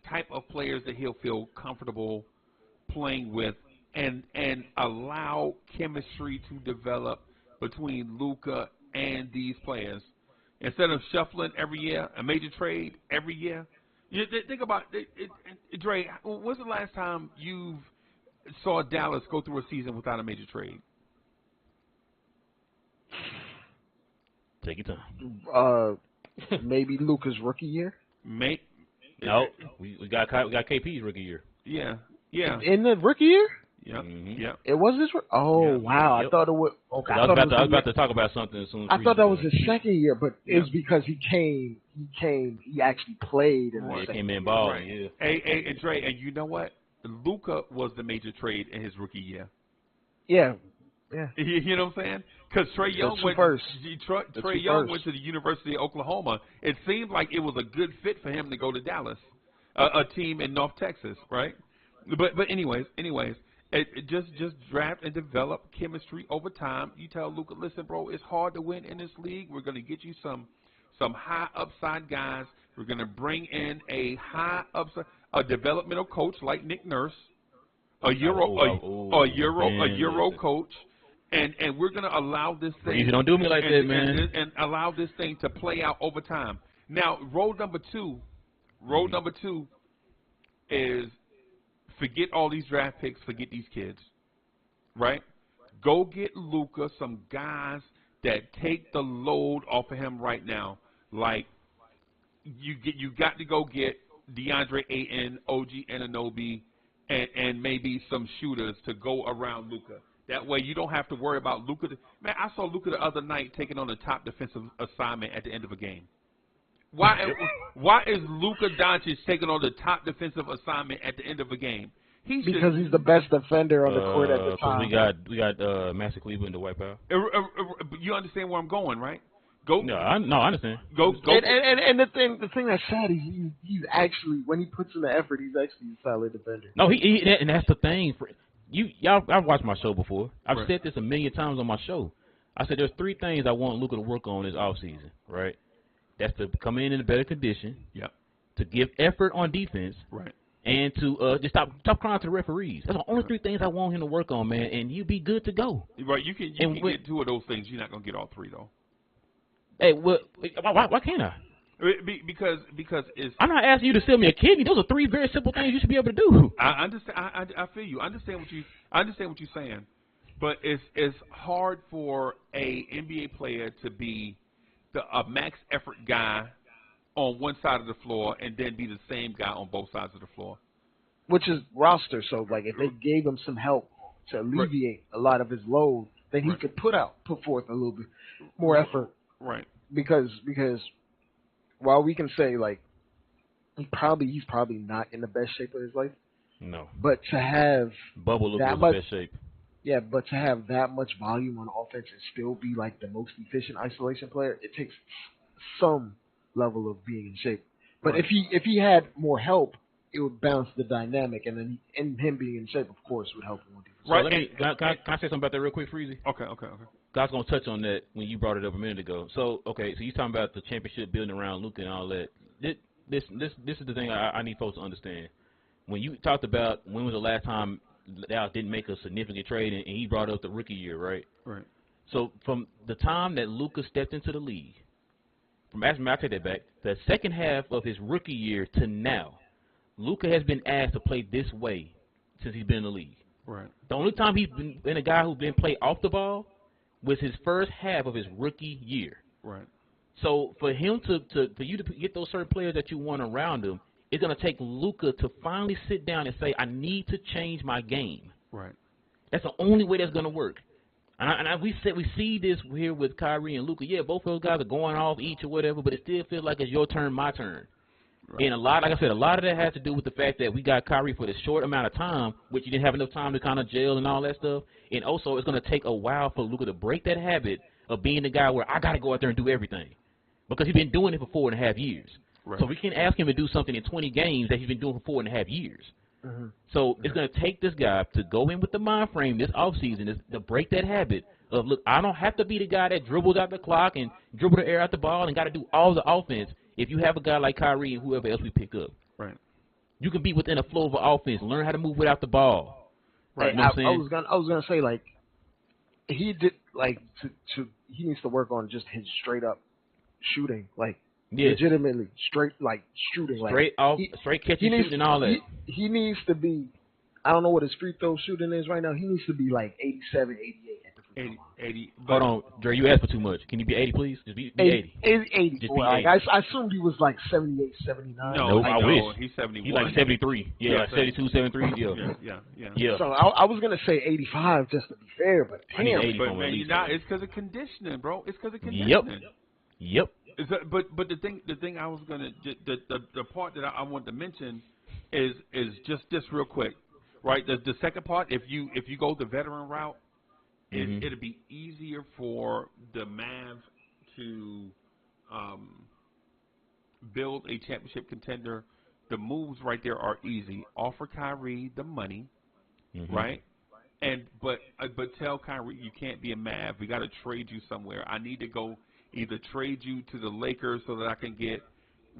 A: type of players that he'll feel comfortable playing with, and allow chemistry to develop between Luka and these players. Instead of shuffling every year, a major trade every year. You think about it, Dre. When's the last time you saw Dallas go through a season without a major trade?
C: Take your time.
D: Maybe Luka's rookie year.
C: No, we got KP's rookie year.
A: Yeah.
D: In the rookie year.
A: Yeah.
C: Mm-hmm.
A: Yeah.
D: It was this. Oh wow!
C: Yep.
D: I thought it was. Okay,
C: I was about to talk about something as soon as
D: I thought that was his second year, but it was because he actually played.
C: He came in ball.
A: Right.
C: Yeah.
A: Hey, Dre, and you know what? Luka was the major trade in his rookie year.
D: Yeah.
A: You know what I'm saying? Because Trae Young went to the University of Oklahoma. It seemed like it was a good fit for him to go to Dallas, a team in North Texas, right? But anyways. Just draft and develop chemistry over time. You tell Luka, listen, bro, it's hard to win in this league. We're going to get you some high upside guys. We're going to bring in a high upside, a developmental coach like Nick Nurse, a Euro coach, and we're going to allow this thing.
C: You don't do me like that, man.
A: And allow this thing to play out over time. Now, road number two is. Forget all these draft picks. Forget these kids, right? Go get Luka some guys that take the load off of him right now. Like you got to go get DeAndre Ayton, OG Anunoby, and maybe some shooters to go around Luka. That way you don't have to worry about Luka. Man, I saw Luka the other night taking on the top defensive assignment at the end of a game. Why is Luka Doncic taking on the top defensive assignment at the end of a game? He's
C: We got Master Cleveland to wipe out.
A: You understand where I'm going, right?
C: No, I understand.
A: Go.
D: And the thing that's sad is he's actually, when he puts in the effort, he's actually a solid defender.
C: No, and that's the thing. Y'all, I've watched my show before. I've said this a million times on my show. I said there's 3 things I want Luka to work on this offseason, right? That's to come in a better condition.
A: Yep.
C: To give effort on defense.
A: Right.
C: And to just stop crying to the referees. That's the only 3 things I want him to work on, man. And you be good to go.
A: Right. You can get 2 of those things. You're not gonna get all 3 though.
C: Hey, why can't I?
A: Because it's.
C: I'm not asking you to sell me a kidney. Those are 3 very simple things you should be able to do.
A: I understand. I feel you. I understand what you're saying. But it's hard for a NBA player to be a max effort guy on one side of the floor and then be the same guy on both sides of the floor.
D: Which is roster. So, like, if they gave him some help to alleviate a lot of his load, then he could put forth a little bit more effort.
A: Right.
D: Because while we can say, like, he's probably not in the best shape of his life.
C: No.
D: But to have
C: Bubble looks in the best shape.
D: Yeah, but to have that much volume on offense and still be like the most efficient isolation player, it takes some level of being in shape. But if he had more help, it would balance the dynamic, and then him being in shape, of course, would help him on defense.
C: So let me can I say something about that real quick, Freezie?
A: Okay.
C: I was gonna touch on that when you brought it up a minute ago. So you're talking about the championship building around Luka and all that. This is the thing I need folks to understand. When you talked about when was the last time Dallas didn't make a significant trade, and he brought up the rookie year, right?
A: Right.
C: So from the time that Luka stepped into the league, I take that back, the second half of his rookie year to now, Luka has been asked to play this way since he's been in the league.
A: Right.
C: The only time he's been a guy who's been played off the ball was his first half of his rookie year.
A: Right.
C: So for him for you to get those certain players that you want around him, it's going to take Luka to finally sit down and say, I need to change my game.
A: Right.
C: That's the only way that's going to work. We see this here with Kyrie and Luka. Yeah, both of those guys are going off each or whatever, but it still feels like it's your turn, my turn. Right. And like I said, a lot of that has to do with the fact that we got Kyrie for this short amount of time, which you didn't have enough time to kind of gel and all that stuff. And also, it's going to take a while for Luka to break that habit of being the guy where I got to go out there and do everything, because he's been doing it for 4.5 years. Right. So we can't ask him to do something in 20 games that he's been doing for 4.5 years. Mm-hmm. So it's going to take this guy to go in with the mind frame this offseason to break that habit of, look, I don't have to be the guy that dribbles out the clock and dribble the air out the ball and got to do all the offense. If you have a guy like Kyrie and whoever else we pick up,
A: right, you
C: can be within a flow of an offense, learn how to move without the ball. Right.
D: You know what I'm saying? I was gonna say, like, he did, like, he needs to work on just his straight up shooting, like. Yes. Legitimately, straight, like, shooting.
C: Straight off, straight catching, shooting, and all that.
D: He needs to be, I don't know what his free throw shooting is right now. He needs to be, like, 87, 88 at the free throw line.
C: 80. Hold on, Dre, you asked for too much. Can you be 80, please? Just be 80.
D: 80.
C: Just
D: be 80. I assumed he was, like, 78, 79.
C: No, I wish.
A: He's 71.
C: He's like 73. Yeah, like 72, 73. Yeah.
D: So I was going to say 85 just to be fair, but damn.
C: 80
A: but, man, it's because of conditioning, bro. It's because of conditioning.
C: Yep.
A: But the thing I was gonna the part that I want to mention is just this real quick, right? The second part, if you go the veteran route, it'll be easier for the Mavs to build a championship contender. The moves right there are easy. Offer Kyrie the money, right? But tell Kyrie you can't be a Mav. We got to trade you somewhere. I need to go. Either trade you to the Lakers so that I can get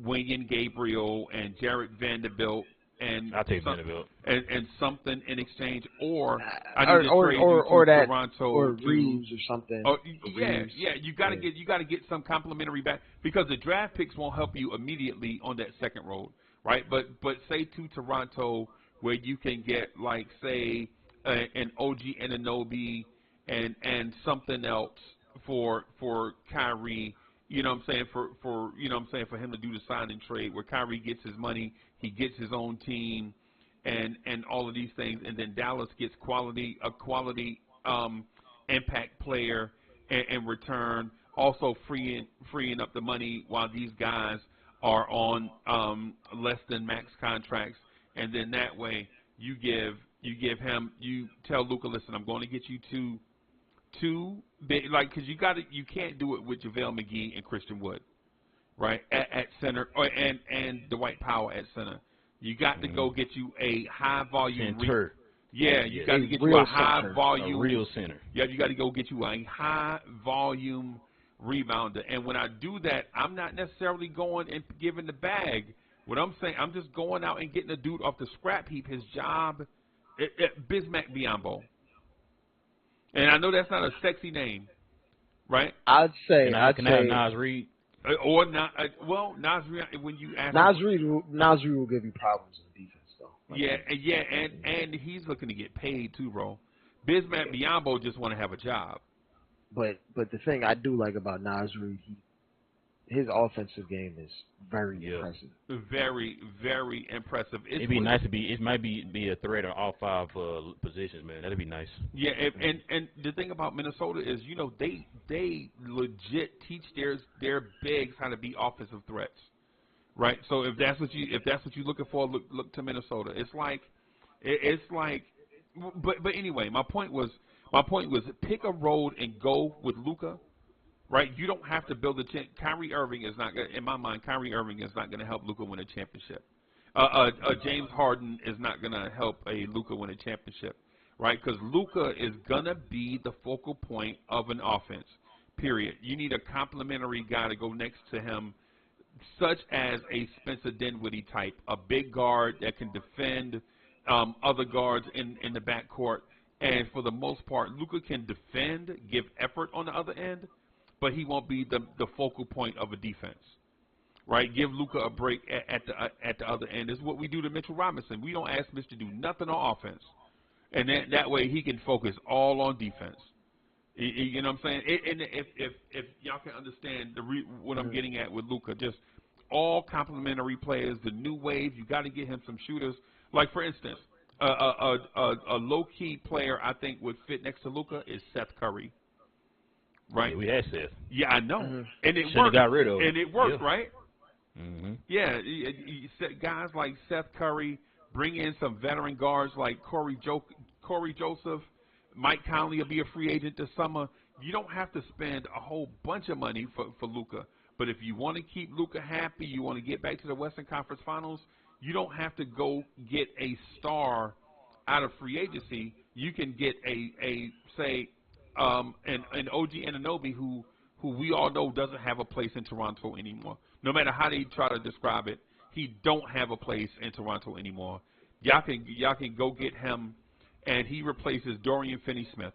A: William Gabriel and Jarrett Vanderbilt and
C: I'll take Vanderbilt
A: and something in exchange, or I need to trade you to Toronto
D: or Reeves or something.
A: You gotta get some complimentary back, because the draft picks won't help you immediately on that second road, right? But say to Toronto, where you can get, like, say an OG Anunoby and something else for Kyrie, you know what I'm saying, for him to do the sign and trade, where Kyrie gets his money, he gets his own team, and all of these things, and then Dallas gets a quality impact player in return, also freeing up the money while these guys are on less than max contracts, and then that way you tell Luka, listen, I'm going to get you two big, like, because you can't do it with JaVale McGee and Christian Wood, right, at center, and Dwight Powell at center. You got to go get you a high volume
C: center.
A: You got to get you a high volume,
C: a real center.
A: Yeah, you got to go get you a high volume rebounder. And when I do that, I'm not necessarily going and giving the bag. What I'm saying, I'm just going out and getting a dude off the scrap heap. His job, Bismack Biyombo. And I know that's not a sexy name, right?
D: I'd say
C: have Naz Reid.
A: Or not. Well, Naz Reid, when you ask
D: Naz Reid will give you problems in defense, though. Like,
A: and he's looking to get paid too, bro. Bismack Biyombo just want to have a job.
D: But the thing I do like about Naz Reid, his offensive game is very impressive.
A: Very, very impressive.
C: It'd be nice to be. It might be a threat on all 5 positions, man. That'd be nice.
A: Yeah, and the thing about Minnesota is, they legit teach their bigs how to be offensive threats, right? So if that's what you're looking for, look to Minnesota. It's like, but anyway, my point was pick a road and go with Luka. Right, you don't have to build a Kyrie Irving is not, in my mind, Kyrie Irving is not going to help Luka win a championship. James Harden is not going to help a Luka win a championship, right? Because Luka is going to be the focal point of an offense, period. You need a complementary guy to go next to him, such as a Spencer Dinwiddie type, a big guard that can defend other guards in the backcourt. And for the most part, Luka can defend, give effort on the other end, but he won't be the focal point of a defense. Right, give Luka a break at the other end. This is what we do to Mitchell Robinson. We don't ask Mitch to do nothing on offense, and that way he can focus all on defense. You know what I'm saying? And if y'all can understand what I'm getting at with Luka, just all complementary players, the new wave. You got to get him some shooters. Like for instance, a low key player I think would fit next to Luka is Seth Curry. Right,
C: yeah, we had Seth.
A: Yeah, I know, and it
C: Shouldn't
A: worked.
C: have got rid of him.
A: And it worked,
C: Yeah.
A: right?
C: Mm-hmm.
A: Yeah, guys like Seth Curry, bring in some veteran guards like Corey Joseph, Mike Conley will be a free agent this summer. You don't have to spend a whole bunch of money for Luka, but if you want to keep Luka happy, you want to get back to the Western Conference Finals, you don't have to go get a star out of free agency. You can get an OG Anunoby who we all know doesn't have a place in Toronto anymore. No matter how they try to describe it, he don't have a place in Toronto anymore. Y'all can go get him, and he replaces Dorian Finney-Smith,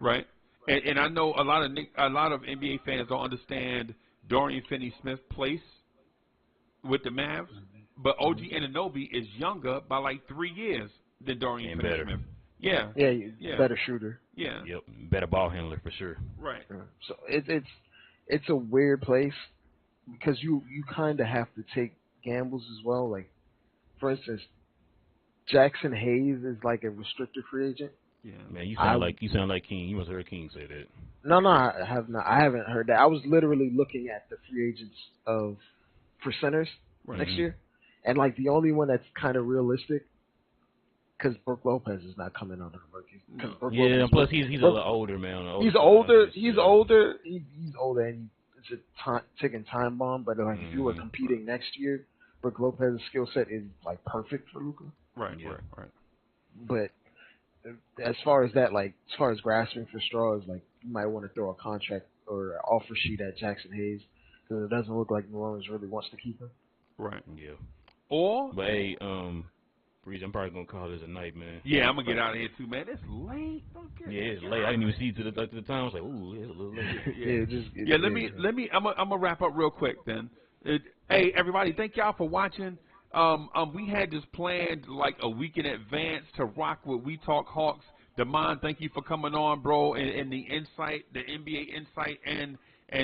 A: right? And I know a lot of NBA fans don't understand Dorian Finney-Smith's place with the Mavs, but OG Anunoby is younger by like 3 years than Dorian Finney-Smith. Yeah,
D: better shooter.
A: Yeah.
C: Yep, better ball handler for sure.
A: Right.
D: So it's a weird place because you kind of have to take gambles as well. Like for instance, Jackson Hayes is like a restricted free agent.
C: Yeah, man, you sound like King. You must have heard King say that.
D: No, I have not. I haven't heard that. I was literally looking at the free agents for centers next year, and like the only one that's kind of realistic. Because Brook Lopez is not coming on the rookie.
C: Yeah, plus he's a little older, man.
D: He's older. He's older, and it's a ticking time bomb. But like, if you were competing next year, Brook Lopez's skill set is like perfect for Luka.
A: Right.
D: But as far as that, like as far as grasping for straws, like you might want to throw a contract or an offer sheet at Jackson Hayes because it doesn't look like New Orleans really wants to keep him.
A: Right.
C: Yeah.
A: But
C: hey, Freezie, I'm probably gonna call this a night, man.
A: Yeah, I'm gonna get out of here too, man. It's late.
C: Yeah, it's late. I didn't even see to the time. I was like, ooh, it's a little late.
A: Let me. I'm gonna wrap up real quick then. Hey, everybody, thank y'all for watching. We had this planned like a week in advance to rock with We Talk Hawks. Damon, thank you for coming on, bro, and the insight, the NBA insight, and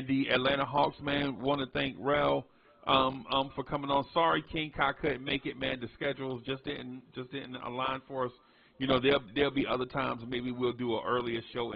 A: the Atlanta Hawks, man. Want to thank Rel. For coming on. Sorry, King Kai couldn't make it, man. The schedules just didn't align for us. You know, there'll be other times maybe we'll do an earlier show.